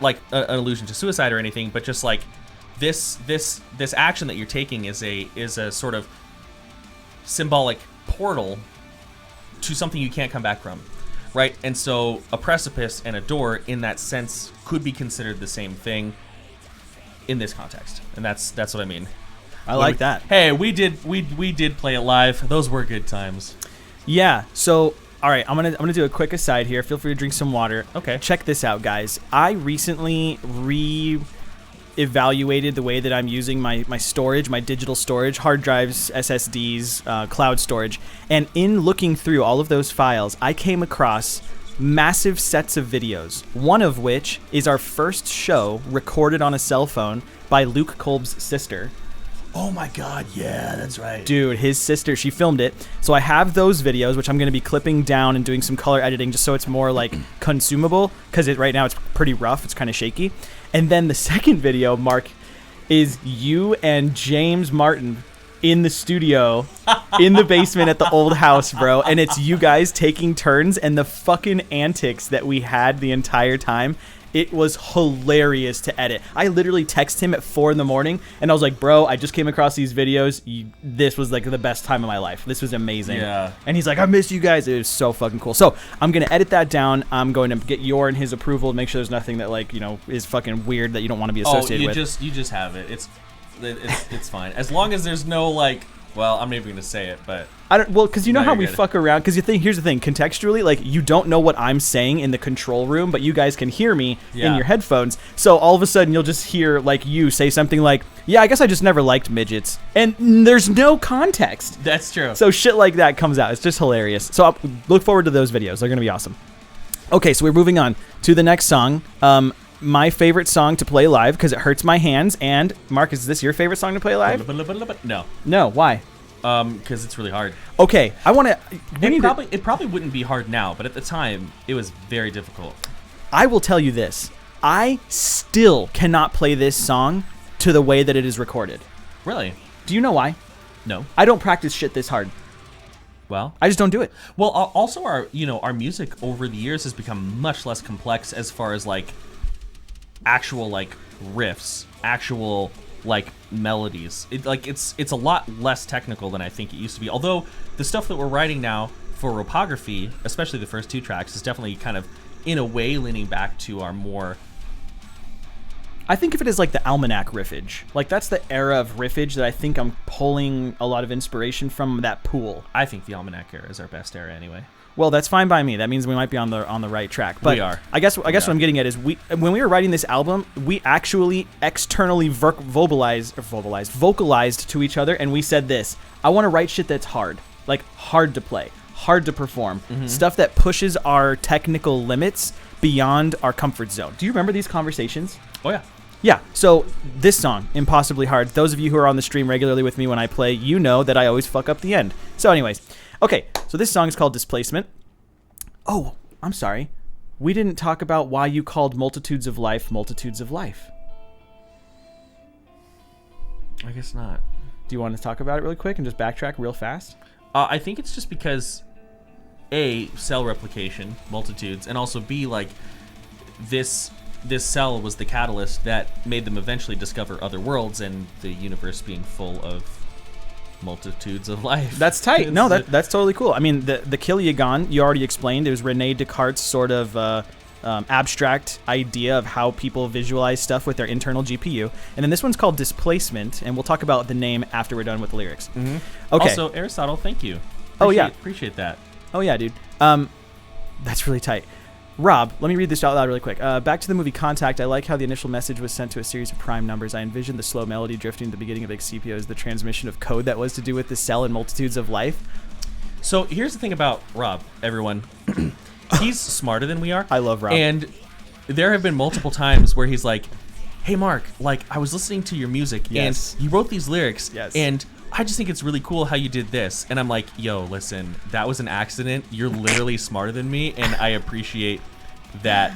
like an allusion to suicide or anything, but just like this action that you're taking is a sort of symbolic portal to something you can't come back from. Right, and so a precipice and a door, in that sense, could be considered the same thing in this context, and that's what I mean. I like that. Hey, we did play it live. Those were good times. Yeah. So, all right, I'm gonna do a quick aside here. Feel free to drink some water. Okay. Check this out, guys. I recently evaluated the way that I'm using my storage, my digital storage, hard drives, SSDs, cloud storage. And in looking through all of those files, I came across massive sets of videos, one of which is our first show recorded on a cell phone by Luke Kolb's sister. Oh my God, yeah, that's right. Dude, his sister, she filmed it. So I have those videos, which I'm going to be clipping down and doing some color editing just so it's more like consumable, because right now it's pretty rough, it's kind of shaky. And then the second video, Mark, is you and James Martin in the studio, in the basement at the old house, bro. And it's you guys taking turns, and the fucking antics that we had the entire time. It was hilarious to edit. I literally texted him at 4 a.m, and I was like, bro, I just came across these videos. This was like the best time of my life. This was amazing. Yeah. And he's like, I miss you guys. It was so fucking cool. So I'm going to edit that down. I'm going to get your and his approval to make sure there's nothing that is fucking weird that you don't want to be associated with. You just have it. It's fine. As long as there's no well, I'm not even going to say it, but because you know how we fuck around. Because here's the thing, contextually, you don't know what I'm saying in the control room, but you guys can hear me in your headphones. So all of a sudden, you'll just hear you say something like, "Yeah, I guess I just never liked midgets," and there's no context. That's true. So shit like that comes out. It's just hilarious. So I'll look forward to those videos. They're gonna be awesome. Okay, so we're moving on to the next song. My favorite song to play live because it hurts my hands. And Mark, is this your favorite song to play live? No. No, why? Because it's really hard. Okay, I want to... It probably wouldn't be hard now, but at the time, it was very difficult. I will tell you this. I still cannot play this song to the way that it is recorded. Really? Do you know why? No. I don't practice shit this hard. Well, I just don't do it. Well, also our music over the years has become much less complex as far as like actual like riffs, actual like melodies. It's a lot less technical than I think it used to be. Although the stuff that we're writing now for Ropography, especially the first 2 tracks, is definitely kind of in a way leaning back to our more... I think of it as like the Almanac riffage. Like that's the era of riffage that I think I'm pulling a lot of inspiration from that pool. I think the Almanac era is our best era anyway. Well, that's fine by me. That means we might be on the right track. But we are. I guess what I'm getting at is when we were writing this album, we actually externally vocalized to each other, and we said this: I want to write shit that's hard, like hard to play, hard to perform, stuff that pushes our technical limits beyond our comfort zone. Do you remember these conversations? Oh yeah. Yeah, so this song, Impossibly Hard, those of you who are on the stream regularly with me when I play, you know that I always fuck up the end. So anyways, okay, so this song is called Displacement. Oh, I'm sorry. We didn't talk about why you called Multitudes of Life Multitudes of Life. I guess not. Do you want to talk about it really quick and just backtrack real fast? I think it's just because, A, cell replication, multitudes, and also B, like, this cell was the catalyst that made them eventually discover other worlds and the universe being full of multitudes of life. That's tight. No, that's totally cool. I mean, the Kiliagon, you already explained. It was Rene Descartes' sort of abstract idea of how people visualize stuff with their internal GPU. And then this one's called Displacement, and we'll talk about the name after we're done with the lyrics. Mm-hmm. Okay. Also, Aristotle, thank you. Appreciate that. Oh, yeah, dude. That's really tight. Rob, let me read this out loud really quick. Back to the movie Contact. I like how the initial message was sent to a series of prime numbers. I envisioned the slow melody drifting at the beginning of XCPO as the transmission of code that was to do with the cell and multitudes of life. So here's the thing about Rob, everyone. He's smarter than we are. I love Rob. And there have been multiple times where he's like, hey, Mark, like, I was listening to your music, yes, and you wrote these lyrics, yes, and I just think it's really cool how you did this. And I'm like, yo, listen, that was an accident. You're literally smarter than me, and I appreciate that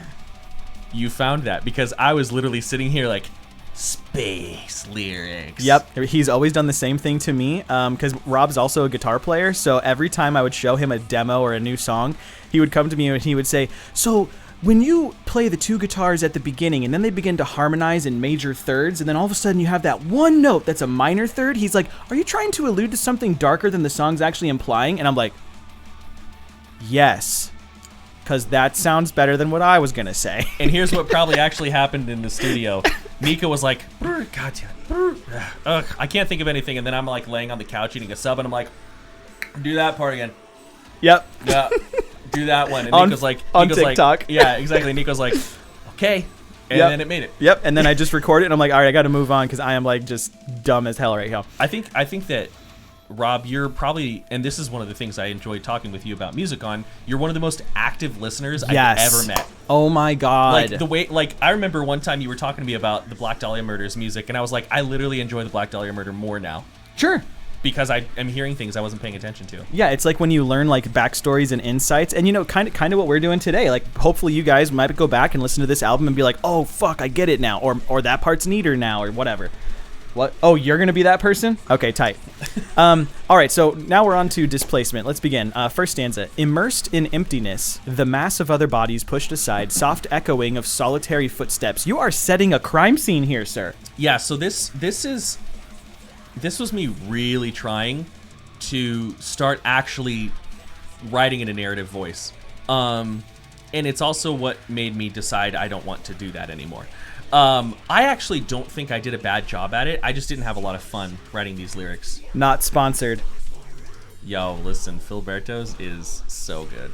you found that, because I was literally sitting here like, space lyrics. Yep, he's always done the same thing to me, because Rob's also a guitar player, so every time I would show him a demo or a new song, he would come to me and he would say, so when you play the 2 guitars at the beginning and then they begin to harmonize in major thirds, and then all of a sudden you have that one note that's a minor third, he's like, are you trying to allude to something darker than the song's actually implying? And I'm like, yes, because that sounds better than what I was going to say. And here's what probably actually happened in the studio. Mika was like, God damn, I can't think of anything. And then I'm like laying on the couch eating a sub, and I'm like, do that part again. Yep. Yeah. Do that one. And Nico's like, on TikTok. Like, yeah, exactly. Nico's like, okay. And then it made it. Yep. And then I just record it, and I'm like, all right, I got to move on because I am like just dumb as hell right now. I think that, Rob, you're probably, and this is one of the things I enjoy talking with you about music on, you're one of the most active listeners I've ever met. Oh my God. Like the way, like I remember one time you were talking to me about the Black Dahlia Murders music, and I was like, I literally enjoy the Black Dahlia Murder more now. Sure. Because I am hearing things I wasn't paying attention to. Yeah, it's like when you learn like backstories and insights, and you know, kind of what we're doing today. Like, hopefully you guys might go back and listen to this album and be like, oh fuck, I get it now, or that part's neater now, or whatever. What? Oh, you're gonna be that person? Okay, tight. All right, so now we're on to Displacement. Let's begin. First stanza: immersed in emptiness, the mass of other bodies pushed aside, soft echoing of solitary footsteps. You are setting a crime scene here, sir. Yeah. So this was me really trying to start actually writing in a narrative voice. And it's also what made me decide I don't want to do that anymore. I actually don't think I did a bad job at it. I just didn't have a lot of fun writing these lyrics. Not sponsored. Yo, listen, Filberto's is so good.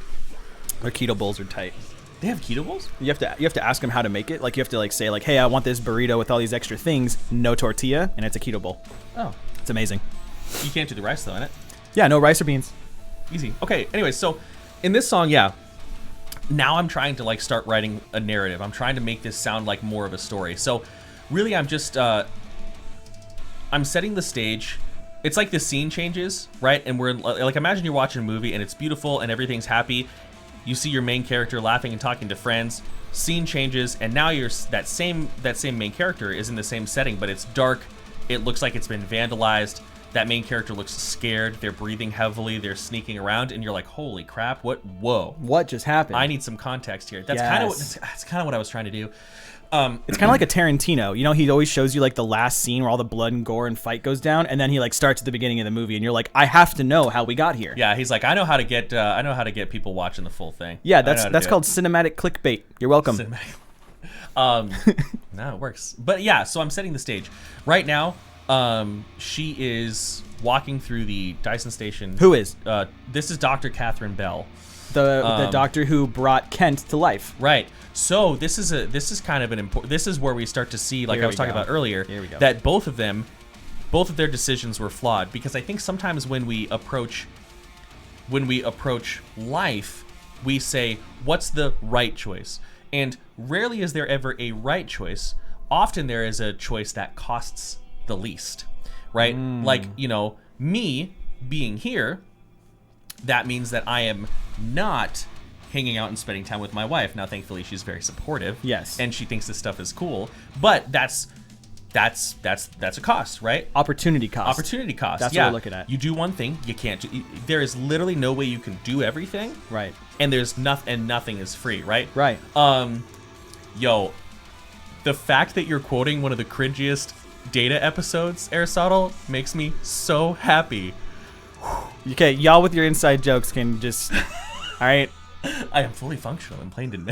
Their keto bowls are tight. They have keto bowls? You have to ask them how to make it. Like, you have to like say like, hey, I want this burrito with all these extra things, no tortilla, and it's a keto bowl. Oh. It's amazing. You can't do the rice though, innit? Yeah, no rice or beans. Easy. Okay, anyways, so in this song, yeah, now I'm trying to like start writing a narrative. I'm trying to make this sound like more of a story. So really I'm just I'm setting the stage. It's like the scene changes, right? And we're like, imagine you're watching a movie and it's beautiful and everything's happy. You see your main character laughing and talking to friends. Scene changes, and now you're that same main character is in the same setting, but it's dark. It looks like it's been vandalized. That main character looks scared. They're breathing heavily. They're sneaking around, and you're like, "Holy crap! Whoa! What just happened?" I need some context here. That's kind of what I was trying to do. It's kind of like a Tarantino. You know, he always shows you like the last scene where all the blood and gore and fight goes down, and then he like starts at the beginning of the movie, and you're like, I have to know how we got here. Yeah, he's like, I know how to get people watching the full thing. Yeah, that's called cinematic clickbait. You're welcome. No, it works. But yeah, so I'm setting the stage right now. She is walking through the Dyson station. Who is? This is Dr. Catherine Bell. The doctor who brought Kent to life. Right. So this is kind of an important. This is where we start to see, like I was talking about earlier, that both of their decisions were flawed. Because I think sometimes when we approach life, we say, "What's the right choice?" And rarely is there ever a right choice. Often there is a choice that costs the least, right? Like, you know, me being here, that means that I am not hanging out and spending time with my wife. Now, thankfully, she's very supportive. Yes. And she thinks this stuff is cool. But that's a cost, right? Opportunity cost. Opportunity cost. That's what we're looking at. You do one thing, you can't do. There is literally no way you can do everything. Right. And there's nothing is free, right? Right. Yo, the fact that you're quoting one of the cringiest Data episodes, Aristotle, makes me so happy. Okay, y'all with your inside jokes can just. All right. I am fully functional and playing in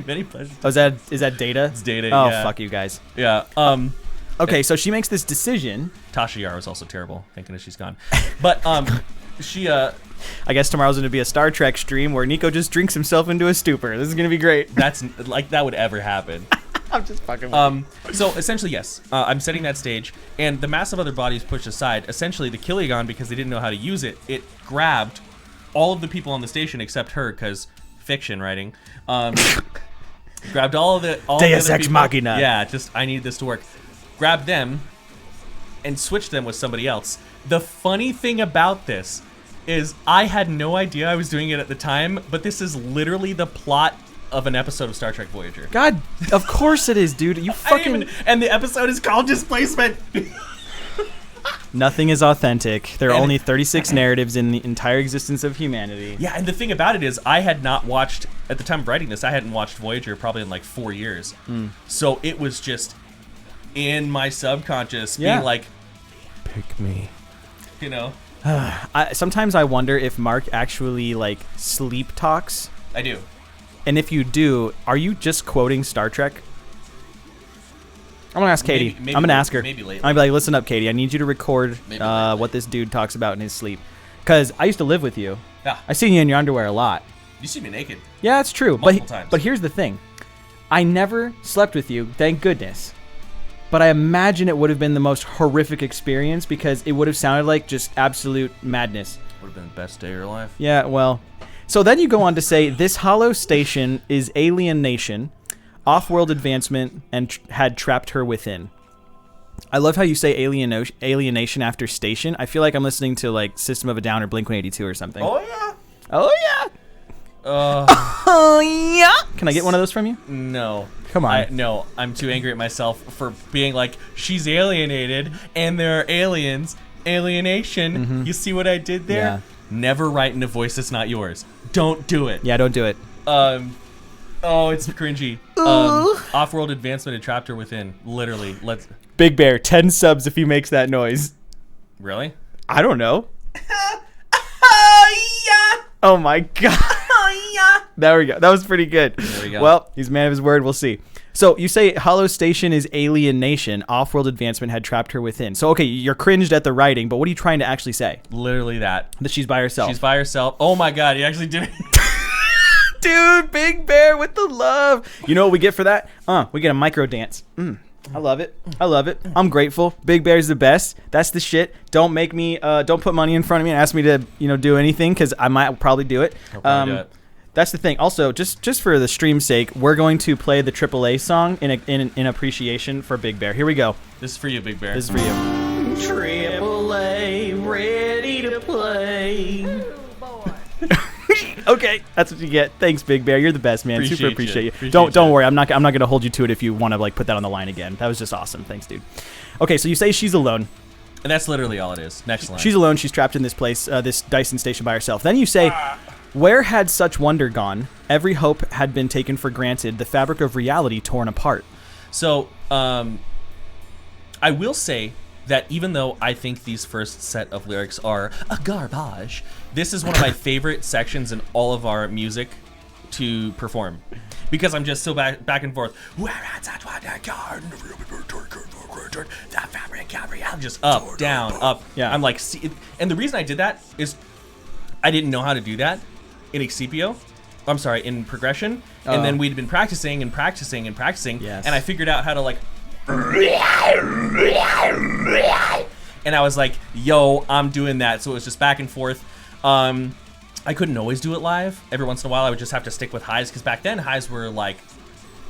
many pleasures. Oh, is that Data? It's Data. Oh, yeah. Fuck you guys. Yeah. Okay, so she makes this decision. Tasha Yar was also terrible. Thank goodness she's gone. But she. I guess tomorrow's going to be a Star Trek stream where Nico just drinks himself into a stupor. This is going to be great. That's like that would ever happen. I'm just fucking with So essentially, yes, I'm setting that stage, and the massive other bodies pushed aside. Essentially, the Kiligon, because they didn't know how to use it, it grabbed all of the people on the station except her, because fiction writing. Grabbed all of the Deus other Ex people. Machina. Yeah, just I need this to work. Grabbed them and switched them with somebody else. The funny thing about this is I had no idea I was doing it at the time, but this is literally the plot of an episode of Star Trek Voyager. God, of course it is, dude. You fucking... And the episode is called Displacement. Nothing is authentic. There are only 36 narratives in the entire existence of humanity. Yeah, and the thing about it is I had not watched, at the time of writing this, I hadn't watched Voyager probably in like 4 years. So it was just in my subconscious being like, pick me. You know? Sometimes I wonder if Mark actually like sleep talks. I do. And if you do, are you just quoting Star Trek? I'm gonna ask Katie. Maybe I'm gonna ask her. Maybe lately. I'm gonna be like, listen up, Katie. I need you to record what this dude talks about in his sleep. Because I used to live with you. Yeah. I seen you in your underwear a lot. You see me naked. Yeah, that's true. Multiple times. But here's the thing. I never slept with you, thank goodness. But I imagine it would have been the most horrific experience because it would have sounded like just absolute madness. Would have been the best day of your life. Yeah, well. So then you go on to say, this hollow station is alien nation, off-world advancement, and had trapped her within. I love how you say alienation after station. I feel like I'm listening to like System of a Down or Blink-182 or something. Oh, yeah. Oh, yeah. Oh, yeah. Can I get one of those from you? No. Come on. No, I'm too angry at myself for being like, she's alienated, and there are aliens. Alienation. Mm-hmm. You see what I did there? Yeah. Never write in a voice that's not yours. Don't do it. Yeah, don't do it. Oh, it's cringy. Off-world advancement and trapped her within. Literally. Let's. Big Bear, 10 subs if he makes that noise. Really? I don't know. Yeah. Oh my god. Yeah. There we go. That was pretty good. There we go. Well, he's a man of his word. We'll see. So you say Hollow Station is alien nation. Off-world advancement had trapped her within. So okay, you're cringed at the writing, but what are you trying to actually say? Literally that. That she's by herself. She's by herself. Oh my god, he actually did it. Dude, Big Bear with the love. You know what we get for that? We get a micro dance. I love it. I love it. I'm grateful. Big Bear's the best. That's the shit. Don't make me. Don't put money in front of me and ask me to, do anything because I might probably do it. I'll probably do it. That's the thing. Also, just for the stream's sake, we're going to play the AAA song in appreciation for Big Bear. Here we go. This is for you, Big Bear. This is for you. AAA, ready to play. Okay, that's what you get. Thanks, Big Bear. You're the best, man. Super appreciate you. Don't worry. I'm not gonna hold you to it if you want to like put that on the line again. That was just awesome. Thanks, dude. Okay, so you say she's alone. And that's literally all it is. Next line. She's alone. She's trapped in this place, this Dyson station by herself. Then you say, where had such wonder gone? Every hope had been taken for granted. The fabric of reality torn apart. So, I will say that even though I think these first set of lyrics are a garbage, this is one of my favorite sections in all of our music to perform. Because I'm just so back and forth. Just up, down, up. Yeah. I'm like, and the reason I did that is I didn't know how to do that in Excipio. I'm sorry, in progression. And then we'd been practicing and practicing and practicing. Yes. And I figured out how to like. And I was like, yo, I'm doing that. So it was just back and forth. I couldn't always do it live. Every once in a while, I would just have to stick with highs, because back then, highs were like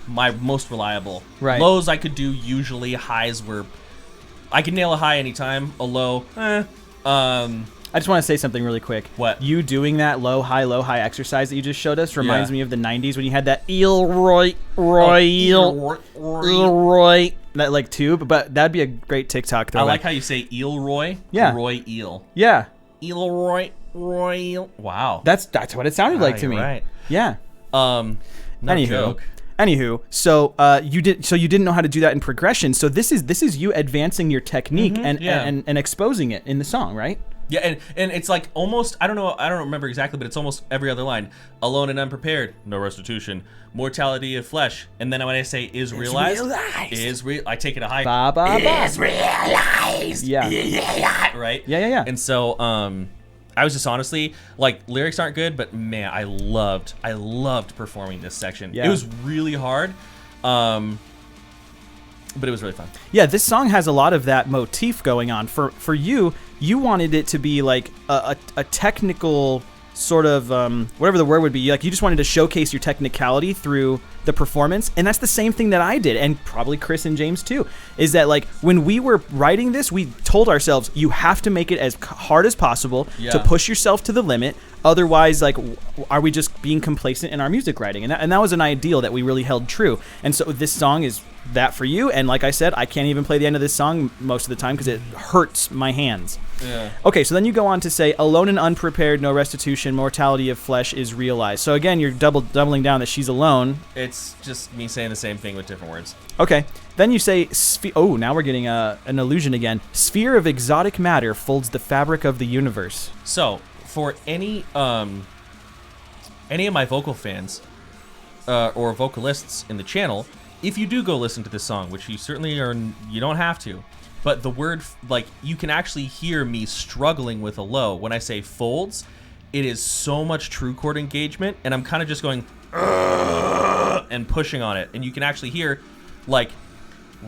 my most reliable. Right. Lows I could do usually. Highs were, I could nail a high anytime. A low, I just want to say something really quick. What? You doing that low, high exercise that you just showed us reminds me of the 90s when you had that Elroy, that like tube, but that'd be a great TikTok throwback. I like how you say Eelroy. Yeah. Roy Eel. Yeah. Eelroy, Roy Eel. Wow. That's what it sounded like to me. Right. Yeah. No joke. Anywho, so you didn't know how to do that in progression. So this is you advancing your technique and exposing it in the song, right? Yeah, and it's like almost, I don't remember exactly, but it's almost every other line. Alone and unprepared, no restitution, mortality of flesh. And then when I say is realized, I take it a high. Ba, ba, ba. Is realized. Yeah. Right? Yeah. And so I was just honestly, like, lyrics aren't good, but man, I loved performing this section. Yeah. It was really hard. But it was really fun. Yeah, this song has a lot of that motif going on. For you wanted it to be like a technical sort of whatever the word would be. Like you just wanted to showcase your technicality through the performance, and that's the same thing that I did, and probably Chris and James too. Is that like when we were writing this, we told ourselves you have to make it as hard as possible to push yourself to the limit. Otherwise, like, are we just being complacent in our music writing? And that was an ideal that we really held true. And so this song is that for you. And like I said, I can't even play the end of this song most of the time because it hurts my hands. Yeah. Okay, so then you go on to say, alone and unprepared, no restitution, mortality of flesh is realized. So again, you're doubling down that she's alone. It's just me saying the same thing with different words. Okay. Then you say, now we're getting an illusion again. Sphere of exotic matter folds the fabric of the universe. So, for any of my vocal fans or vocalists in the channel, if you do go listen to this song, which you certainly are, you don't have to, but the word, like, you can actually hear me struggling with a low. When I say folds, it is so much true chord engagement, and I'm kind of just going and pushing on it, and you can actually hear, like,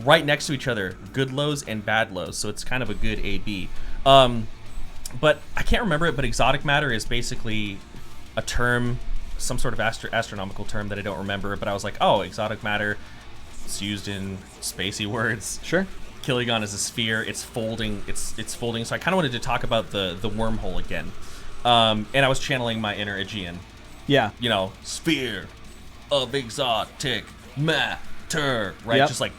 right next to each other, good lows and bad lows, so it's kind of a good A-B. But I can't remember it, but exotic matter is basically a term, some sort of astronomical term that I don't remember, but I was like, oh, exotic matter, it's used in spacey words. Sure. Kilogon is a sphere, it's folding, it's folding, so I kind of wanted to talk about the wormhole again. And I was channeling my inner Aegean. Yeah. You know, sphere of exotic matter, right? Yep. Just like,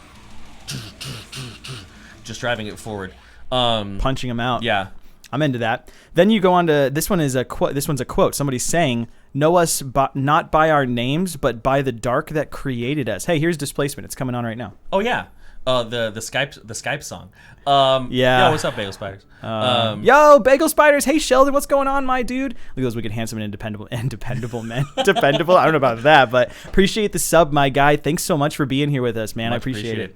just driving it forward. Punching them out. Yeah. I'm into that. Then you go on to this one is a quote. This one's a quote. Somebody's saying, "Know us not by our names, but by the dark that created us." Hey, here's Displacement. It's coming on right now. Oh yeah, the Skype song. Yeah. Yo, what's up, Bagel Spiders? Yo, Bagel Spiders. Hey, Sheldon, what's going on, my dude? Look at those wicked, handsome, and dependable men. Dependable. I don't know about that, but appreciate the sub, my guy. Thanks so much for being here with us, man. I appreciate it.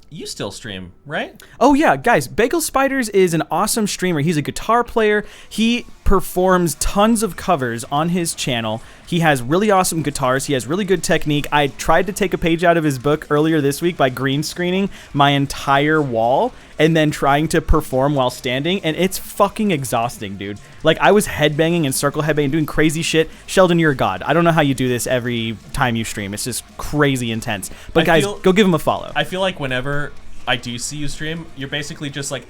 You still stream, right? Oh yeah, guys, Bagel Spiders is an awesome streamer. He's a guitar player. He performs tons of covers on his channel. He has really awesome guitars. He has really good technique. I tried to take a page out of his book earlier this week by green screening my entire wall and then trying to perform while standing, and it's fucking exhausting, dude. Like, I was headbanging and circle headbanging, doing crazy shit. Sheldon, you're a god. I don't know how you do this every time you stream. It's just crazy intense. But guys, go give him a follow. I feel like whenever I do see you stream, you're basically just like,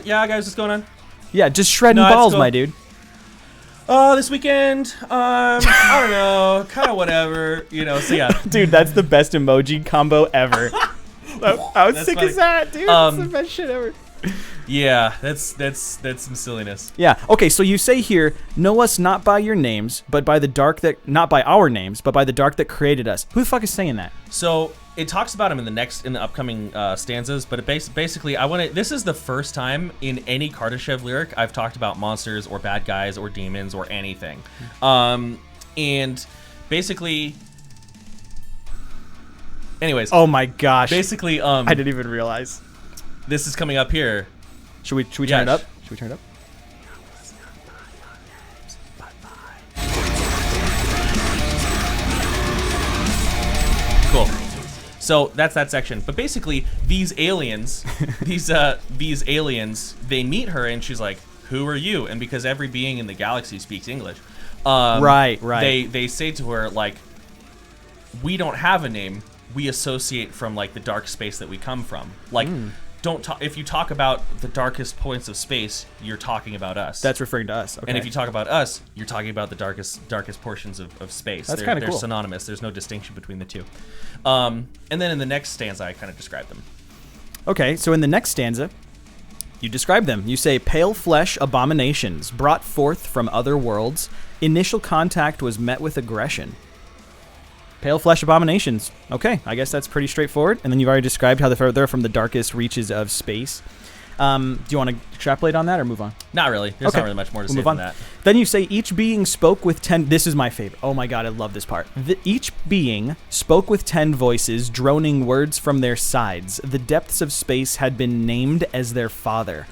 yeah, guys, what's going on? Yeah, just shredding balls, my dude. This weekend, I don't know, kind of whatever, you know, so yeah. Dude, that's the best emoji combo ever. How sick is that, dude? That's the best shit ever. Yeah, that's some silliness. Yeah. Okay, so you say here, know us not by your names, but by the dark that, not by our names, but by the dark that created us. Who the fuck is saying that? So it talks about him in the upcoming stanzas, but it basically, this is the first time in any Kardashev lyric I've talked about monsters or bad guys or demons or anything. And basically, anyways. Oh my gosh. Basically, I didn't even realize. This is coming up here. Should we turn it up? Should we turn it up? Cool. So that's that section. But basically, these aliens, these aliens, they meet her and she's like, "Who are you?" And because every being in the galaxy speaks English, right. They say to her, like, "We don't have a name. We associate from like the dark space that we come from. Like, don't talk. If you talk about the darkest points of space, you're talking about us. That's referring to us. Okay. And if you talk about us, you're talking about the darkest portions of space. That's kind of cool. They're synonymous. There's no distinction between the two. And then in the next stanza, I kind of describe them. Okay, so in the next stanza, you describe them. You say, pale flesh abominations brought forth from other worlds. Initial contact was met with aggression. Pale flesh abominations. Okay, I guess that's pretty straightforward. And then you've already described how they're from the darkest reaches of space. Do you want to extrapolate on that or move on? Not really. There's not really much more to say than that. Then you say each being spoke with 10... This is my favorite. Oh my god, I love this part. Each being spoke with 10 voices, droning words from their sides. The depths of space had been named as their father.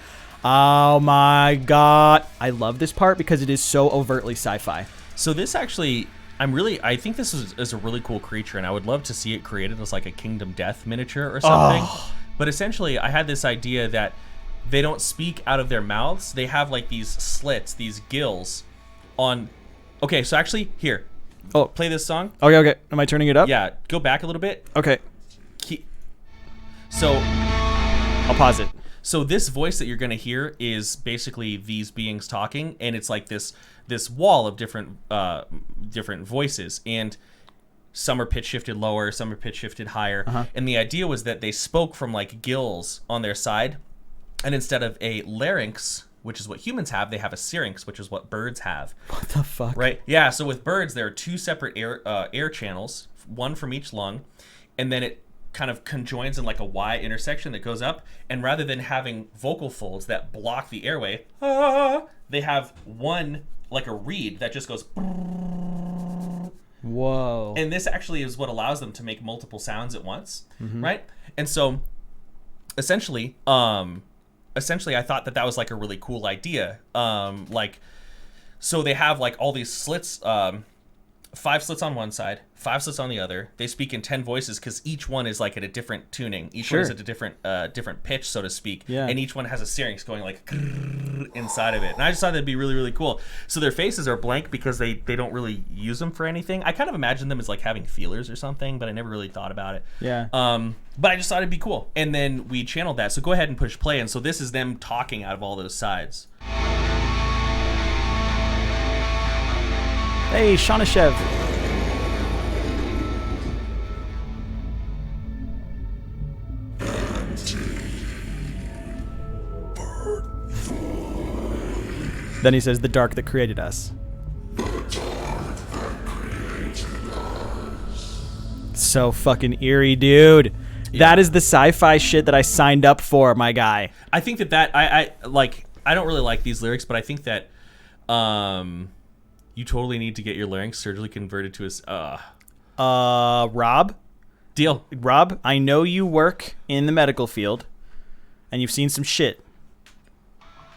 Oh my god. I love this part because it is so overtly sci-fi. So this actually... I think this is a really cool creature, and I would love to see it created as like a Kingdom Death miniature or something. Oh. But essentially, I had this idea that they don't speak out of their mouths. They have like these slits, these gills on... Okay, so actually, here. Oh, play this song. Okay. Am I turning it up? Yeah, go back a little bit. Okay. So... I'll pause it. So this voice that you're going to hear is basically these beings talking, and it's like this wall of different voices, and some are pitch shifted lower, some are pitch shifted higher. And the idea was that they spoke from like gills on their side, and instead of a larynx, which is what humans have, they have a syrinx, which is what birds have. What the fuck? Right? Yeah. So with birds, there are two separate air channels, one from each lung, and then it kind of conjoins in like a Y intersection that goes up, and rather than having vocal folds that block the airway, they have one, like a reed that just goes. Whoa. And this actually is what allows them to make multiple sounds at once, right? And so essentially I thought that was like a really cool idea. So they have like all these slits, 5 slits on one side, 5 slits on the other. They speak in 10 voices because each one is like at a different tuning. Each one is at a different pitch, so to speak. Yeah. And each one has a syrinx going like inside of it. And I just thought that'd be really, really cool. So their faces are blank because they don't really use them for anything. I kind of imagined them as like having feelers or something, but I never really thought about it. Yeah. But I just thought it'd be cool. And then we channeled that. So go ahead and push play. And so this is them talking out of all those sides. Hey, Kardashev. Then he says, the dark that created us. So fucking eerie, dude. Yeah. That is the sci-fi shit that I signed up for, my guy. I think that I don't really like these lyrics, but I think that you totally need to get your larynx surgically converted to Rob? Deal. Rob, I know you work in the medical field, and you've seen some shit.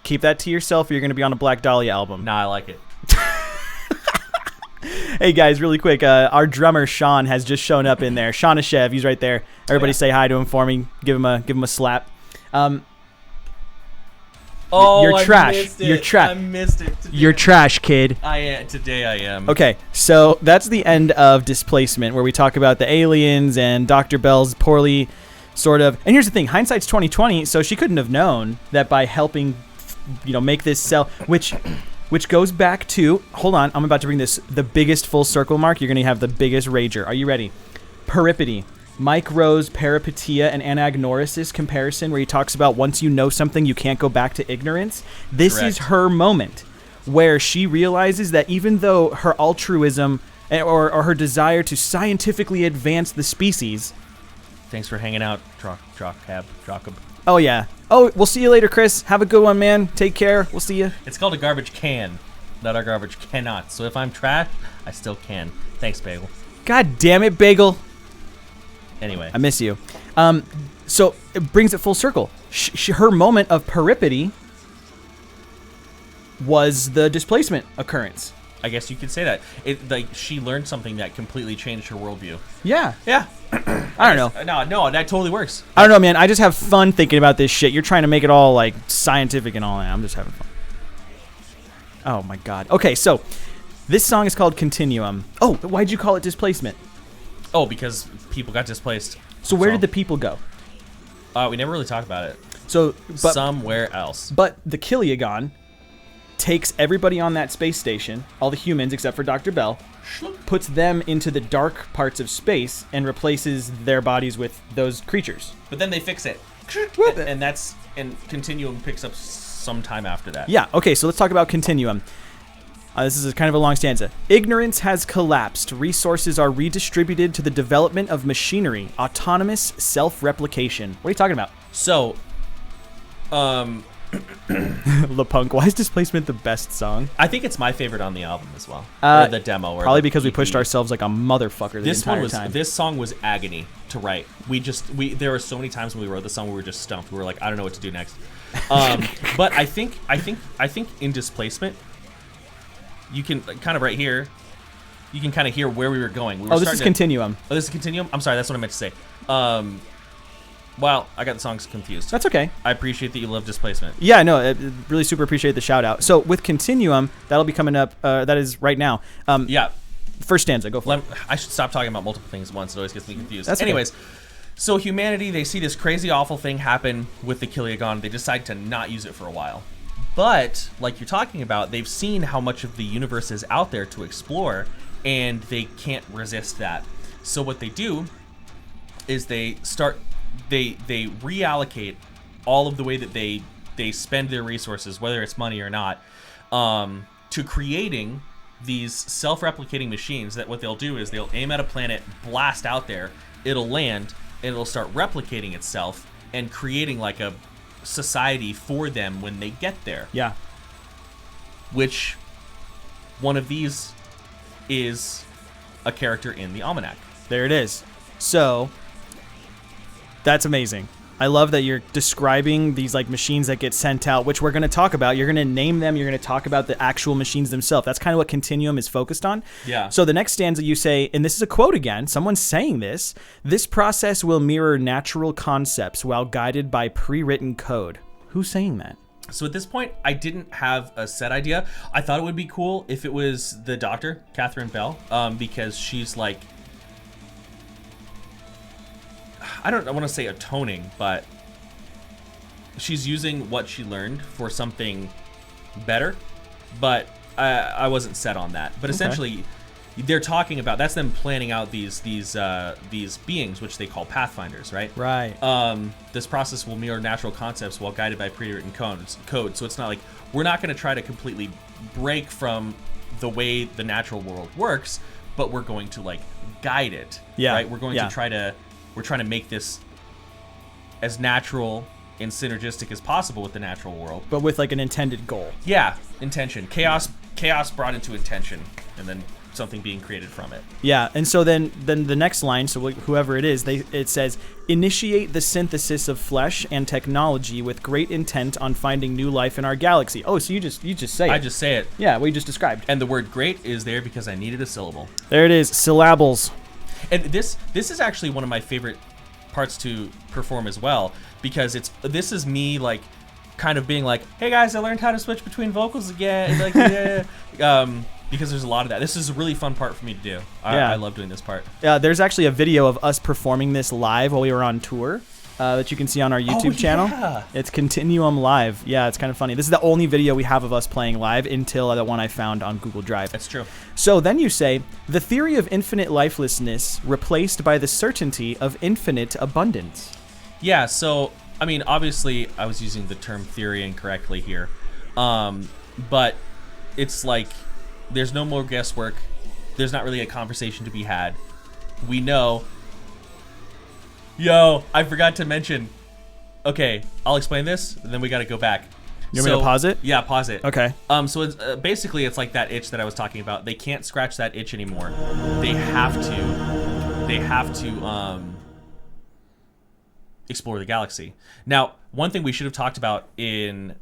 Keep that to yourself or you're going to be on a Black Dahlia album. Nah, I like it. Hey guys, really quick, our drummer Sean has just shown up in there. Kardashev, he's right there. Everybody say hi to him for me. Give him a slap. You're trash. You're trash. I missed it. Today. You're trash, kid. Today I am. Okay, so that's the end of Displacement, where we talk about the aliens and Dr. Bell's poorly sort of. And here's the thing: hindsight's 2020, so she couldn't have known that by helping, make this cell, which goes back to. Hold on, I'm about to bring the biggest full circle, Mark. You're gonna have the biggest rager. Are you ready? Peripety. Mike Rowe's peripetia and anagnorisis comparison, where he talks about once you know something, you can't go back to ignorance. This Correct. is her moment where she realizes that even though her altruism or her desire to scientifically advance the species. Thanks for hanging out, Jacob. Oh, yeah. Oh, we'll see you later, Chris. Have a good one, man. Take care. We'll see you. It's called a garbage can, not a garbage cannot. So if I'm trash, I still can. Thanks, Bagel. God damn it, Bagel. Anyway. I miss you. So it brings it full circle. Her moment of peripety was the displacement occurrence. I guess you could say that. She learned something that completely changed her worldview. Yeah. Yeah. I don't know. No, that totally works. I don't know, man. I just have fun thinking about this shit. You're trying to make it all like scientific and all that. I'm just having fun. Oh my god. Okay, so this song is called Continuum. Oh, why'd you call it Displacement? Oh, because people got displaced. So where did the people go? We never really talked about it. So, Somewhere else. But the Kiliagon takes everybody on that space station, all the humans except for Dr. Bell, puts them into the dark parts of space and replaces their bodies with those creatures. But then they fix it. And Continuum picks up sometime after that. Yeah, okay, so let's talk about Continuum. This is kind of a long stanza. Ignorance has collapsed. Resources are redistributed to the development of machinery. Autonomous self-replication. What are you talking about? So, La Punk. Why is Displacement the best song? I think it's my favorite on the album as well. Or the demo. Or probably because we pushed ourselves like a motherfucker the entire time. This song was agony to write. There were so many times when we wrote the song we were just stumped. We were like, I don't know what to do next. But I think in Displacement, you can kind of right here, you can kind of hear where we were going. This is Continuum. Oh, this is Continuum? I'm sorry, that's what I meant to say. Well, I got the songs confused. That's okay. I appreciate that you love Displacement. Yeah, no, I really super appreciate the shout out. So with Continuum, that'll be coming up, that is right now. Yeah. First stanza, go for it. I should stop talking about multiple things at once. It always gets me confused. That's Anyways, okay. So humanity, they see this crazy, awful thing happen with the Kiliagon. They decide to not use it for a while. But, like you're talking about, they've seen how much of the universe is out there to explore, and they can't resist that. So what they do is they reallocate all of the way that they spend their resources, whether it's money or not, to creating these self-replicating machines that what they'll do is they'll aim at a planet, blast out there, it'll land, and it'll start replicating itself and creating like a society for them when they get there. Yeah. Which one of these is a character in the Almanac. There it is. So that's amazing. I love that you're describing these like machines that get sent out, which we're going to talk about. You're going to name them. You're going to talk about the actual machines themselves. That's kind of what Continuum is focused on. Yeah. So the next stanza you say, and this is a quote again, someone's saying this process will mirror natural concepts while guided by pre-written code. Who's saying that? So at this point, I didn't have a set idea. I thought it would be cool if it was the doctor, Catherine Bell, because she's like, I want to say atoning, but she's using what she learned for something better, but I wasn't set on that. But essentially, they're talking about, that's them planning out these beings, which they call pathfinders, right? Right. This process will mirror natural concepts while guided by pre-written code. So it's not like, we're not going to try to completely break from the way the natural world works, but we're going to like guide it. Yeah. Right? We're going to try to, we're trying to make this as natural and synergistic as possible with the natural world. But with like an intended goal. Yeah, intention. Chaos brought into intention, and then something being created from it. Yeah, and so then the next line, so whoever it is, it says, initiate the synthesis of flesh and technology with great intent on finding new life in our galaxy. Oh, so you just say it. I just say it. Yeah, what you just described. And the word great is there because I needed a syllable. There it is, syllables. And this is actually one of my favorite parts to perform as well, because this is me like kind of being like, hey guys, I learned how to switch between vocals again, like because there's a lot of that. This is a really fun part for me to do. I love doing this part. Yeah, there's actually a video of us performing this live while we were on tour that you can see on our YouTube channel. Yeah. It's Continuum Live. Yeah, it's kind of funny. This is the only video we have of us playing live until the one I found on Google Drive. That's true. So then you say, the theory of infinite lifelessness replaced by the certainty of infinite abundance. Yeah, so, I mean, obviously, I was using the term theory incorrectly here. But it's like, there's no more guesswork. There's not really a conversation to be had. We know. Yo, I forgot to mention. Okay, I'll explain this, and then we got to go back. You want me to pause it? Yeah, pause it. Okay. So it's basically it's like that itch that I was talking about. They can't scratch that itch anymore. They have to explore the galaxy. Now, one thing we should have talked about in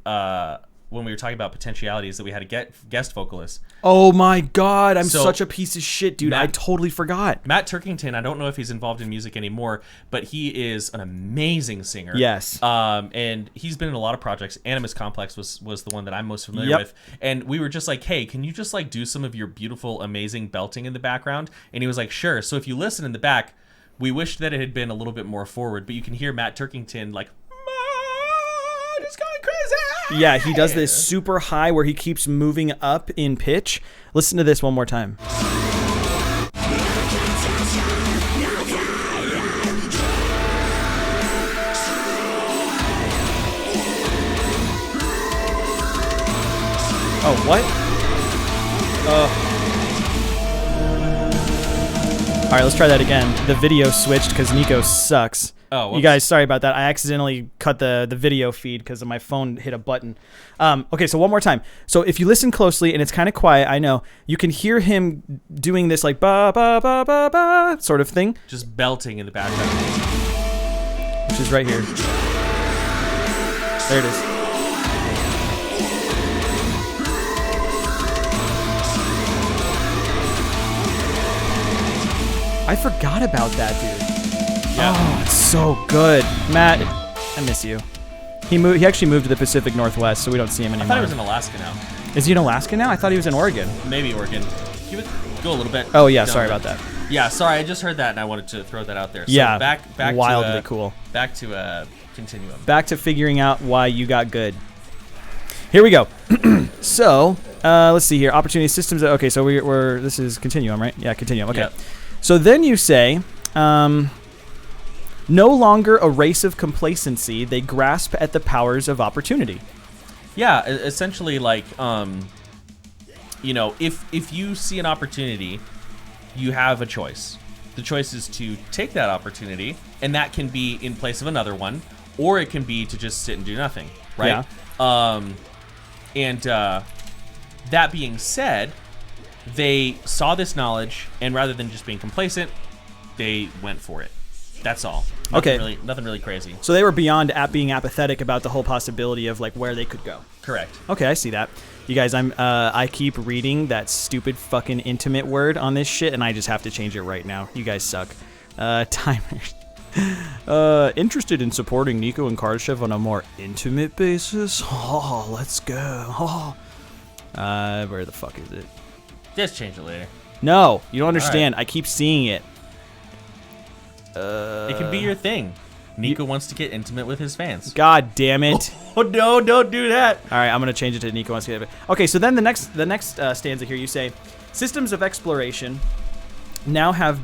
when we were talking about potentialities that we had a guest vocalist. Oh my God, I'm such a piece of shit, dude. I totally forgot. Matt Turkington, I don't know if he's involved in music anymore, but he is an amazing singer. Yes. And he's been in a lot of projects. Animus Complex was the one that I'm most familiar with. And we were just like, hey, can you just like do some of your beautiful, amazing belting in the background? And he was like, sure. So if you listen in the back, we wish that it had been a little bit more forward, but you can hear Matt Turkington like, it's going crazy. Yeah, he does this super high where he keeps moving up in pitch. Listen to this one more time. Oh, what? All right, let's try that again. The video switched because Nico sucks. Oh, you guys, sorry about that. I accidentally cut the video feed because my phone hit a button. Okay, so one more time. So if you listen closely, and it's kind of quiet, I know, you can hear him doing this like ba ba ba ba ba sort of thing. Just belting in the background. Which is right here. There it is. I forgot about that, dude. Yeah. Oh, it's so good. Matt, I miss you. He actually moved to the Pacific Northwest, so we don't see him anymore. I thought he was in Alaska now. Is he in Alaska now? I thought he was in Oregon. Maybe Oregon. He would go a little bit. Oh, yeah, sorry about that. Yeah, sorry, I just heard that and I wanted to throw that out there. So yeah, back wildly to, cool. Back to Continuum. Back to figuring out why you got good. Here we go. So, let's see here. Opportunity systems. Okay, so we're this is Continuum, right? Yeah, Continuum. Okay. Yep. So then you say, no longer a race of complacency, they grasp at the powers of opportunity. Yeah, essentially, like, you know, if you see an opportunity, you have a choice. The choice is to take that opportunity, and that can be in place of another one, or it can be to just sit and do nothing, right? Yeah. That being said, they saw this knowledge, and rather than just being complacent, they went for it. That's all. Nothing really crazy. So they were beyond being apathetic about the whole possibility of like where they could go. Correct. Okay, I see that. You guys, I keep reading that stupid fucking intimate word on this shit, and I just have to change it right now. You guys suck. Timers. Interested in supporting Nico and Kardashev on a more intimate basis? Oh, let's go. Oh. Where the fuck is it? Just change it later. No, you don't understand. Right. I keep seeing it. It can be your thing. Nico wants to get intimate with his fans. God damn it. Oh, no, don't do that. All right, I'm going to change it to Nico wants to get intimate. Okay, so then the next stanza here, you say, systems of exploration now have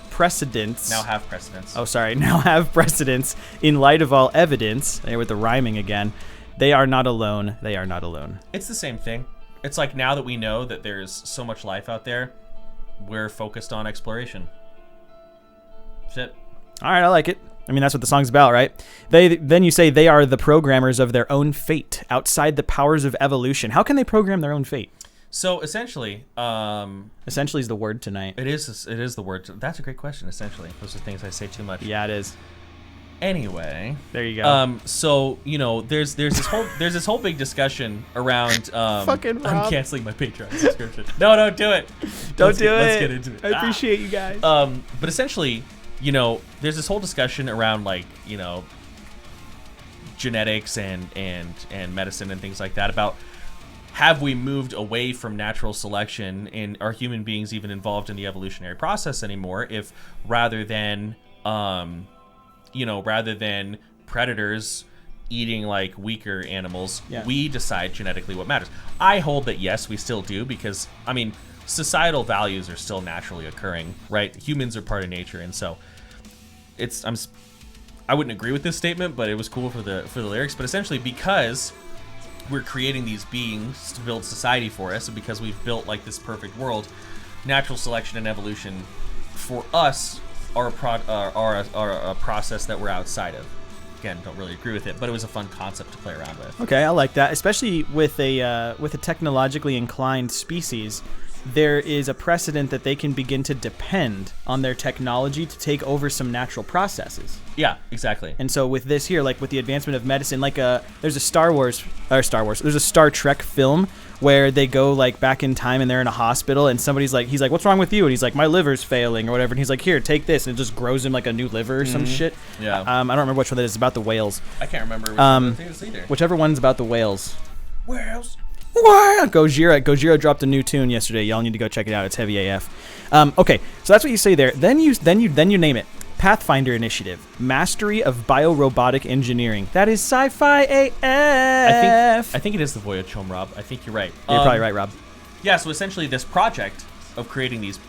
precedence. Now have precedence. Oh, sorry. Now have precedence in light of all evidence. There with the rhyming again. They are not alone. They are not alone. It's the same thing. It's like now that we know that there's so much life out there, we're focused on exploration. Shit. All right, I like it. I mean, that's what the song's about, right? Then you say they are the programmers of their own fate outside the powers of evolution. How can they program their own fate? So essentially, Essentially is the word tonight. it is the word. That's a great question. Essentially, those are things I say too much. Yeah, it is. Anyway, There you go. so there's this whole big discussion around. Fucking I'm Rob. canceling my Patreon subscription. No, don't do it. Don't do it. Let's get into it. I appreciate you guys. But essentially, there's this whole discussion around genetics and medicine and things like that about have we moved away from natural selection and are human beings even involved in the evolutionary process anymore if rather than predators eating like weaker animals, we decide genetically what matters. I hold that yes, we still do because societal values are still naturally occurring, right? Humans are part of nature, and so I wouldn't agree with this statement, but it was cool for the lyrics. But essentially, because we're creating these beings to build society for us, and because we've built like this perfect world, natural selection and evolution for us are a process that we're outside of. Again, don't really agree with it, but it was a fun concept to play around with. Okay, I like that, especially with a technologically inclined species. There is a precedent that they can begin to depend on their technology to take over some natural processes. Yeah, exactly. And so with this here, like with the advancement of medicine, there's a there's a Star Trek film where they go like back in time and they're in a hospital and he's like, what's wrong with you? And he's like, my liver's failing or whatever. And he's like, here, take this. And it just grows him like a new liver or some shit. Yeah. I don't remember which one that is. It's about the whales. I can't remember which one it is either. Whichever one's about the whales. Whales. Gojira dropped a new tune yesterday. Y'all need to go check it out. It's heavy AF. Okay, so that's what you say there. Then you name it. Pathfinder Initiative, Mastery of Biorobotic Engineering. That is Sci-Fi AF. I think it is the Voyage Home, Rob. I think you're right. You're probably right, Rob. Yeah, so essentially this project of creating these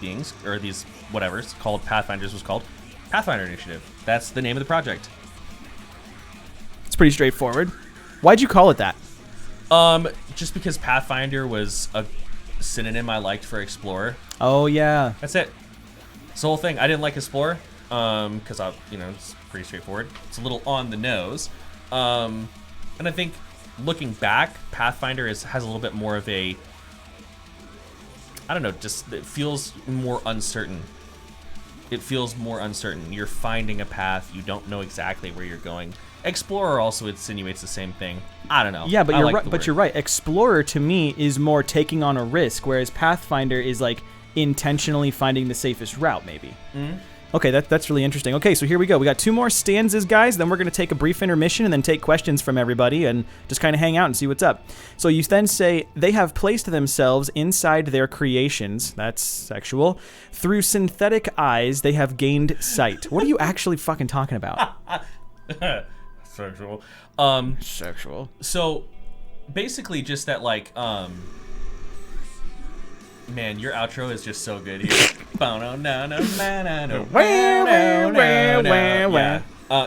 beings, or these whatever it's called, Pathfinders was called Pathfinder Initiative. That's the name of the project. It's pretty straightforward. Why'd you call it that? Just because Pathfinder was a synonym I liked for Explorer. Oh, yeah. That's it. It's the whole thing. I didn't like Explorer, because it's pretty straightforward. It's a little on the nose. And I think looking back, Pathfinder has a little bit more of a, I don't know, just it feels more uncertain. It feels more uncertain. You're finding a path. You don't know exactly where you're going. Explorer also insinuates the same thing. I don't know. Yeah, but you're right. Explorer to me is more taking on a risk, whereas Pathfinder is like intentionally finding the safest route, maybe. Mm-hmm. Okay, that's really interesting. Okay, so here we go. We got 2 more stanzas, guys. Then we're going to take a brief intermission and then take questions from everybody and just kind of hang out and see what's up. So you then say, they have placed themselves inside their creations, that's sexual, through synthetic eyes they have gained sight. What are you actually fucking talking about? Sexual. Sexual. So basically just that man, your outro is just so good here.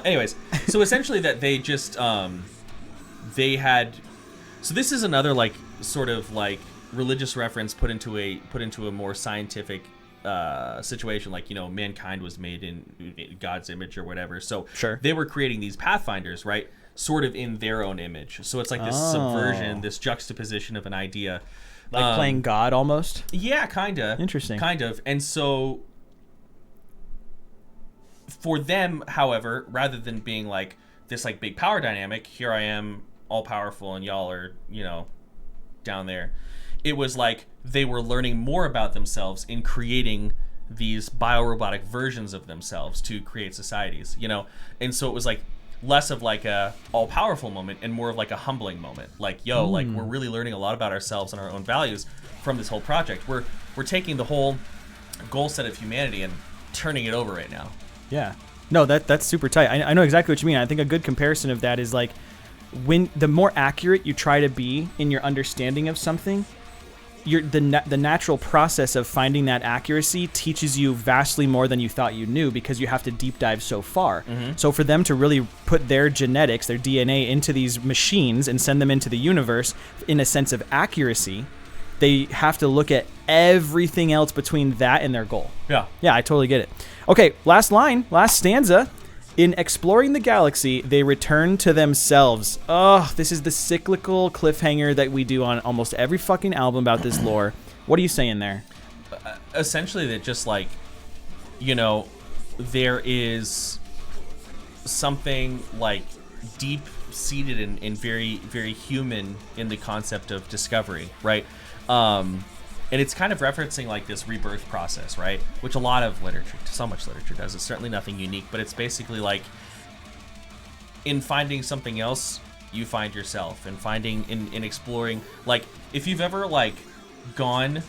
Anyways, so essentially that they just they had, so this is another sort of religious reference put into a more scientific situation, mankind was made in God's image or whatever. So sure, they were creating these pathfinders, right? Sort of in their own image. So it's like this subversion, this juxtaposition of an idea. Like playing God almost? Yeah, kind of. Interesting. Kind of. And so for them, however, rather than being like this big power dynamic, here I am all powerful and y'all are, down there. It was like they were learning more about themselves in creating these biorobotic versions of themselves to create societies, And so it was less of a all-powerful moment and more of a humbling moment. We're really learning a lot about ourselves and our own values from this whole project. We're taking the whole goal set of humanity and turning it over right now. Yeah. No, that's super tight. I know exactly what you mean. I think a good comparison of that is when the more accurate you try to be in your understanding of something, the natural process of finding that accuracy teaches you vastly more than you thought you knew because you have to deep dive so far. Mm-hmm. So for them to really put their genetics, their DNA into these machines and send them into the universe in a sense of accuracy, they have to look at everything else between that and their goal. Yeah. Yeah, I totally get it. Okay, last line, last stanza. In exploring the galaxy, they return to themselves. Oh, this is the cyclical cliffhanger that we do on almost every fucking album about this lore. What are you saying there? Essentially, that just like, you know, there is something like deep seated and very, very human in the concept of discovery, right? And it's kind of referencing like this rebirth process, right? Which a lot of literature, so much literature does. It's certainly nothing unique, but it's basically like in finding something else, you find yourself, and finding in exploring, like if you've ever like gone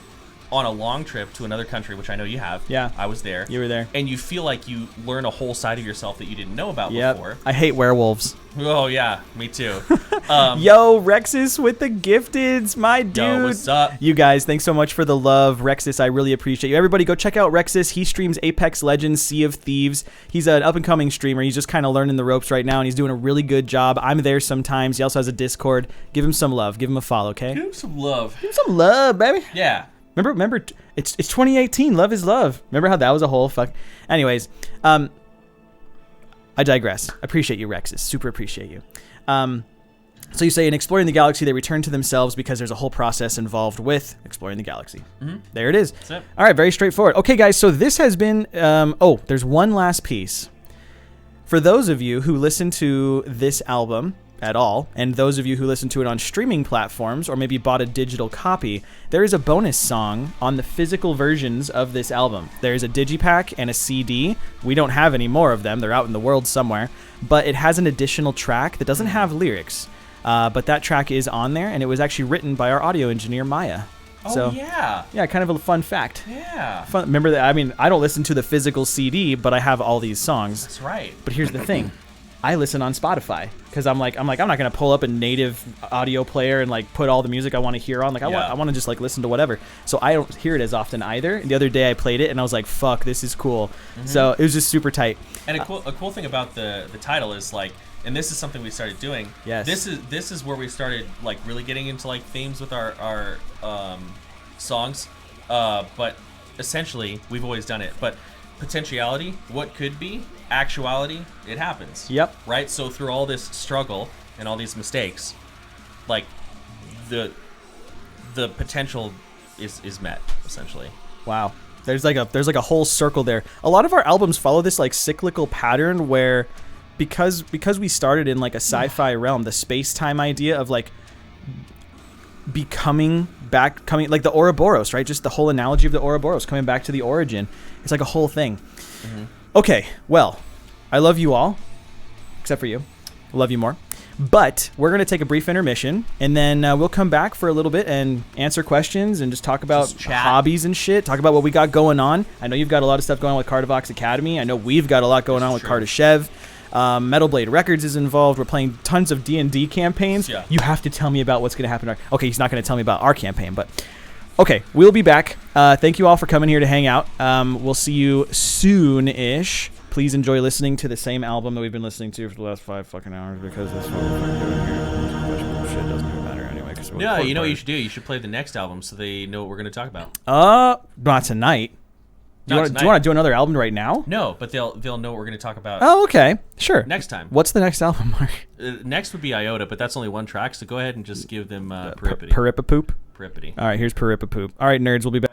on a long trip to another country, which I know you have. Yeah. I was there. You were there. And you feel like you learn a whole side of yourself that you didn't know about before. I hate werewolves. Oh, yeah. Me too. Yo, Rexus with the gifteds, my dude. Yo, what's up? You guys, thanks so much for the love. Rexus, I really appreciate you. Everybody go check out Rexus. He streams Apex Legends, Sea of Thieves. He's an up-and-coming streamer. He's just kind of learning the ropes right now, and he's doing a really good job. I'm there sometimes. He also has a Discord. Give him some love. Give him a follow, okay? Give him some love. Give him some love, baby. Yeah. Remember, it's 2018. Love is love. Remember how that was a whole fuck. Anyways, I digress. Appreciate you, Rexus. Super appreciate you. So you say in exploring the galaxy, they return to themselves because there's a whole process involved with exploring the galaxy. Mm-hmm. There it is. That's it. All right, very straightforward. Okay, guys. So this has been. There's one last piece. For those of you who listen to this album at all, and those of you who listen to it on streaming platforms or maybe bought a digital copy, there is a bonus song on the physical versions of this album. There's a digipack and a CD. We don't have any more of them. They're out in the world somewhere. But it has an additional track that doesn't have lyrics. But that track is on there, and it was actually written by our audio engineer, Maya. Oh, so, yeah. Yeah, kind of a fun fact. Yeah. Fun, remember that? I mean, I don't listen to the physical CD, but I have all these songs. That's right. But here's the thing. I listen on Spotify because I'm not gonna pull up a native audio player and like put all the music I want to hear on. Like I want to just like listen to whatever. So I don't hear it as often either. And the other day I played it and I was like, fuck, this is cool. Mm-hmm. So it was just super tight. And a cool thing about the title is like, and this is something we started doing. Yes. This is where we started like really getting into like themes with our songs. But essentially we've always done it. But potentiality, what could be, actuality, it happens. Yep. Right? So through all this struggle and all these mistakes, like the potential is met, essentially. Wow. There's like a whole circle there. A lot of our albums follow this like cyclical pattern where because we started in like a sci-fi realm, the space-time idea of like coming like the Ouroboros, right? Just the whole analogy of the Ouroboros, coming back to the origin. It's like a whole thing. Mm-hmm. Okay, well, I love you all, except for you. I love you more. But we're going to take a brief intermission, and then we'll come back for a little bit and answer questions and just talk about hobbies and shit. Talk about what we got going on. I know you've got a lot of stuff going on with Cardavox Academy. I know we've got a lot going on with Kardashev. Metal Blade Records is involved. We're playing tons of D&D campaigns. Yeah. You have to tell me about what's going to happen. Okay, he's not going to tell me about our campaign, but okay, we'll be back. Thank you all for coming here to hang out. We'll see you soon-ish. Please enjoy listening to the same album that we've been listening to for the last 5 fucking hours because that's what we're fucking doing here. Shit doesn't even matter anyway. Yeah, you know what you should do? You should play the next album so they know what we're going to talk about. Not tonight. Do you want to do another album right now? No, but they'll know what we're going to talk about. Oh, okay. Sure. Next time. What's the next album, Mark? Next would be Iota, but that's only one track, so go ahead and just give them Peripety. Peripapoop? Peripety. All right, here's Peripapoop. All right, nerds, we'll be back.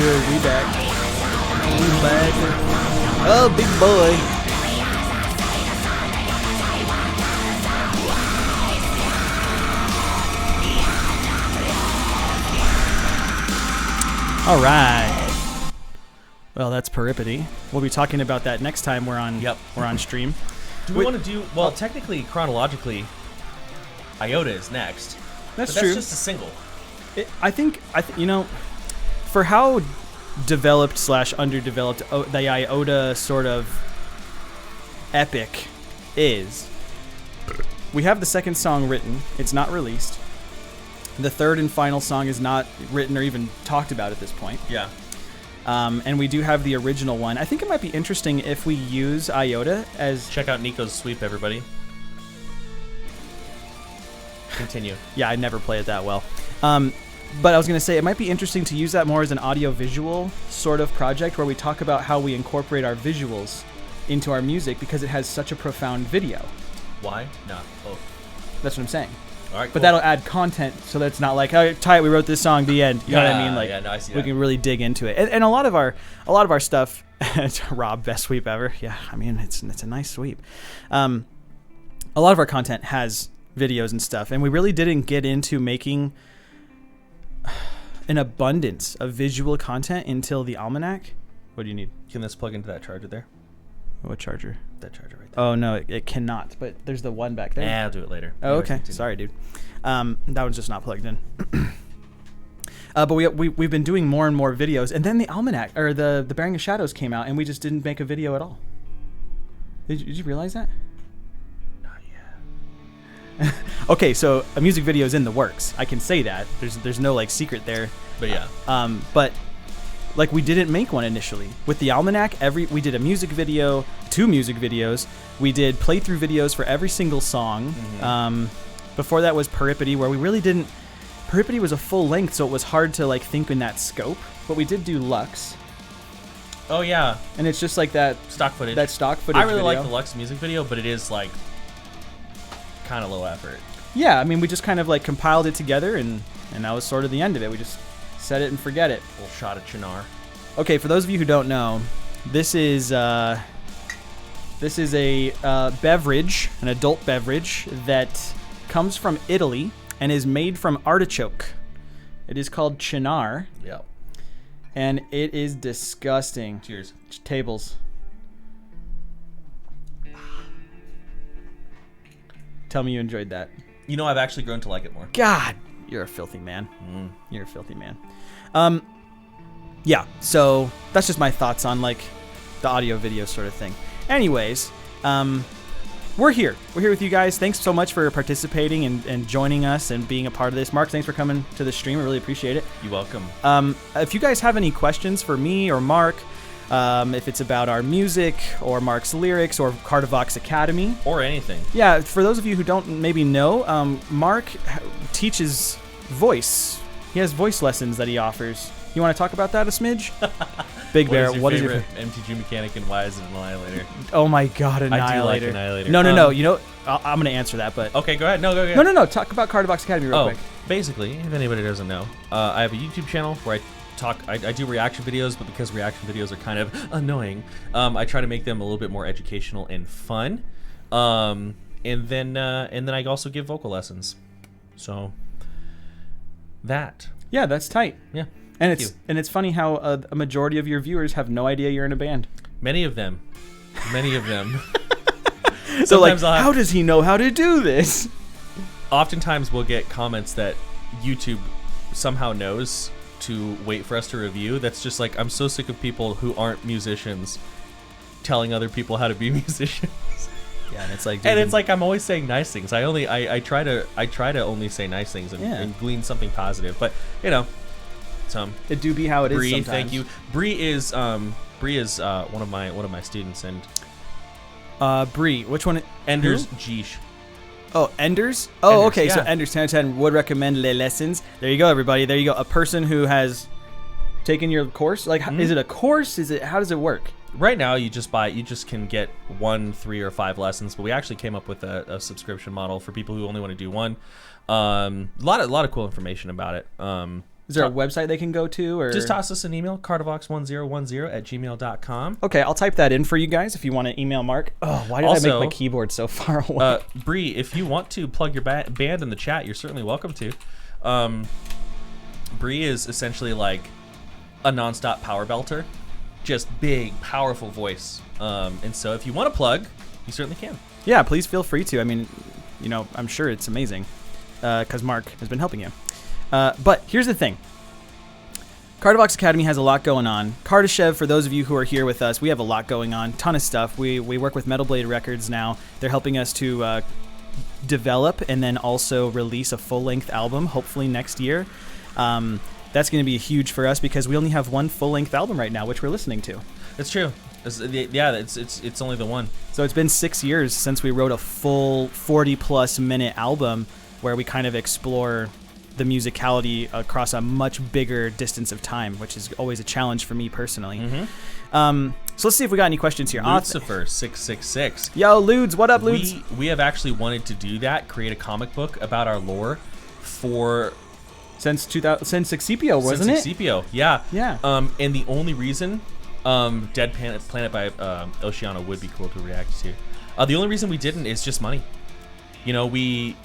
good. We back. We back. Oh, big boy. All right. Well, that's peripety. We'll be talking about that next time we're on. Yep. We're on stream. Do we want to do? Well, technically, chronologically, Iota is next. That's but true. That's just a single. I think you know, for how developed / underdeveloped the Iota sort of epic is, we have the second song written. It's not released. The third and final song is not written or even talked about at this point. Yeah. And we do have the original one. I think it might be interesting if we use Iota as... Check out Nico's sweep, everybody. Continue. Yeah, I never play it that well. But I was going to say, it might be interesting to use that more as an audio-visual sort of project where we talk about how we incorporate our visuals into our music because it has such a profound video. Why? No. Oh. That's what I'm saying. All right, But cool. that'll add content so that it's not like, oh, tight, we wrote this song, the end. You know what I mean? Like, yeah, no, I see we that. can really dig into it. And a lot of our stuff, Rob, best sweep ever. Yeah, I mean, it's a nice sweep. A lot of our content has videos and stuff, and we really didn't get into making an abundance of visual content until the Almanac. What do you need? Can this plug into that charger there? What charger? That charger right there. Oh, no, it cannot, but there's the one back there. Nah, I'll do it later. Oh, Anyways, okay. continue. Sorry, dude. That one's just not plugged in. But we've been doing more and more videos, and then the Almanac, or the Bearing of Shadows came out, and we just didn't make a video at all. Did you realize that? Not yet. Okay, so a music video is in the works. I can say that. There's no like secret there. But yeah. But like we didn't make one initially. With the Almanac, we did a music video, 2 music videos. We did playthrough videos for every single song. Mm-hmm. Before that was Peripety, where we really didn't. Peripety was a full length, so it was hard to like think in that scope. But we did do Lux, Oh yeah. and it's just like that Stock footage. that stock footage. I really video. like the Lux music video, but it is like kind of low effort. Yeah, I mean, we just kind of like compiled it together, and that was sort of the end of it. We just set it and forget it. A little shot of Chinar. Okay, for those of you who don't know, this is a beverage, an adult beverage that comes from Italy and is made from artichoke. It is called Chinar, Yep. and it is disgusting. Cheers. Tables. Tell me you enjoyed that. You know, I've actually grown to like it more. God, you're a filthy man. You're a filthy man. Yeah, so that's just my thoughts on like the audio video sort of thing. Anyways, we're here. We're here with you guys. Thanks so much for participating and joining us and being a part of this. Mark, thanks for coming to the stream. I really appreciate it. You're welcome. If you guys have any questions for me or Mark, if it's about our music or Mark's lyrics or Cardavox Academy, Or anything. yeah, for those of you who don't maybe know, Mark teaches voice. He has voice lessons that he offers. You want to talk about that a smidge? Big Bear, what is your MTG mechanic and why is it Annihilator? Oh my God, Annihilator. I do like Annihilator. No. You know, I'm gonna answer that, but Okay, go ahead. No, go ahead. no. Talk about Cardavox Academy real quick. Basically, if anybody doesn't know, I have a YouTube channel where I do reaction videos, but because reaction videos are kind of annoying, I try to make them a little bit more educational and fun. And then I also give vocal lessons. So that. Yeah, that's tight. Yeah. And Thank it's funny how a majority of your viewers have no idea you're in a band. Many of them. So like, Sometimes I'll have- how does he know how to do this? Oftentimes we'll get comments that YouTube somehow knows to wait for us to review. That's just like, I'm so sick of people who aren't musicians telling other people how to be musicians. Yeah, and it's like, And it's like I'm always saying nice things. I try to only say nice things and glean something positive. But you know, it do be how it is Bree, sometimes. thank you. Bree is one of my students, and Bree, which one? Enders Who? Geesh. Oh, Enders? Oh, Enders, okay. So yeah. Enders 10 10 would recommend les lessons. There you go, everybody. There you go. A person who has taken your course. Like, is it a course? How does it work? Right now, you just can get 1, 3, or 5 lessons, but we actually came up with a subscription model for people who only want to do one. A lot of cool information about it. Is there a website they can go to? Or just toss us an email, cardivox1010@gmail.com. Okay, I'll type that in for you guys if you want to email Mark. Oh, why did I make my keyboard so far away? Bree, if you want to plug your band in the chat, you're certainly welcome to. Bree is essentially like a nonstop power belter, just big, powerful voice. And so if you want to plug, you certainly can. Yeah, please feel free to. I mean, you know, I'm sure it's amazing because Mark has been helping you. But here's the thing. Cardivox Academy has a lot going on. Kardashev, for those of you who are here with us, we have a lot going on. Ton of stuff. We work with Metal Blade Records now. They're helping us to develop and then also release a full-length album, hopefully next year. That's going to be huge for us because we only have one full-length album right now, which we're listening to. It's true. It's only the one. So it's been 6 years since we wrote a full 40-plus minute album where we kind of explore the musicality across a much bigger distance of time, which is always a challenge for me personally. So let's see if we got any questions here. Lucifer 666. Yo, Ludes, what up, Ludes? We have actually wanted to do that, create a comic book about our lore for since Excipio, wasn't it? Since Excipio, yeah. And the only reason Dead Planet by Oceana would be cool to react to. The only reason we didn't is just money. You know, we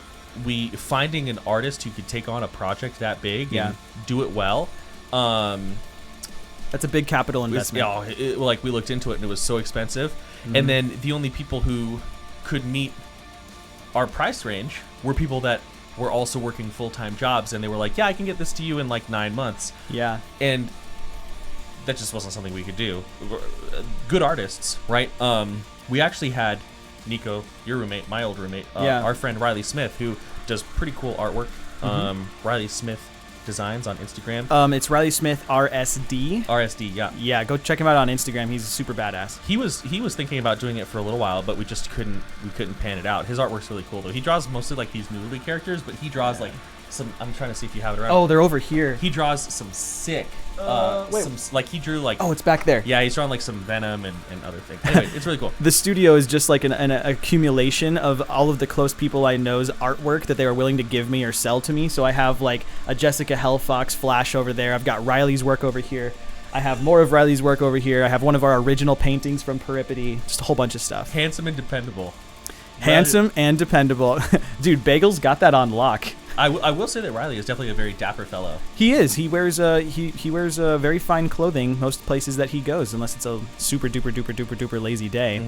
finding an artist who could take on a project that big and do it well. That's a big capital investment. We looked into it and it was so expensive. And then the only people who could meet our price range were people that were also working full-time jobs, and they were like, yeah, I can get this to you in like 9 months. Yeah. And that just wasn't something we could do. Good artists, right? We actually had Nico, your roommate, my old roommate, our friend Riley Smith, who does pretty cool artwork. Riley Smith Designs on Instagram. It's Riley Smith RSD. RSD, yeah. Yeah, go check him out on Instagram. He's super badass. He was thinking about doing it for a little while, but we just couldn't pan it out. His artwork's really cool though. He draws mostly like these movie characters, but he draws like some. I'm trying to see if you have it around. Oh, they're over here. He draws some sick. He drew like. Oh, it's back there. Yeah, he's drawing like some Venom and other things. Anyway, it's really cool. The studio is just like an accumulation of all of the close people I know's artwork that they were willing to give me or sell to me. So I have like a Jessica Hellfox Flash over there. I've got Riley's work over here. I have more of Riley's work over here. I have one of our original paintings from Peripety. Just a whole bunch of stuff. Handsome and dependable. Dude, Bagel's got that on lock. I will say that Riley is definitely a very dapper fellow. He is. He wears he wears very fine clothing most places that he goes, unless it's a super duper lazy day.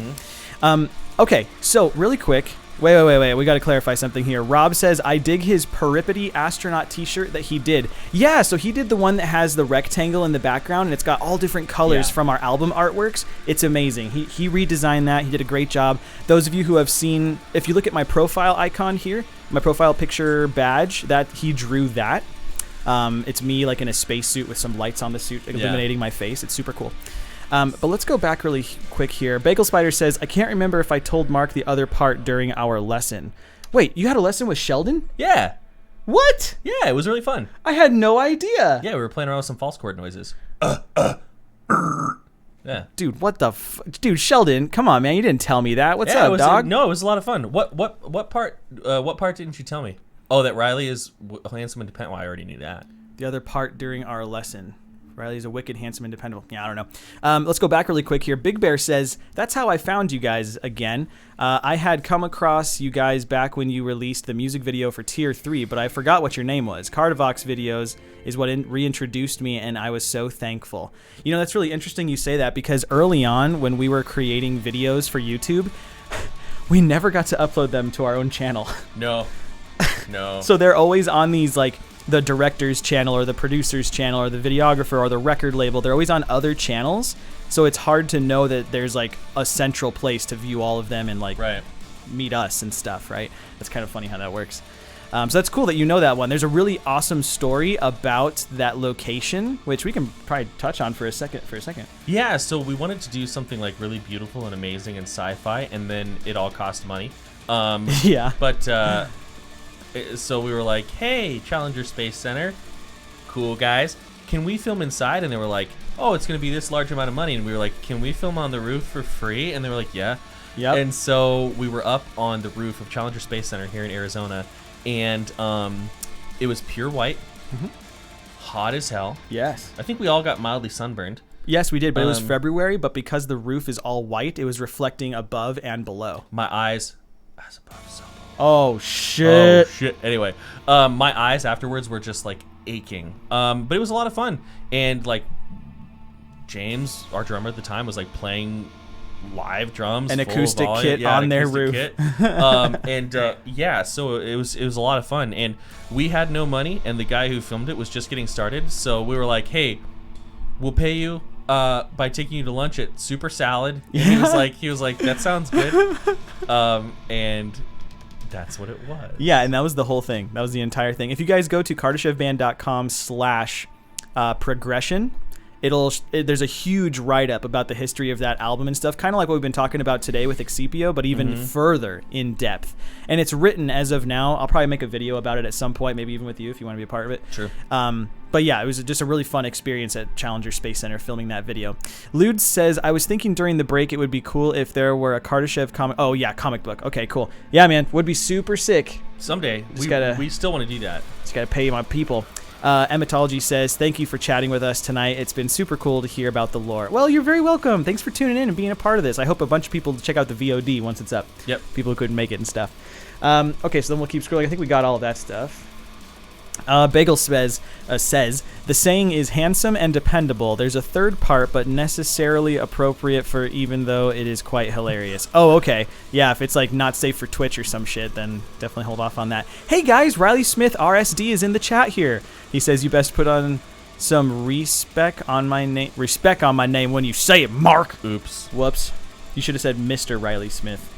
Okay, so really quick. Wait. We got to clarify something here. Rob says, I dig his Peripety astronaut t-shirt that he did. Yeah, so he did the one that has the rectangle in the background, and it's got all different colors from our album artworks. It's amazing. He redesigned that. He did a great job. Those of you who have seen, if you look at my profile icon here, my profile picture badge, that he drew that. It's me like in a spacesuit with some lights on the suit illuminating my face. It's super cool. But let's go back really quick here. Bagel Spider says, I can't remember if I told Mark the other part during our lesson. Wait, you had a lesson with Sheldon? Yeah. What? Yeah, it was really fun. I had no idea. Yeah, we were playing around with some false chord noises. Yeah. Dude, what the Dude, Sheldon, come on, man. You didn't tell me that. What's up, dog? No, it was a lot of fun. What part didn't you tell me? Oh, that Riley is handsome and dependent. Well, I already knew that. The other part during our lesson. Riley's a wicked, handsome, and dependable. Yeah, I don't know. Let's go back really quick here. Big Bear says, that's how I found you guys again. I had come across you guys back when you released the music video for Tier 3, but I forgot what your name was. Cardivox Videos is what reintroduced me, and I was so thankful. You know, that's really interesting you say that, because early on when we were creating videos for YouTube, we never got to upload them to our own channel. No. So they're always on these, like, the director's channel or the producer's channel or the videographer or the record label. They're always on other channels, so it's hard to know that there's like a central place to view all of them and like meet us and stuff, right? That's kind of funny how that works. So that's cool that you know that one. There's a really awesome story about that location, which we can probably touch on for a second. Yeah, so we wanted to do something like really beautiful and amazing and sci-fi, and then it all cost money. But so we were like, hey, Challenger Space Center, cool guys, can we film inside? And they were like, oh, it's going to be this large amount of money. And we were like, can we film on the roof for free? And they were like, yeah. Yep. And so we were up on the roof of Challenger Space Center here in Arizona, and it was pure white, hot as hell. Yes. I think we all got mildly sunburned. Yes, we did, but it was February, but because the roof is all white, it was reflecting above and below. My eyes, as above, so below. Oh, shit. Oh, shit. Anyway, my eyes afterwards were just, like, aching. But it was a lot of fun. And, like, James, our drummer at the time, was, like, playing live drums. An acoustic kit on their roof. Yeah, so it was a lot of fun. And we had no money, and the guy who filmed it was just getting started. So we were like, hey, we'll pay you by taking you to lunch at Super Salad. And he was like, that sounds good. And that's what it was. Yeah, and that was the whole thing. That was the entire thing. If you guys go to kardashevband.com/progression, there's a huge write-up about the history of that album and stuff, kind of like what we've been talking about today with Excipio, but even further in depth. And it's written as of now. I'll probably make a video about it at some point, maybe even with you if you want to be a part of it. Sure. But yeah, it was just a really fun experience at Challenger Space Center filming that video. Lude says, I was thinking during the break it would be cool if there were a Kardashev comic. Oh yeah, comic book. Okay, cool. Yeah, man, would be super sick. Someday. We still want to do that. Just got to pay my people. Emetology says, thank you for chatting with us tonight. It's been super cool to hear about the lore. Well, you're very welcome. Thanks for tuning in and being a part of this. I hope a bunch of people check out the VOD once it's up. Yep. People who couldn't make it and stuff. Okay, so then we'll keep scrolling. I think we got all of that stuff. Bagel says, the saying is handsome and dependable. There's a third part, but necessarily appropriate for even though it is quite hilarious. Oh, okay. Yeah, if it's like not safe for Twitch or some shit, then definitely hold off on that. Hey guys, Riley Smith RSD is in the chat here. He says you best put on some respect on my name when you say it, Mark. Oops. Whoops. You should have said Mr. Riley Smith.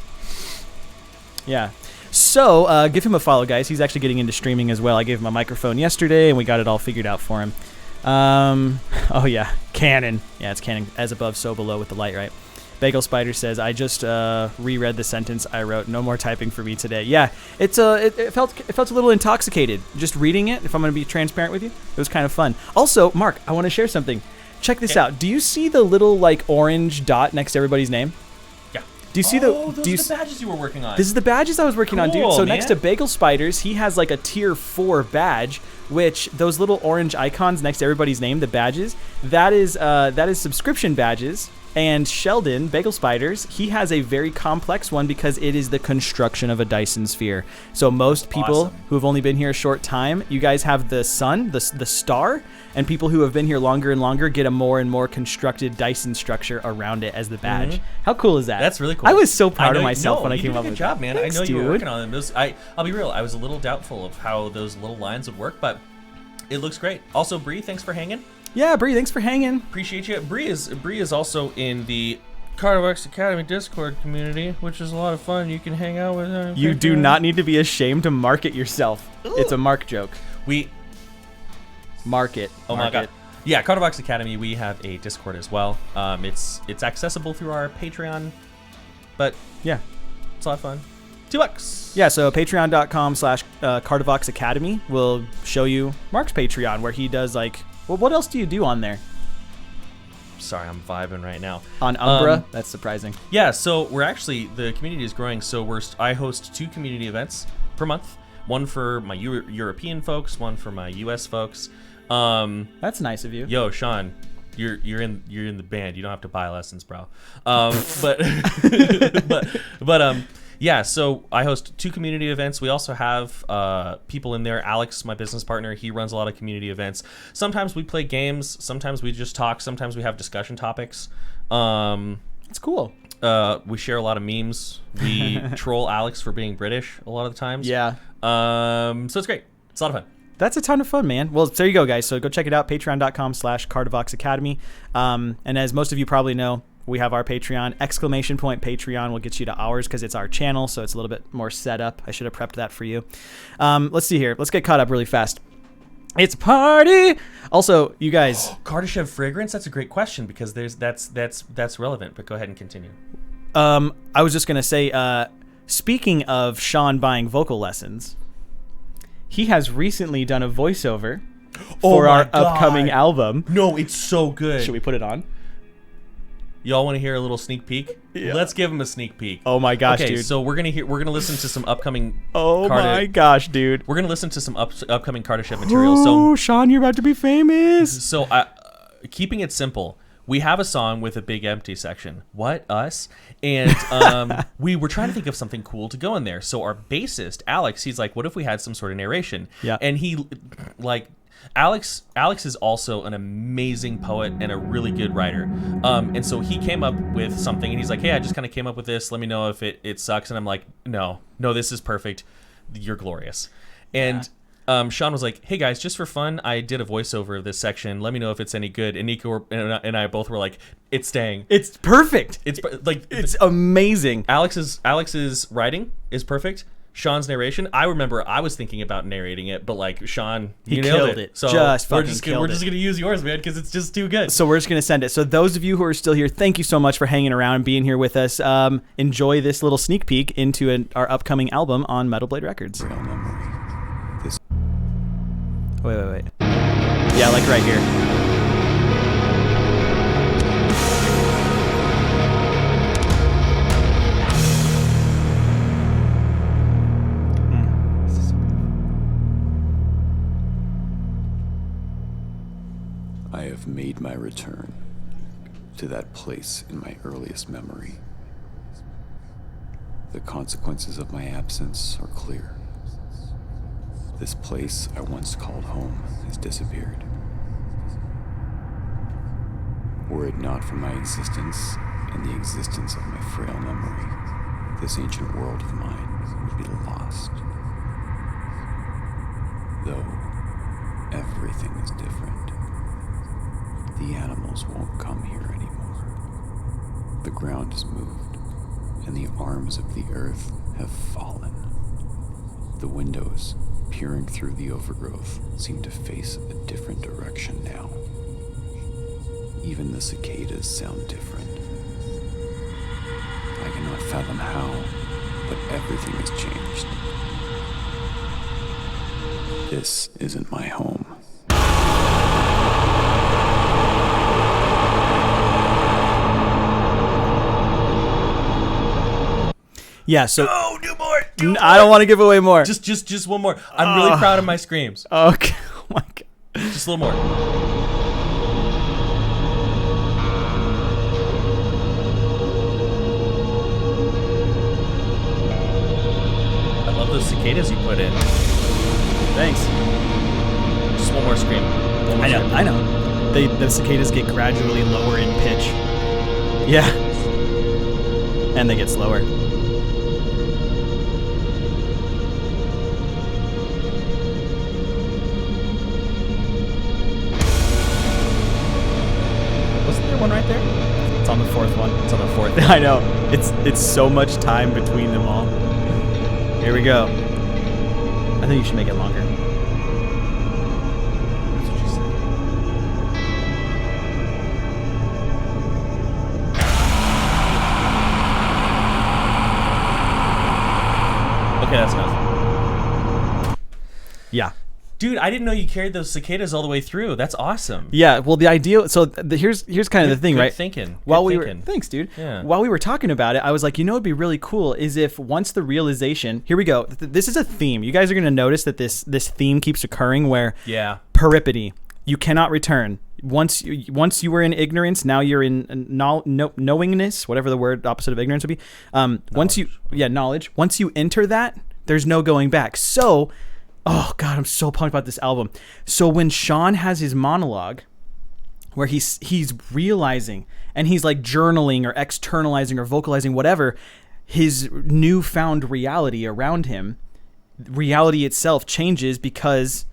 Yeah. So, give him a follow, guys. He's actually getting into streaming as well. I gave him a microphone yesterday, and we got it all figured out for him. Oh, yeah. Canon. Yeah, it's canon. As above, so below with the light, right? Bagel Spider says, I just reread the sentence I wrote. No more typing for me today. Yeah, it felt a little intoxicated just reading it, if I'm going to be transparent with you. It was kind of fun. Also, Mark, I want to share something. Check this out. Do you see the little, like, orange dot next to everybody's name? Do you see those are the badges you were working on. This is the badges I was working on, dude. So man. Next to Bagel Spiders, he has like a tier 4 badge, which those little orange icons next to everybody's name, the badges, that is subscription badges. And Sheldon, Bagel Spiders, he has a very complex one because it is the construction of a Dyson Sphere. So most people who have only been here a short time, you guys have the sun, the star, and people who have been here longer and longer get a more and more constructed Dyson structure around it as the badge. Mm-hmm. How cool is that? That's really cool. I was so proud of myself when I came up with that. Good job, man. Thanks, I know you were dude. working on them. I'll be real. I was a little doubtful of how those little lines would work, but it looks great. Also, Bree, thanks for hanging. Yeah, Bree, thanks for hanging. Appreciate you. Bree is also in the Cardox Academy Discord community, which is a lot of fun. You can hang out with her. You do not need to be ashamed to market yourself. Ooh. It's a Mark joke. Mark it. Oh my god. Yeah, Cardox Academy, we have a Discord as well. It's accessible through our Patreon, but yeah, it's a lot of fun. $2. Yeah, so patreon.com/Cardovox Academy will show you Mark's Patreon, where he does like, well, what else do you do on there? Sorry, I'm vibing right now. On Umbra? That's surprising. Yeah, so the community is growing. So I host 2 community events per month. One for my European folks, one for my US folks. That's nice of you. Yo, Sean, you're in the band. You don't have to buy lessons, bro. Yeah, so I host 2 community events. We also have people in there. Alex, my business partner, he runs a lot of community events. Sometimes we play games. Sometimes we just talk. Sometimes we have discussion topics. It's cool. We share a lot of memes. We troll Alex for being British a lot of the times. Yeah. So it's great. It's a lot of fun. That's a ton of fun, man. Well, there you go, guys. So go check it out, patreon.com/Cardovox Academy. And as most of you probably know, we have our Patreon, ! Patreon will get you to ours because it's our channel, so it's a little bit more set up. I should have prepped that for you. Let's see here. Let's get caught up really fast. It's a party! Also, you guys... Kardashev fragrance? That's a great question because that's relevant, but go ahead and continue. I was just going to say, speaking of Sean buying vocal lessons, he has recently done a voiceover for our upcoming album. No, it's so good. Should we put it on? Y'all want to hear a little sneak peek? Yeah. Let's give them a sneak peek. Oh my gosh, okay, dude. so we're gonna listen to some upcoming. Oh my gosh, dude. We're gonna listen to some upcoming Kardashev material. Oh, Sean, you're about to be famous. So, keeping it simple, we have a song with a big empty section. What, us? And we were trying to think of something cool to go in there. So our bassist Alex, he's like, "What if we had some sort of narration?" Yeah. And he like. Alex is also an amazing poet and a really good writer. And so he came up with something, and he's like, "Hey, I just kind of came up with this. Let me know if it sucks." And I'm like, no, this is perfect. You're glorious. And Sean was like, "Hey guys, just for fun, I did a voiceover of this section. Let me know if it's any good." And Nico and I both were like, "It's staying. It's perfect. It's amazing." Alex's writing is perfect. Sean's narration, I remember I was thinking about narrating it, but like Sean, he nailed killed it. So we're just gonna use yours, man, because it's just too good. So we're just gonna send it. So those of you who are still here, thank you so much for hanging around and being here with us. Enjoy this little sneak peek into our upcoming album on Metal Blade Records. Wait. Yeah, like right here. I have made my return to that place in my earliest memory. The consequences of my absence are clear. This place I once called home has disappeared. Were it not for my existence and the existence of my frail memory, this ancient world of mine would be lost. Though everything is different. The animals won't come here anymore. The ground has moved, and the arms of the earth have fallen. The windows, peering through the overgrowth, seem to face a different direction now. Even the cicadas sound different. I cannot fathom how, but everything has changed. This isn't my home. Yeah, so No, do more. I don't want to give away more. Just one more. I'm really proud of my screams. Okay. Oh my god. Just a little more. I love those cicadas you put in. Thanks. Just one more scream. One more scream. I know. The cicadas get gradually lower in pitch. Yeah. And they get slower. Wasn't there one right there? It's on the fourth one. It's on the fourth. I know. It's so much time between them all. Here we go. I think you should make it longer. That's what you said. Okay, that's enough. Yeah. Dude, I didn't know you carried those cicadas all the way through. That's awesome. Yeah, well, the idea. So here's kind of the thing, Good right? thinking. While Good we thinking. were, thanks, dude. Yeah. While we were talking about it, I was like, it'd be really cool is if once the realization. Here we go. This is a theme. You guys are gonna notice that this theme keeps occurring where Yeah. peripety. You cannot return. Once you were in ignorance, now you're in knowingness, whatever the word opposite of ignorance would be. Knowledge. Once you enter that, there's no going back. So. Oh, God, I'm so pumped about this album. So when Sean has his monologue where he's realizing and he's like journaling or externalizing or vocalizing whatever, his newfound reality around him, reality itself changes because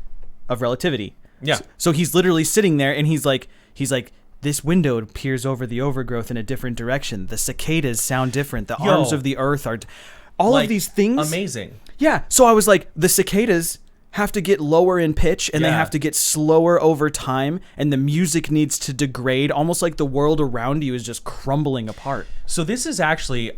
of relativity. Yeah. So he's literally sitting there and he's like, this window peers over the overgrowth in a different direction. The cicadas sound different. The arms of the earth are... All of these things... Amazing. Yeah, so I was like, the cicadas have to get lower in pitch and they have to get slower over time and the music needs to degrade, almost like the world around you is just crumbling apart. So this is actually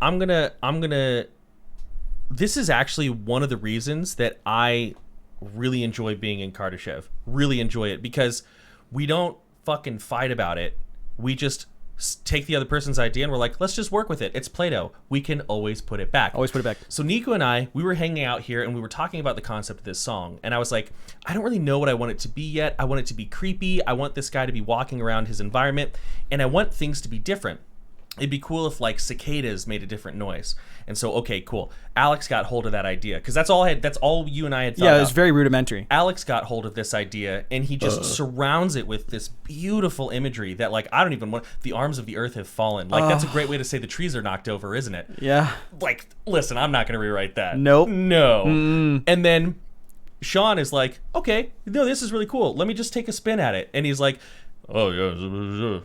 this is actually one of the reasons that I really enjoy being in Kardashev. Really enjoy it because we don't fucking fight about it. We just take the other person's idea and we're like, let's just work with it. It's Play-Doh. We can always put it back. Always put it back. So Nico and I, we were hanging out here and we were talking about the concept of this song. And I was like, I don't really know what I want it to be yet. I want it to be creepy. I want this guy to be walking around his environment. And I want things to be different. It'd be cool if like cicadas made a different noise. And so, okay, cool. Alex got hold of that idea because that's all you and I had thought. Yeah, it was very rudimentary. Alex got hold of this idea and he just surrounds it with this beautiful imagery that like, I don't even want, the arms of the earth have fallen. Like that's a great way to say the trees are knocked over, isn't it? Yeah. Like, listen, I'm not going to rewrite that. Nope. No. And then Sean is like, okay, no, this is really cool. Let me just take a spin at it. And he's like, oh yeah,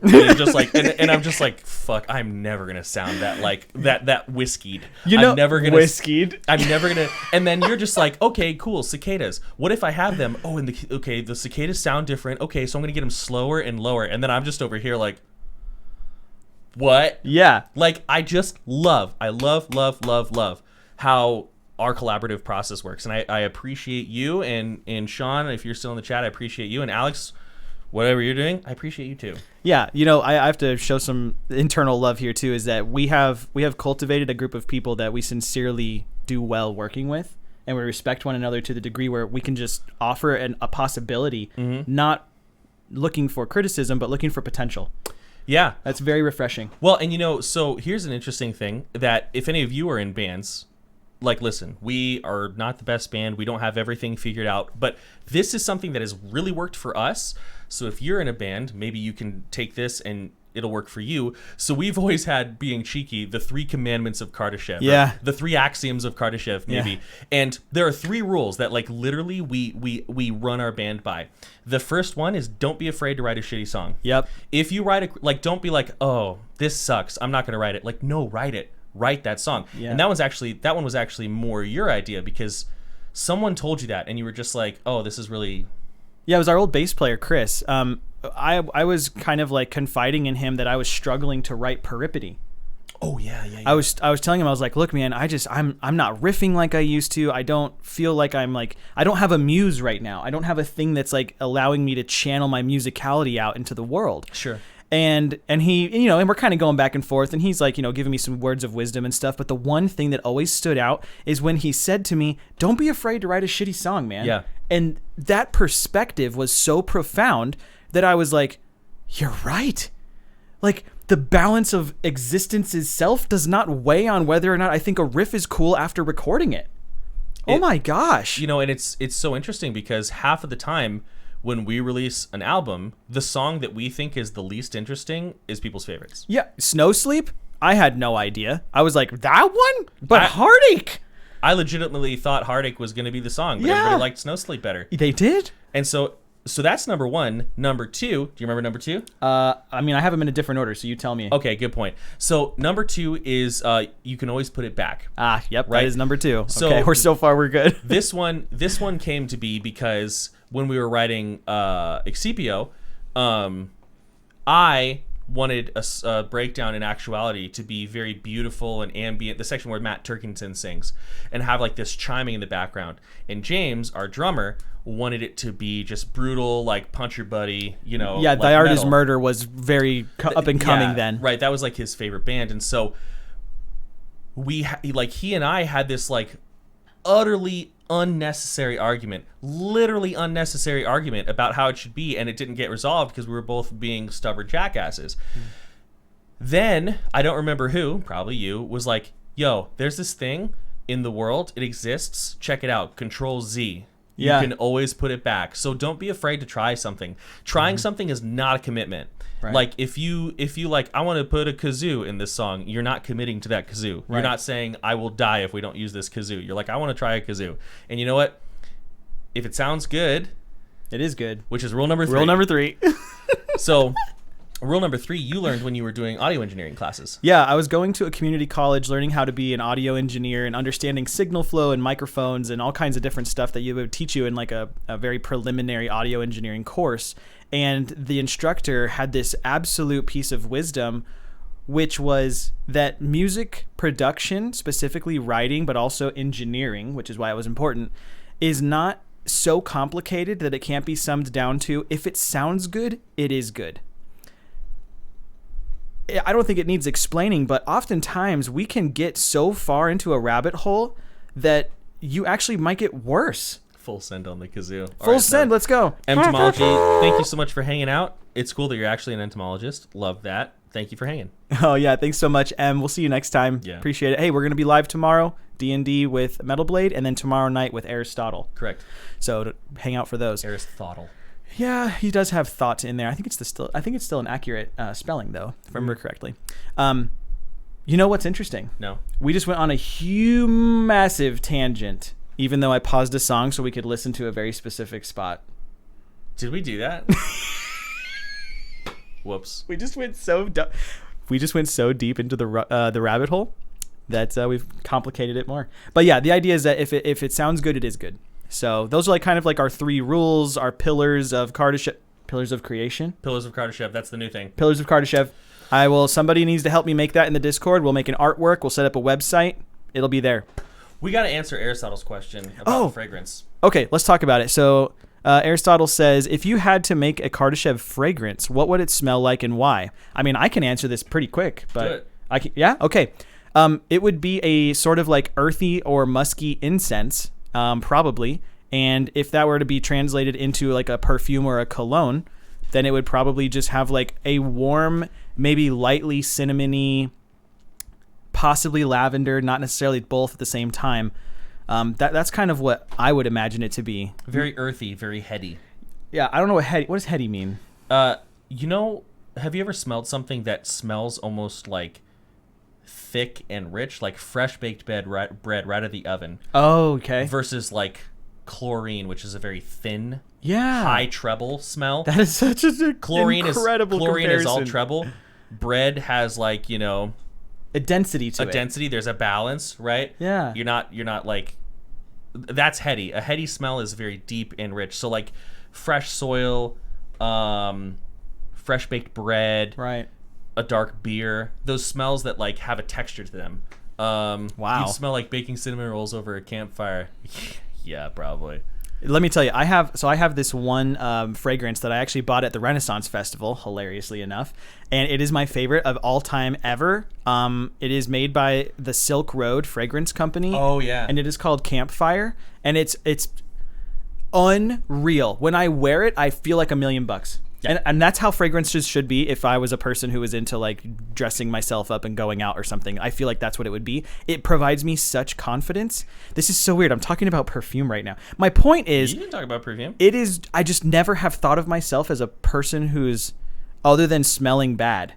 and he's just like, and I'm just like, fuck, I'm never gonna sound that like that whiskeyed. I'm never gonna whiskeyed. I'm never gonna. And then you're just like, okay, cool, cicadas. What if I have them? Oh, and the cicadas sound different. Okay, so I'm gonna get them slower and lower. And then I'm just over here like, what? Yeah. Like I love how our collaborative process works, and I appreciate you and Sean. If you're still in the chat, I appreciate you, and Alex. Whatever you're doing, I appreciate you too. Yeah, I have to show some internal love here too. Is that we have cultivated a group of people that we sincerely do well working with, and we respect one another to the degree where we can just offer a possibility, not looking for criticism, but looking for potential. Yeah, that's very refreshing. Well, and so here's an interesting thing that if any of you are in bands. Like, listen, we are not the best band. We don't have everything figured out. But this is something that has really worked for us. So if you're in a band, maybe you can take this and it'll work for you. So we've always had, being cheeky, the 3 commandments of Kardashev. Yeah. The 3 axioms of Kardashev, maybe. Yeah. And there are 3 rules that, like, literally we run our band by. The first one is don't be afraid to write a shitty song. Yep. If you write don't be like, oh, this sucks, I'm not going to write it. Like, no, write it. Write that song. Yeah. And that one was actually more your idea because someone told you that and you were just like, oh, this is really. Yeah, it was our old bass player Chris. I was kind of like confiding in him that I was struggling to write Peripety. Oh yeah. I was telling him, I was like, look, man, I'm not riffing like I used to. I don't feel like I don't have a muse right now. I don't have a thing that's like allowing me to channel my musicality out into the world. Sure. And he, and we're kind of going back and forth, and he's like, giving me some words of wisdom and stuff. But the one thing that always stood out is when he said to me, don't be afraid to write a shitty song, man. Yeah. And that perspective was so profound that I was like, you're right. Like, the balance of existence itself does not weigh on whether or not I think a riff is cool after recording it. Oh my gosh. And it's so interesting because half of the time, when we release an album, the song that we think is the least interesting is people's favorites. Yeah, Snow Sleep, I had no idea. I was like, that one? But Heartache! I legitimately thought Heartache was going to be the song, but everybody liked Snow Sleep better. They did? And so that's number 1. Number 2, do you remember number 2? I have them in a different order, so you tell me. Okay, good point. So number 2 is you can always put it back. Ah, yep, right? That is number 2. So okay, we're good. This one came to be because when we were writing Excipio, I wanted a breakdown in actuality to be very beautiful and ambient, the section where Matt Turkington sings, and have like this chiming in the background. And James, our drummer, wanted it to be just brutal, like Punch Your Buddy, Yeah, like Thy Art Is Murder was very up and coming then. Right, that was like his favorite band. And so he and I had this like utterly literally unnecessary argument about how it should be, and it didn't get resolved because we were both being stubborn jackasses. Then I don't remember who, probably you, was like, yo, there's this thing in the world, it exists, check it out, Control Z. You can always put it back. So don't be afraid to try something. Trying something is not a commitment. Right. Like if you like, I want to put a kazoo in this song, you're not committing to that kazoo. Right. You're not saying I will die if we don't use this kazoo. You're like, I want to try a kazoo. And you know what? If it sounds good, it is good. Which is rule number 3. Rule number 3. So rule number 3 you learned when you were doing audio engineering classes. Yeah, I was going to a community college learning how to be an audio engineer and understanding signal flow and microphones and all kinds of different stuff that you would teach you in like a very preliminary audio engineering course. And the instructor had this absolute piece of wisdom, which was that music production, specifically writing, but also engineering, which is why it was important, is not so complicated that it can't be summed down to, if it sounds good, it is good. I don't think it needs explaining, but oftentimes we can get so far into a rabbit hole that you actually might get worse. Full send on the kazoo. Full send, let's go. Entomology, thank you so much for hanging out. It's cool that you're actually an entomologist. Love that. Thank you for hanging. Oh, yeah, thanks so much, Em. We'll see you next time. Yeah. Appreciate it. Hey, we're going to be live tomorrow, D&D with Metal Blade, and then tomorrow night with Aristotle. Correct. So hang out for those. Aristotle. Yeah, he does have thought in there. I think it's still an accurate spelling, though, if I remember correctly. You know what's interesting? No. We just went on a massive tangent, even though I paused a song so we could listen to a very specific spot. Did we do that? Whoops. We just went so deep into the rabbit hole that we've complicated it more. But yeah, the idea is that if it sounds good, it is good. So those are kind of our 3 rules, our pillars of Kardashev, pillars of creation. Pillars of Kardashev. That's the new thing. Pillars of Kardashev. Somebody needs to help me make that in the Discord. We'll make an artwork. We'll set up a website. It'll be there. We got to answer Aristotle's question about fragrance. Okay, let's talk about it. So Aristotle says, if you had to make a Kardashev fragrance, what would it smell like and why? I mean, I can answer this pretty quick, but yeah, okay. It would be a sort of earthy or musky incense, probably. And if that were to be translated into a perfume or a cologne, then it would probably just have a warm, maybe lightly cinnamony, possibly lavender, not necessarily both at the same time. That's kind of what I would imagine it to be. Very earthy, very heady. Yeah, I don't know what does heady mean? Have you ever smelled something that smells almost thick and rich, like fresh baked bread right out of the oven? Oh, okay. Versus chlorine, which is a very thin, yeah, high treble smell. That is such an chlorine incredible chlorine comparison. Is all treble. Bread has a density to it. Density. There's a balance, right? Yeah. You're not that's heady. A heady smell is very deep and rich. So fresh soil, fresh baked bread, right? A dark beer. Those smells that have a texture to them. Wow. You smell like baking cinnamon rolls over a campfire. Yeah, probably. Let me tell you, I have this one fragrance that I actually bought at the Renaissance Festival, hilariously enough, and it is my favorite of all time ever. It is made by the Silk Road Fragrance Company. Oh yeah, and it is called Campfire, and it's unreal. When I wear it, I feel like $1,000,000. Yeah. And that's how fragrances should be if I was a person who was into dressing myself up and going out or something. I feel like that's what it would be. It provides me such confidence. This is so weird. I'm talking about perfume right now. My point is... You can talk about perfume. It is... I just never have thought of myself as a person who's other than smelling bad.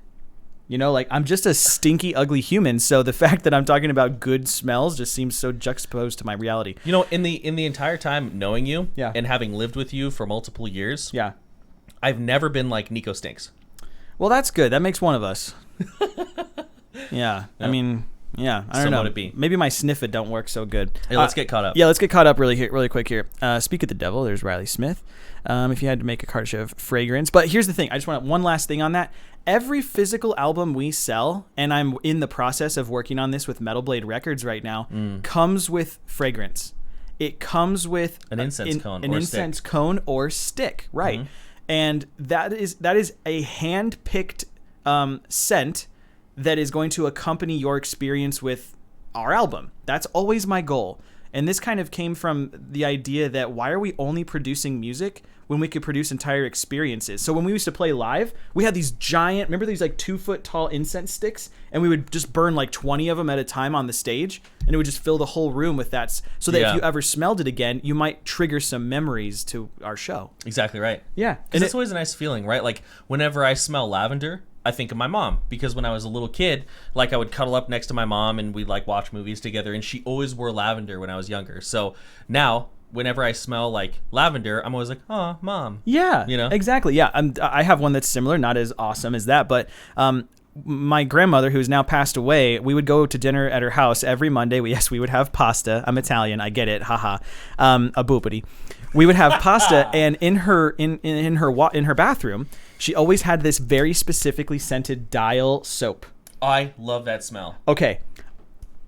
I'm just a stinky, ugly human. So the fact that I'm talking about good smells just seems so juxtaposed to my reality. In the entire time knowing you and having lived with you for multiple years... Yeah. I've never been like Nico stinks. Well, that's good. That makes one of us. Yeah. I mean, yeah. I don't know. It be. Maybe my sniff it don't work so good. Hey, let's get caught up. Yeah, let's get caught up really quick here. Speak of the devil, there's Riley Smith. If you had to make a Kardashev fragrance. But here's the thing. I just want one last thing on that. Every physical album we sell, and I'm in the process of working on this with Metal Blade Records right now, comes with fragrance. It comes with an incense cone or stick, right? Mm-hmm. And that is a hand-picked scent that is going to accompany your experience with our album. That's always my goal. And this kind of came from the idea that why are we only producing music when we could produce entire experiences? So when we used to play live, we had these giant, remember these 2-foot tall incense sticks? And we would just burn 20 of them at a time on the stage. And it would just fill the whole room with that. So that if you ever smelled it again, you might trigger some memories to our show. Exactly right. Yeah. And it's always a nice feeling, right? Whenever I smell lavender, I think of my mom, because when I was a little kid, I would cuddle up next to my mom and we'd watch movies together, and she always wore lavender when I was younger. So now whenever I smell lavender, I'm always oh, mom. Yeah, exactly. Yeah. I have one that's similar, not as awesome as that, but my grandmother, who's now passed away, we would go to dinner at her house every Monday. We would have pasta. I'm Italian. I get it. Haha. A boopity. We would have pasta, and in her bathroom, she always had this very specifically scented Dial soap. I love that smell. Okay.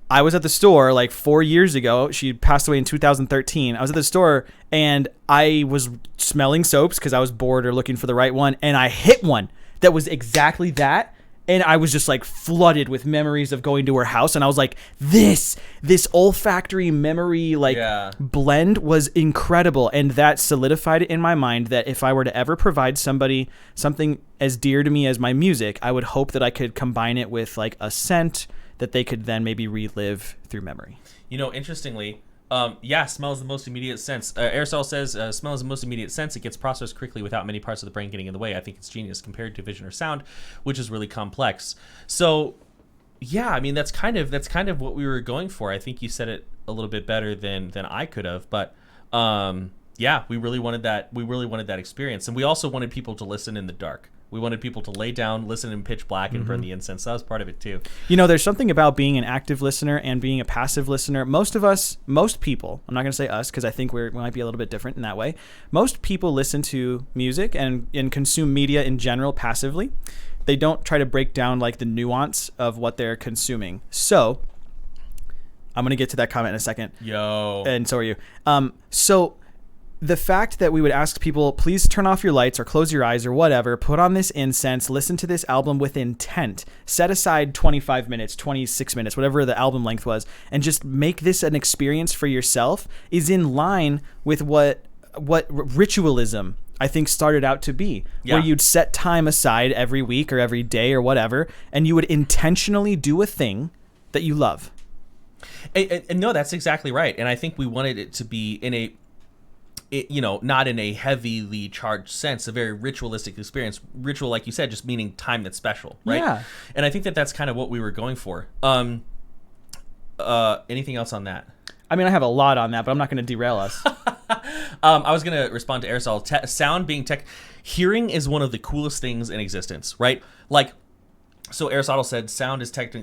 I was at the store 4 years ago. She passed away in 2013. I was at the store and I was smelling soaps because I was bored or looking for the right one, and I hit one that was exactly that. And I was just like flooded with memories of going to her house. And I was like, this olfactory memory blend was incredible. And that solidified it in my mind that if I were to ever provide somebody something as dear to me as my music, I would hope that I could combine it with like a scent that they could then maybe relive through memory. You know, interestingly, smell is the most immediate sense. Aristotle says smell is the most immediate sense. It gets processed quickly without many parts of the brain getting in the way. I think it's genius compared to vision or sound, which is really complex. So, yeah, I mean that's kind of what we were going for. I think you said it a little bit better than I could have, but we really wanted that. We really wanted that experience, and we also wanted people to listen in the dark. We wanted people to lay down, listen in pitch black, and burn the incense. That was part of it, too. You know, there's something about being an active listener and being a passive listener. Most people, I'm not going to say us because I think we might be a little bit different in that way. Most people listen to music and consume media in general passively. They don't try to break down like the nuance of what they're consuming. So I'm going to get to that comment in a second. Yo. And so are you. So the fact that we would ask people, please turn off your lights or close your eyes or whatever, put on this incense, listen to this album with intent, set aside 25 minutes, 26 minutes, whatever the album length was, and just make this an experience for yourself is in line with what ritualism I think started out to be, where you'd set time aside every week or every day or whatever, and you would intentionally do a thing that you love. And no, that's exactly right. And I think we wanted it to be not in a heavily charged sense, a very ritualistic experience. Ritual, like you said, just meaning time that's special, right? Yeah. And I think that's kind of what we were going for. Anything else on that? I mean, I have a lot on that, but I'm not going to derail us. I was going to respond to Aristotle. Sound being hearing is one of the coolest things in existence, right? Like, so Aristotle said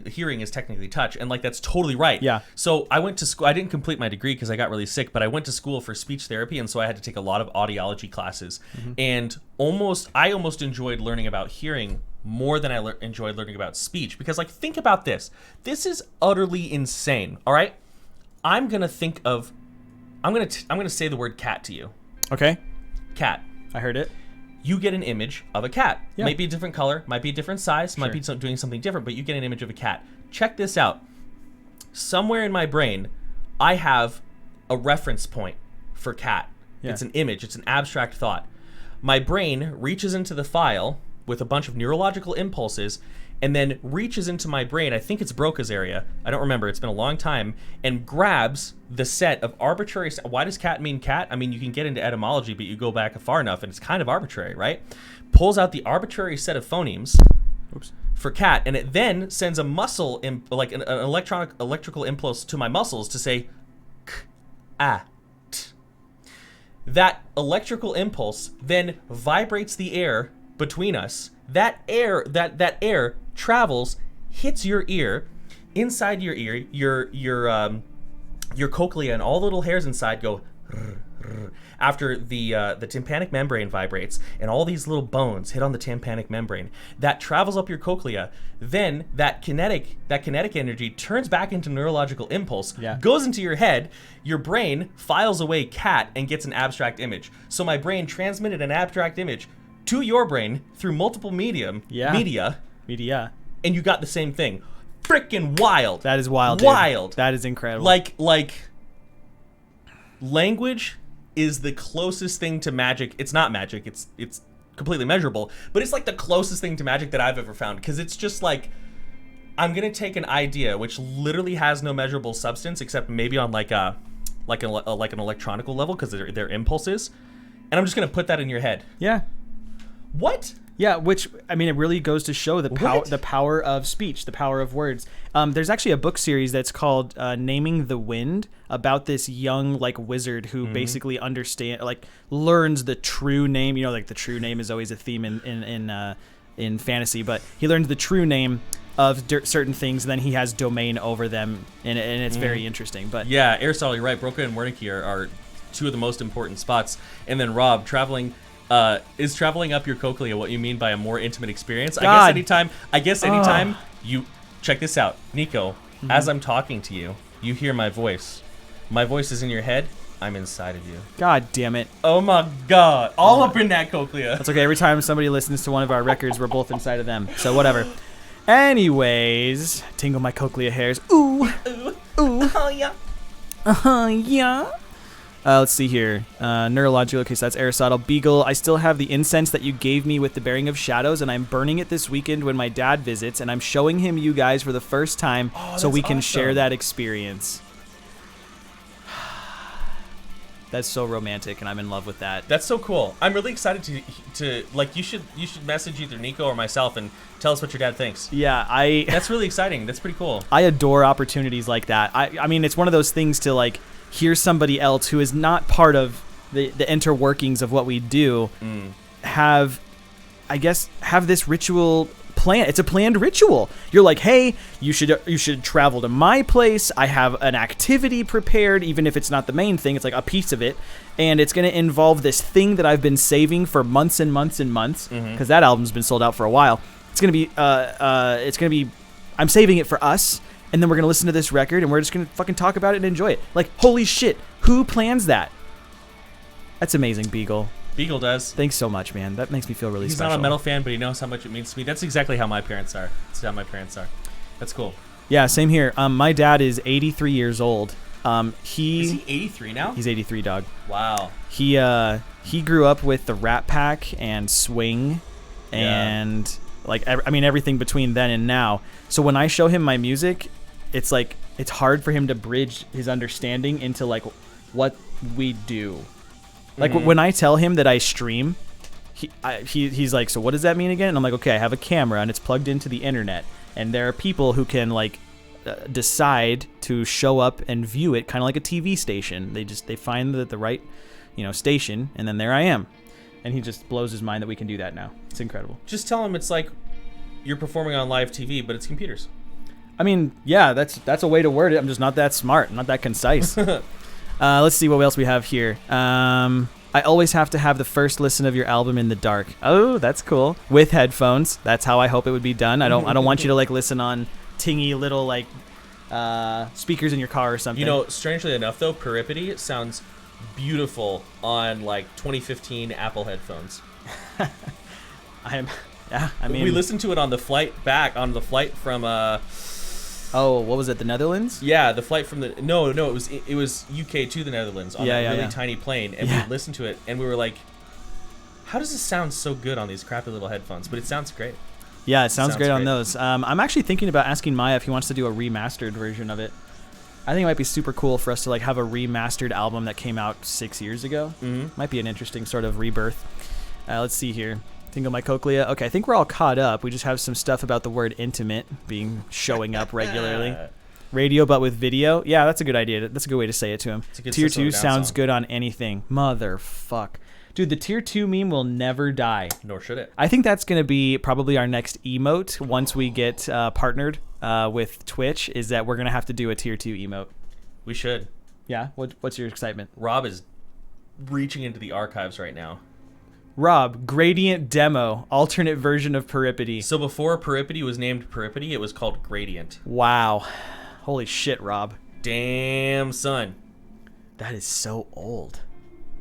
hearing is technically touch, and like that's totally right. Yeah. So I went to school. I didn't complete my degree because I got really sick, but I went to school for speech therapy, and so I had to take a lot of audiology classes. And I almost enjoyed learning about hearing more than I enjoyed learning about speech, because like think about this. This is utterly insane. All right, I'm gonna say the word cat to you. Okay. Cat. I heard it. You get an image of a cat. Yeah. Might be a different color, might be a different size, might be doing something different, but you get an image of a cat. Check this out. Somewhere in my brain, I have a reference point for cat. Yeah. It's an image, it's an abstract thought. My brain reaches into the file with a bunch of neurological impulses and then reaches into my brain, I think it's Broca's area, I don't remember, it's been a long time, and grabs the set of arbitrary... Why does cat mean cat? I mean, you can get into etymology, but you go back far enough, and it's kind of arbitrary, right? Pulls out the arbitrary set of phonemes for cat, and it then sends a muscle, like an electrical impulse to my muscles to say, k, a, t. That electrical impulse then vibrates the air between us. That air travels, hits your ear, inside your ear, your cochlea and all the little hairs inside go after the tympanic membrane vibrates and all these little bones hit on the tympanic membrane. That travels up your cochlea. Then that kinetic energy turns back into neurological impulse, goes into your head. Your brain files away cat and gets an abstract image. So my brain transmitted an abstract image to your brain through multiple media, and you got the same thing. Freaking wild. That is wild, dude. Wild. That is incredible. Like language is the closest thing to magic. It's not magic. It's completely measurable, but it's like the closest thing to magic that I've ever found, because it's just like, I'm gonna take an idea which literally has no measurable substance except maybe on like an electronical level, because they're impulses, and I'm just gonna put that in your head. Yeah. What? Yeah, which, I mean, it really goes to show the power of speech, the power of words. There's actually a book series that's called Naming the Wind, about this young, like, wizard who basically learns the true name. You know, like, the true name is always a theme in fantasy, but he learns the true name of certain things, and then he has domain over them, and it's very interesting. But yeah, Aristotle, you're right. Broca and Wernicke are two of the most important spots. And then Rob, is traveling up your cochlea what you mean by a more intimate experience? God. I guess anytime you check this out, Nico, as I'm talking to you, you hear my voice. My voice is in your head. I'm inside of you. God damn it. Oh my God. All up in that cochlea. That's okay. Every time somebody listens to one of our records, we're both inside of them. So whatever. Anyways, tingle my cochlea hairs. Ooh. Ooh. Ooh. Oh, yeah. Yeah. Let's see here. Neurological. Okay, so that's Aristotle. Beagle. I still have the incense that you gave me with the Bearing of Shadows, and I'm burning it this weekend when my dad visits, and I'm showing him you guys for the first time so we can share that experience. That's so romantic, and I'm in love with that. That's so cool. I'm really excited to like. You should message either Nico or myself and tell us what your dad thinks. Yeah, That's really exciting. That's pretty cool. I adore opportunities like that. I mean, it's one of those things to like hear somebody else who is not part of the interworkings of what we do have this ritual plan. It's a planned ritual. You're like, hey, you should travel to my place. I have an activity prepared, even if it's not the main thing. It's like a piece of it, and it's going to involve this thing that I've been saving for months and months and months because that album's been sold out for a while. It's going to be I'm saving it for us, and then we're going to listen to this record, and we're just going to fucking talk about it and enjoy it. Like, holy shit, who plans that? That's amazing, Beagle. Beagle does. Thanks so much, man. That makes me feel really special. He's not a metal fan, but he knows how much it means to me. That's exactly how my parents are. That's cool. Yeah, same here. My dad is 83 years old. Is he 83 now? He's 83, dog. Wow. He grew up with the Rat Pack and Swing, and like everything between then and now. So when I show him my music, it's like it's hard for him to bridge his understanding into like what we do. Like when I tell him that I stream, he's like, so what does that mean again? And I'm like, okay, I have a camera and it's plugged into the internet, and there are people who can like decide to show up and view it, kind of like a TV station. They find the right, station, and then there I am. And he just blows his mind that we can do that now. It's incredible. Just tell him it's like you're performing on live TV, but it's computers. I mean, yeah, that's a way to word it. I'm just not that smart. I'm not that concise. Let's see what else we have here. I always have to have the first listen of your album in the dark. Oh, that's cool. With headphones. That's how I hope it would be done. I don't want you to like listen on tingy little like speakers in your car or something. Strangely enough though, Peripety sounds beautiful on like 2015 Apple headphones. We listened to it on the flight from oh, what was it? The Netherlands? Yeah, the flight from the it was UK to the Netherlands on a really tiny plane, and we listened to it and we were like, how does this sound so good on these crappy little headphones? But it sounds great. Yeah, it sounds great on those. I'm actually thinking about asking Maya if he wants to do a remastered version of it. I think it might be super cool for us to like have a remastered album that came out 6 years ago. Might be an interesting sort of rebirth. Let's see here. Tingle my cochlea. Okay, I think we're all caught up. We just have some stuff about the word intimate showing up regularly. Radio, but with video. Yeah, that's a good idea. That's a good way to say it to him. Tier 2 sounds good on anything. Motherfuck. Dude, the Tier 2 meme will never die. Nor should it. I think that's going to be probably our next emote once we get partnered with Twitch, is that we're going to have to do a Tier 2 emote. We should. Yeah? What's your excitement? Rob is reaching into the archives right now. Rob, Gradient Demo, alternate version of Peripety. So before Peripety was named Peripety, it was called Gradient. Wow. Holy shit, Rob. Damn, son. That is so old.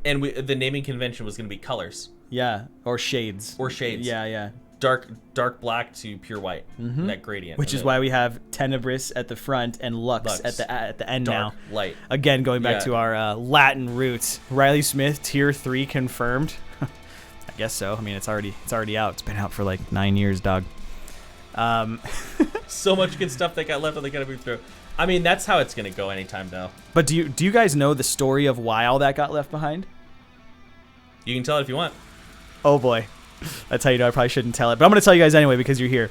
And the naming convention was going to be colors. Yeah, or shades. Yeah. Dark black to pure white. That gradient. Which is why we have Tenebris at the front and Lux. at the end dark, now. Light. Again, going back to our Latin roots. Riley Smith, Tier 3 confirmed. I guess so. I mean, it's already out. It's been out for like 9 years, dog. So much good stuff that got left on the gotta move through. I mean, that's how it's gonna go anytime now. But do you guys know the story of why all that got left behind? You can tell it if you want. Oh boy, that's how you know I probably shouldn't tell it. But I'm gonna tell you guys anyway because you're here.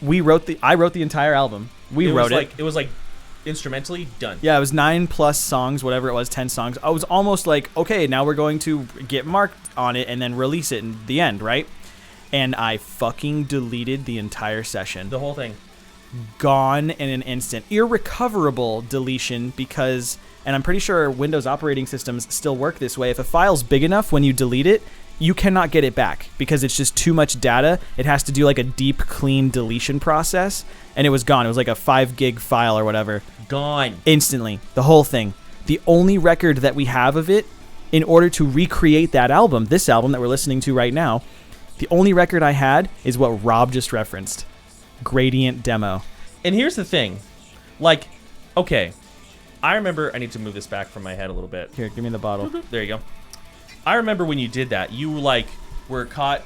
I wrote the entire album. It was like instrumentally done. Yeah, it was 9+ songs, whatever it was, 10 songs. I was almost like, okay, now we're going to get marked on it and then release it in the end, right? And I fucking deleted the entire session. The whole thing. Gone in an instant. Irrecoverable deletion because, and I'm pretty sure Windows operating systems still work this way. If a file's big enough when you delete it, you cannot get it back because it's just too much data. It has to do like a deep clean deletion process, and it was gone. It was like a 5 gig file or whatever. Gone. Instantly. The whole thing. The only record that we have of it in order to recreate that album, this album that we're listening to right now, The only record I had is what Rob just referenced. Gradient Demo. And here's the thing. Like, okay, I remember... I need to move this back from my head a little bit. Here, give me the bottle. There you go. I remember when you did that, you, like, were caught...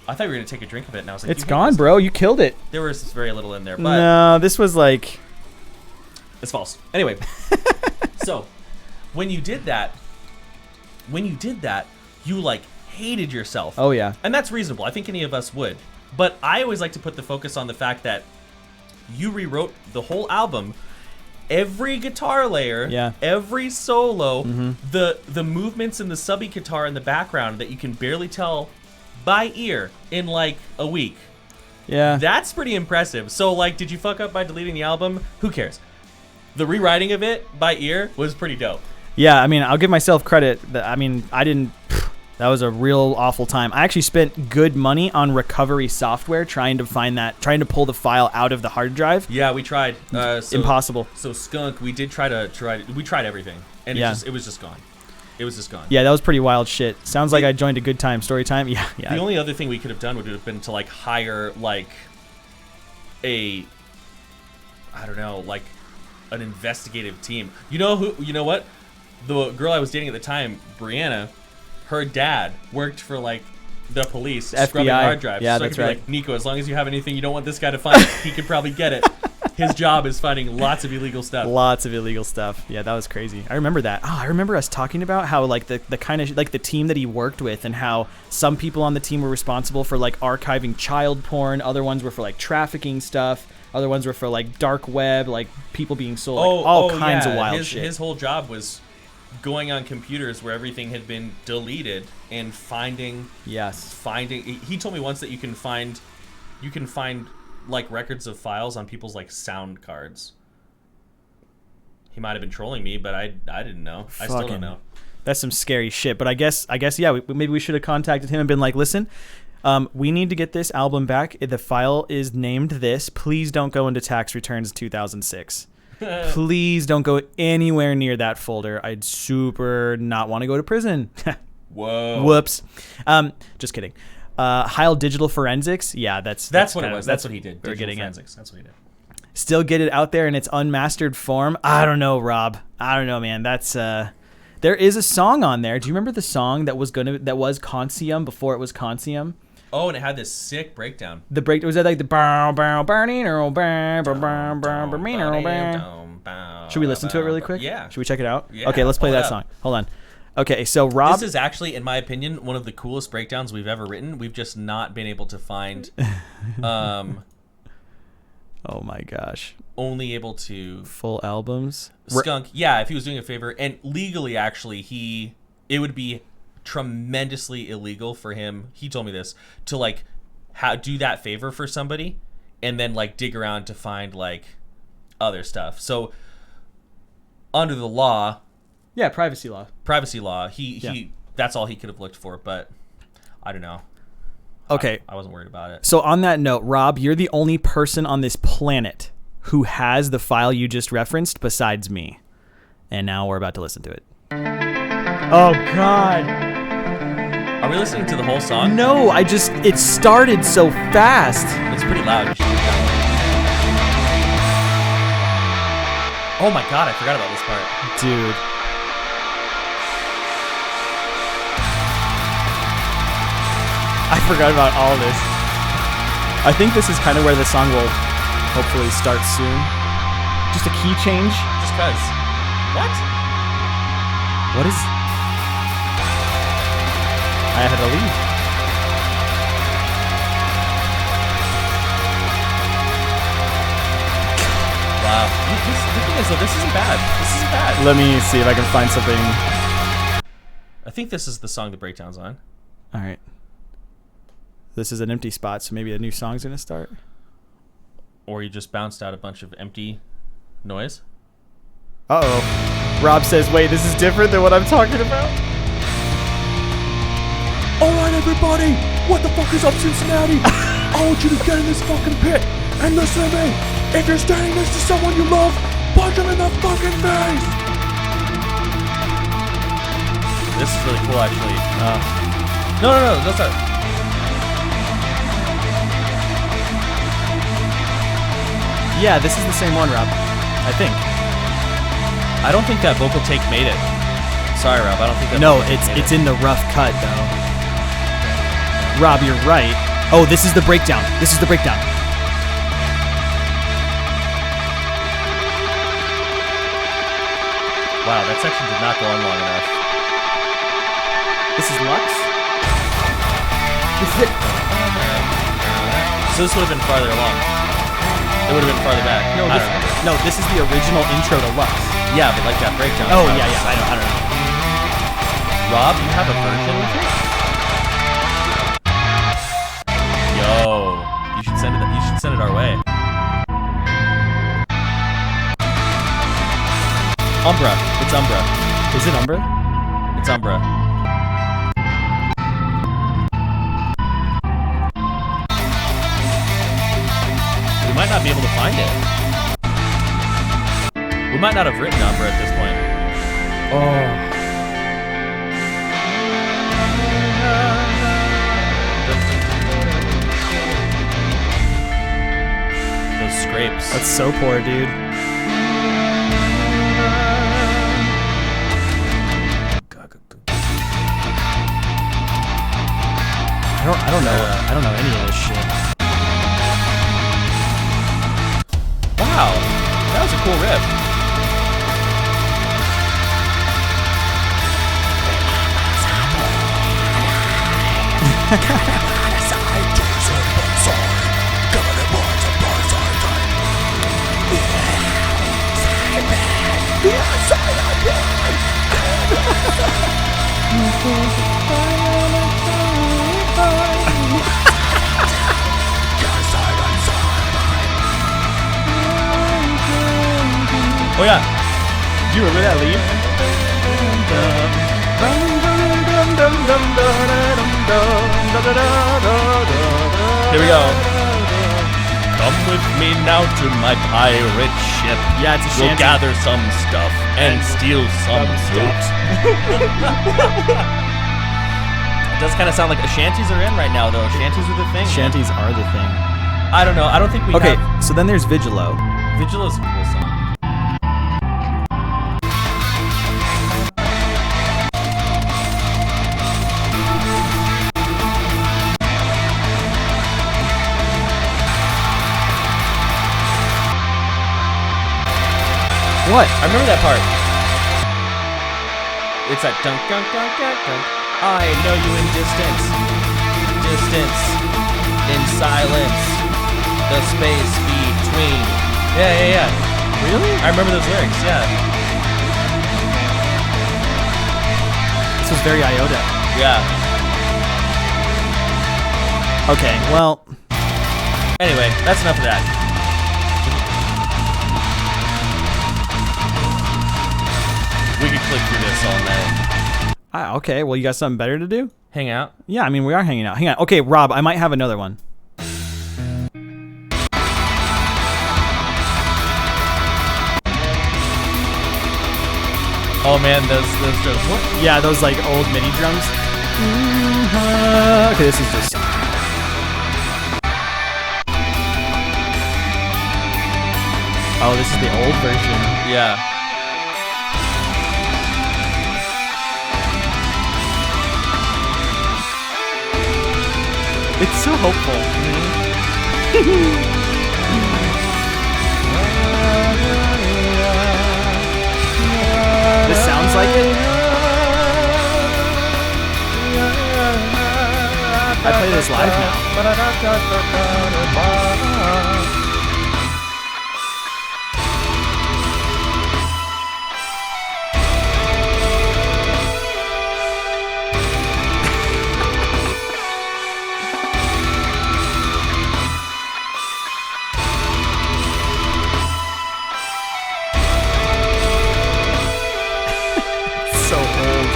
I thought you were going to take a drink of it, and I was like... It's gone, bro. You killed it. There was very little in there, but... No, this was like... It's false. Anyway, so, when you did that, you, like, hated yourself. Oh, yeah. And that's reasonable. I think any of us would. But I always like to put the focus on the fact that you rewrote the whole album, every guitar layer, every solo, the movements in the subby guitar in the background that you can barely tell by ear in like a week. Yeah. That's pretty impressive. So, like, did you fuck up by deleting the album? Who cares? The rewriting of it by ear was pretty dope. Yeah, I mean, I'll give myself credit. I mean, I didn't... That was a real awful time. I actually spent good money on recovery software trying to pull the file out of the hard drive. Yeah, we tried. Impossible. So Skunk, we did try everything, and it was just gone. It was just gone. Yeah, that was pretty wild shit. Sounds like I joined a good time. Story time. Yeah. The only other thing we could have done would have been to like hire like an investigative team. You know who? You know what? The girl I was dating at the time, Brianna. Her dad worked for like the police, scrubbing hard drives. Yeah, so that's I could be like, Nico, as long as you have anything you don't want this guy to find, he could probably get it. His job is finding lots of illegal stuff. Lots of illegal stuff. Yeah, that was crazy. I remember that. Oh, I remember us talking about how like the kind of like the team that he worked with, and how some people on the team were responsible for like archiving child porn. Other ones were for like trafficking stuff. Other ones were for like dark web, like people being sold. Like, all kinds of wild shit. His whole job was going on computers where everything had been deleted and finding. He told me once that you can find like records of files on people's like sound cards. He might have been trolling me, but I didn't know. I still don't know. That's some scary shit. But I guess yeah, maybe we should have contacted him and been like, listen, we need to get this album back. The file is named this. Please don't go into tax returns 2006. Please don't go anywhere near that folder. I'd super not want to go to prison. Whoa. Whoops. Just kidding. Heil Digital Forensics. Yeah, that's what it was. That's what he did. We're getting forensics. That's what he did. Still get it out there in its unmastered form. I don't know, Rob. I don't know, man. That's there is a song on there. Do you remember the song that was Continuum before it was Continuum? Oh, and it had this sick breakdown. The break was that like the bow bow burning or bow bow bow bow. Should we listen to it really quick? Yeah. Should we check it out? Yeah. Okay, let's play that song. Hold on. Okay, so Rob. This is actually, in my opinion, one of the coolest breakdowns we've ever written. We've just not been able to find. Oh my gosh. Only able to. Full albums. Skunk. Yeah, if he was doing a favor, and legally, actually, it would be tremendously illegal for him. He told me this to like do that favor for somebody, and then like dig around to find like other stuff. So under the law. Yeah, privacy law. He that's all he could have looked for, but I don't know. Okay. I wasn't worried about it. So on that note, Rob, you're the only person on this planet who has the file you just referenced besides me. And now we're about to listen to it. Oh, God. Are we listening to the whole song? No, it started so fast. It's pretty loud. Oh my God, I forgot about this part. Dude. I forgot about all this. I think this is kind of where the song will hopefully start soon. Just a key change. Just cause. What? What is... I had to leave. Wow. The thing is, though, this isn't bad. Let me see if I can find something. I think this is the song the breakdown's on. All right. This is an empty spot, so maybe a new song's going to start. Or you just bounced out a bunch of empty noise. Uh-oh. Rob says, wait, this is different than what I'm talking about? Alright, everybody! What the fuck is up, Cincinnati? I want you to get in this fucking pit and listen to me. If you're standing next to someone you love, punch him in the fucking face! This is really cool, actually. No, that's not. Yeah, this is the same one, Rob. I think. I don't think that vocal take made it. Sorry, Rob. I don't think that. No, vocal take made it's it. in the rough cut though. Rob, you're right. Oh, this is the breakdown. This is the breakdown. Wow, that section did not go on long enough. This is Lux. This is it. So this would have been farther along. It would have been farther back. No, I don't know. this is the original intro to Lux. Yeah, but like that breakdown. Oh yeah, I don't know. Rob, you have a version with it? Yo, you should send it. You should send it our way. Umbra. It's Umbra. Is it Umbra? It's Umbra. We might not be able to find it. We might not have written Umbra at this point. Oh. Those scrapes. That's so poor, dude. I don't know. I don't know any of this shit. Wow, that was a cool riff. Oh yeah. Do you remember that lead? Here we go. Come with me now to my pirate ship. Yeah, it's a We'll shanty. gather some stuff and steal some fruit. It does kind of sound like shanties are in right now, though. Shanties are the thing. Shanties are the thing. I don't know. I don't think we Okay, have... so then there's Vigilo. Vigil is a cool song. What? I remember that part. It's that dunk, dunk, dunk, dunk, dunk. I know you in distance. Distance. In silence. The space between. Yeah. Really? I remember those lyrics, yeah. This was very Iota. Yeah. Okay, well, Anyway, that's enough of that. We could click through this all night. okay, well, you got something better to do? Hang out. Yeah, I mean, we are hanging out. Hang on. Okay, Rob, I might have another one. Oh man, those drums. What? Yeah, those like old MIDI drums. Okay, this is just. Oh, this is the old version. Yeah. It's so hopeful. This sounds like it. I play this live now. So old.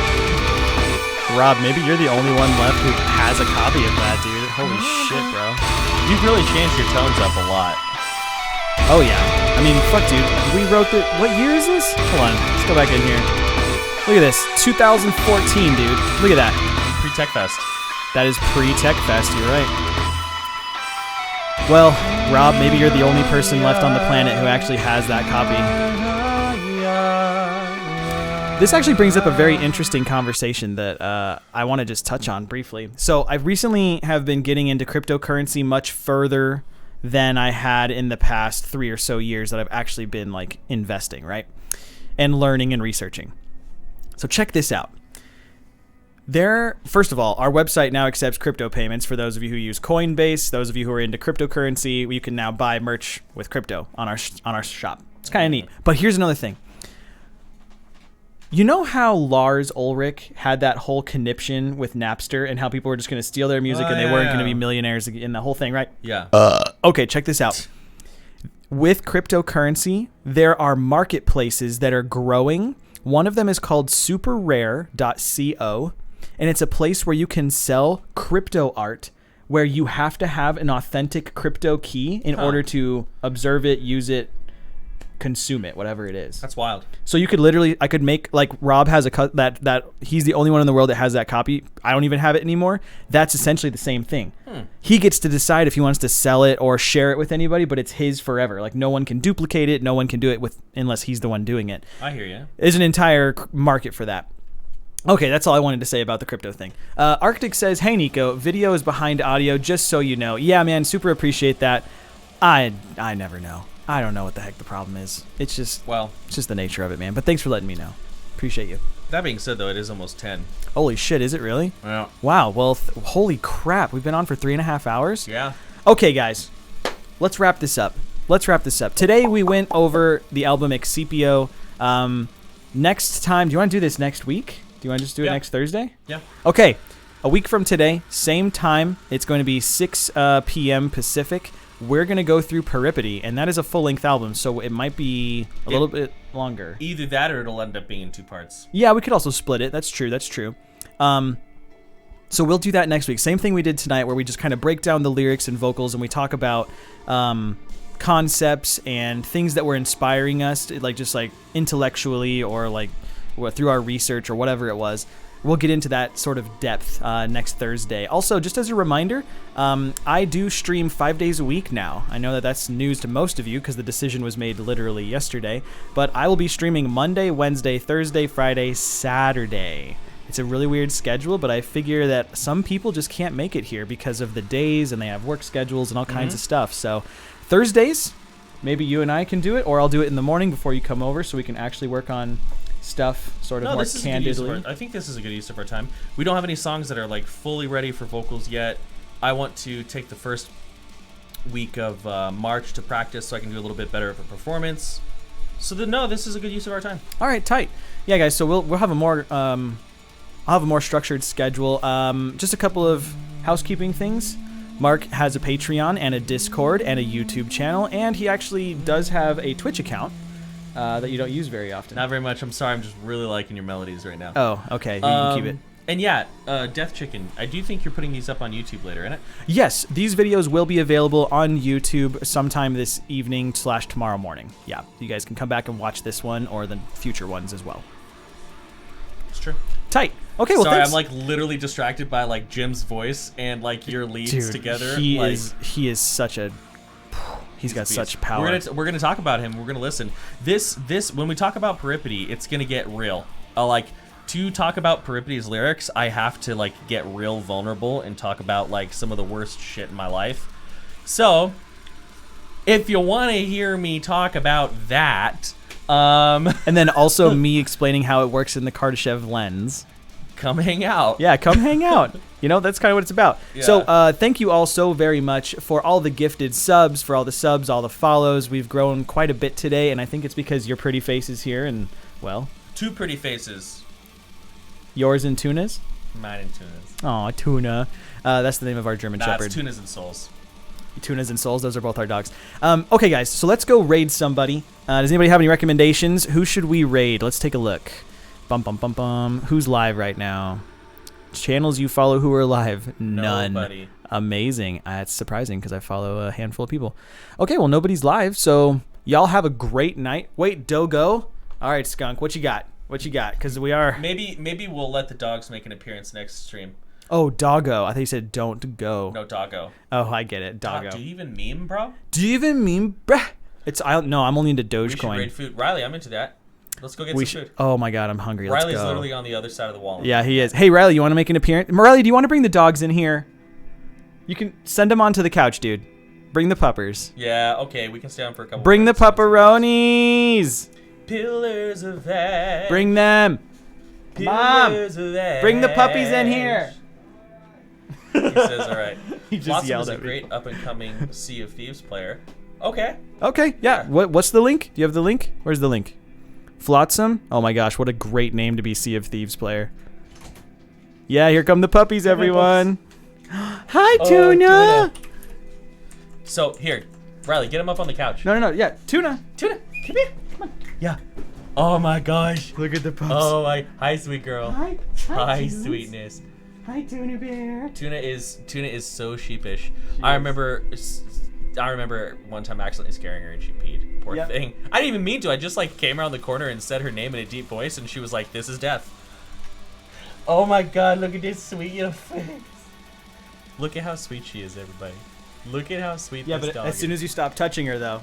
Rob, maybe you're the only one left who has a copy of that, dude. Holy shit, bro. You've really changed your tones up a lot. Oh yeah. I mean, fuck, dude. We wrote the. What year is this? Hold on. Let's go back in here. Look at this. 2014, dude. Look at that. Pre-Tech Fest. That is pre-Tech Fest. You're right. Well, Rob, maybe you're the only person left on the planet who actually has that copy. This actually brings up a very interesting conversation that I want to just touch on briefly. So I recently have been getting into cryptocurrency much further than I had in the past 3 or so years that I've actually been like investing, right? And learning and researching. So check this out. First of all, our website now accepts crypto payments for those of you who use Coinbase. Those of you who are into cryptocurrency, you can now buy merch with crypto on our shop. It's kind of neat. But here's another thing. You know how Lars Ulrich had that whole conniption with Napster and how people were just going to steal their music and they weren't going to be millionaires in the whole thing, right? Yeah. Okay, check this out. With cryptocurrency, there are marketplaces that are growing. One of them is called superrare.co, and it's a place where you can sell crypto art where you have to have an authentic crypto key in order to observe it, use it, consume it, whatever it is. That's wild. So you could literally, I could make, like Rob has that he's the only one in the world that has that copy. I don't even have it anymore. That's essentially the same thing. He gets to decide if he wants to sell it or share it with anybody, but it's his forever. Like no one can duplicate it. No one can do it unless he's the one doing it. I hear you. There's an entire market for that. Okay, that's all I wanted to say about the crypto thing. Arctic says, "Hey Nico, video is behind audio, just so you know." Yeah, man, super appreciate that. I never know. I don't know what the heck the problem is. It's just the nature of it, man. But thanks for letting me know. Appreciate you. That being said, though, it is almost 10. Holy shit, is it really? Yeah. Wow, well, holy crap. We've been on for 3.5 hours? Yeah. Okay, guys. Let's wrap this up. Today we went over the album Excipio. Next time, do you want to do this next week? Do you want to just do it next Thursday? Yeah. Okay. A week from today, same time. It's going to be 6 p.m. Pacific. We're going to go through Peripety, and that is a full-length album, so it might be a little bit longer. Either that or it'll end up being in 2 parts. Yeah, we could also split it. That's true. So we'll do that next week. Same thing we did tonight, where we just kind of break down the lyrics and vocals, and we talk about concepts and things that were inspiring us, like just like intellectually or like through our research or whatever it was. We'll get into that sort of depth next Thursday. Also, just as a reminder, I do stream 5 days a week now. I know that that's news to most of you because the decision was made literally yesterday. But I will be streaming Monday, Wednesday, Thursday, Friday, Saturday. It's a really weird schedule, but I figure that some people just can't make it here because of the days and they have work schedules and all kinds of stuff. So Thursdays, maybe you and I can do it, or I'll do it in the morning before you come over so we can actually work on stuff sort of more candidly. I think this is a good use of our time. We don't have any songs that are like fully ready for vocals yet. I want to take the first week of March to practice so I can do a little bit better of a performance. So this is a good use of our time. All right, tight. Yeah, guys. So we'll have a more I'll have a more structured schedule. Just a couple of housekeeping things. Mark has a Patreon and a Discord and a YouTube channel, and he actually does have a Twitch account. That you don't use very often. Not very much. I'm sorry. I'm just really liking your melodies right now. Oh, okay. You can keep it. And yeah, Death Chicken. I do think you're putting these up on YouTube later, innit? Yes, these videos will be available on YouTube sometime this evening / tomorrow morning. Yeah, you guys can come back and watch this one or the future ones as well. It's true. Tight. Okay, well, sorry, thanks. I'm like literally distracted by like Jim's voice and like your leads together. He is such a. He's got such power. We're gonna talk about him. We're gonna listen. This when we talk about Peripety, it's gonna get real. To talk about Peripety's lyrics, I have to like get real vulnerable and talk about like some of the worst shit in my life. So, if you want to hear me talk about that, and then also me explaining how it works in the Kardashev lens. Come hang out. Yeah, come hang out. You know, that's kind of what it's about. Yeah. So thank you all so very much for all the gifted subs, all the follows. We've grown quite a bit today, and I think it's because your pretty face is here, and, well... 2 pretty faces. Yours and Tuna's? Mine and Tuna's. Aw, Tuna. That's the name of our German Shepherd. It's Tunas and Souls. Tunas and Souls, those are both our dogs. Okay, guys, so let's go raid somebody. Does anybody have any recommendations? Who should we raid? Let's take a look. Bum, bum, bum, bum. Who's live right now? Channels you follow who are live? None. Nobody. Amazing. That's surprising because I follow a handful of people. Okay, well, nobody's live, so y'all have a great night. Wait, Dogo? All right, Skunk, what you got? Because we are... Maybe we'll let the dogs make an appearance next stream. Oh, doggo. I thought you said don't go. No, doggo. Oh, I get it. Doggo. Do you even meme, bro? Do you even meme? Bruh. No, I'm only into We should Dogecoin. raid food. Riley, I'm into that. Let's go get some food. Oh my God, I'm hungry. Let's Riley's go. literally on the other side of the wall. Yeah, he is. Hey, Riley, you want to make an appearance? Riley, do you want to bring the dogs in here? You can send them onto the couch, dude. Bring the puppers. Yeah, okay, we can stay on for a couple Bring the minutes. pepperonis. Pillars of ash. Bring them. Mom, Pillars of ash. bring the puppies in here. He says, all right. He just Blossom yelled is a at me. great up-and-coming Sea of Thieves player. Okay. Okay, yeah. What's the link? Do you have the link? Where's the link? Flotsam? Oh my gosh, what a great name to be Sea of Thieves player. Yeah, here come the puppies, everyone. Hi, Tuna. So, here. Riley, get him up on the couch. No, yeah, Tuna. Tuna, come here. Come on. Yeah. Oh my gosh. Look at the pups. Oh my. Hi, sweet girl. Hi, Hi, Tunes. sweetness. Hi, Tuna Bear. Tuna is so sheepish. I remember one time accidentally scaring her and she peed. Poor Yep. thing. I didn't even mean to. I just like came around the corner and said her name in a deep voice and she was like, "This is death." Oh my God! Look at this sweet little face. Look at how sweet she is, everybody. Look at how sweet Yeah, this but dog as soon is. as you stop touching her, though.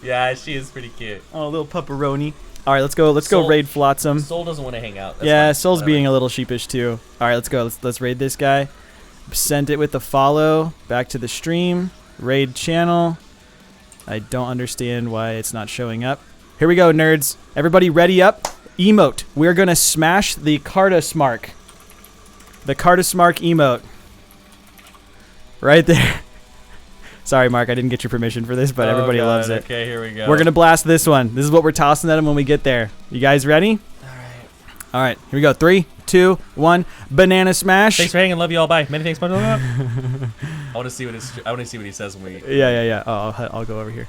Yeah, she is pretty cute. Oh, little pepperoni. All right, let's go. Let's go Soul- raid Flotsam. Soul doesn't want to hang out. That's Yeah, fine. Soul's Whatever. being a little sheepish too. All right, let's go. Let's raid this guy. Send it with the follow back to the stream. Raid channel. I don't understand why it's not showing up. Here we go, nerds. Everybody ready up? Emote. We're gonna smash the Kardashev. The Kardashev emote. Right there. Sorry, Mark, I didn't get your permission for this, but everybody God, loves it. Okay, here we go. We're gonna blast this one. This is what we're tossing at him when we get there. You guys ready? All right, here we go. 3, 2, 1. Banana smash. Thanks for hanging. Love you all. Bye. Many thanks. I want to see what he says when we. Yeah. Oh, I'll go over here.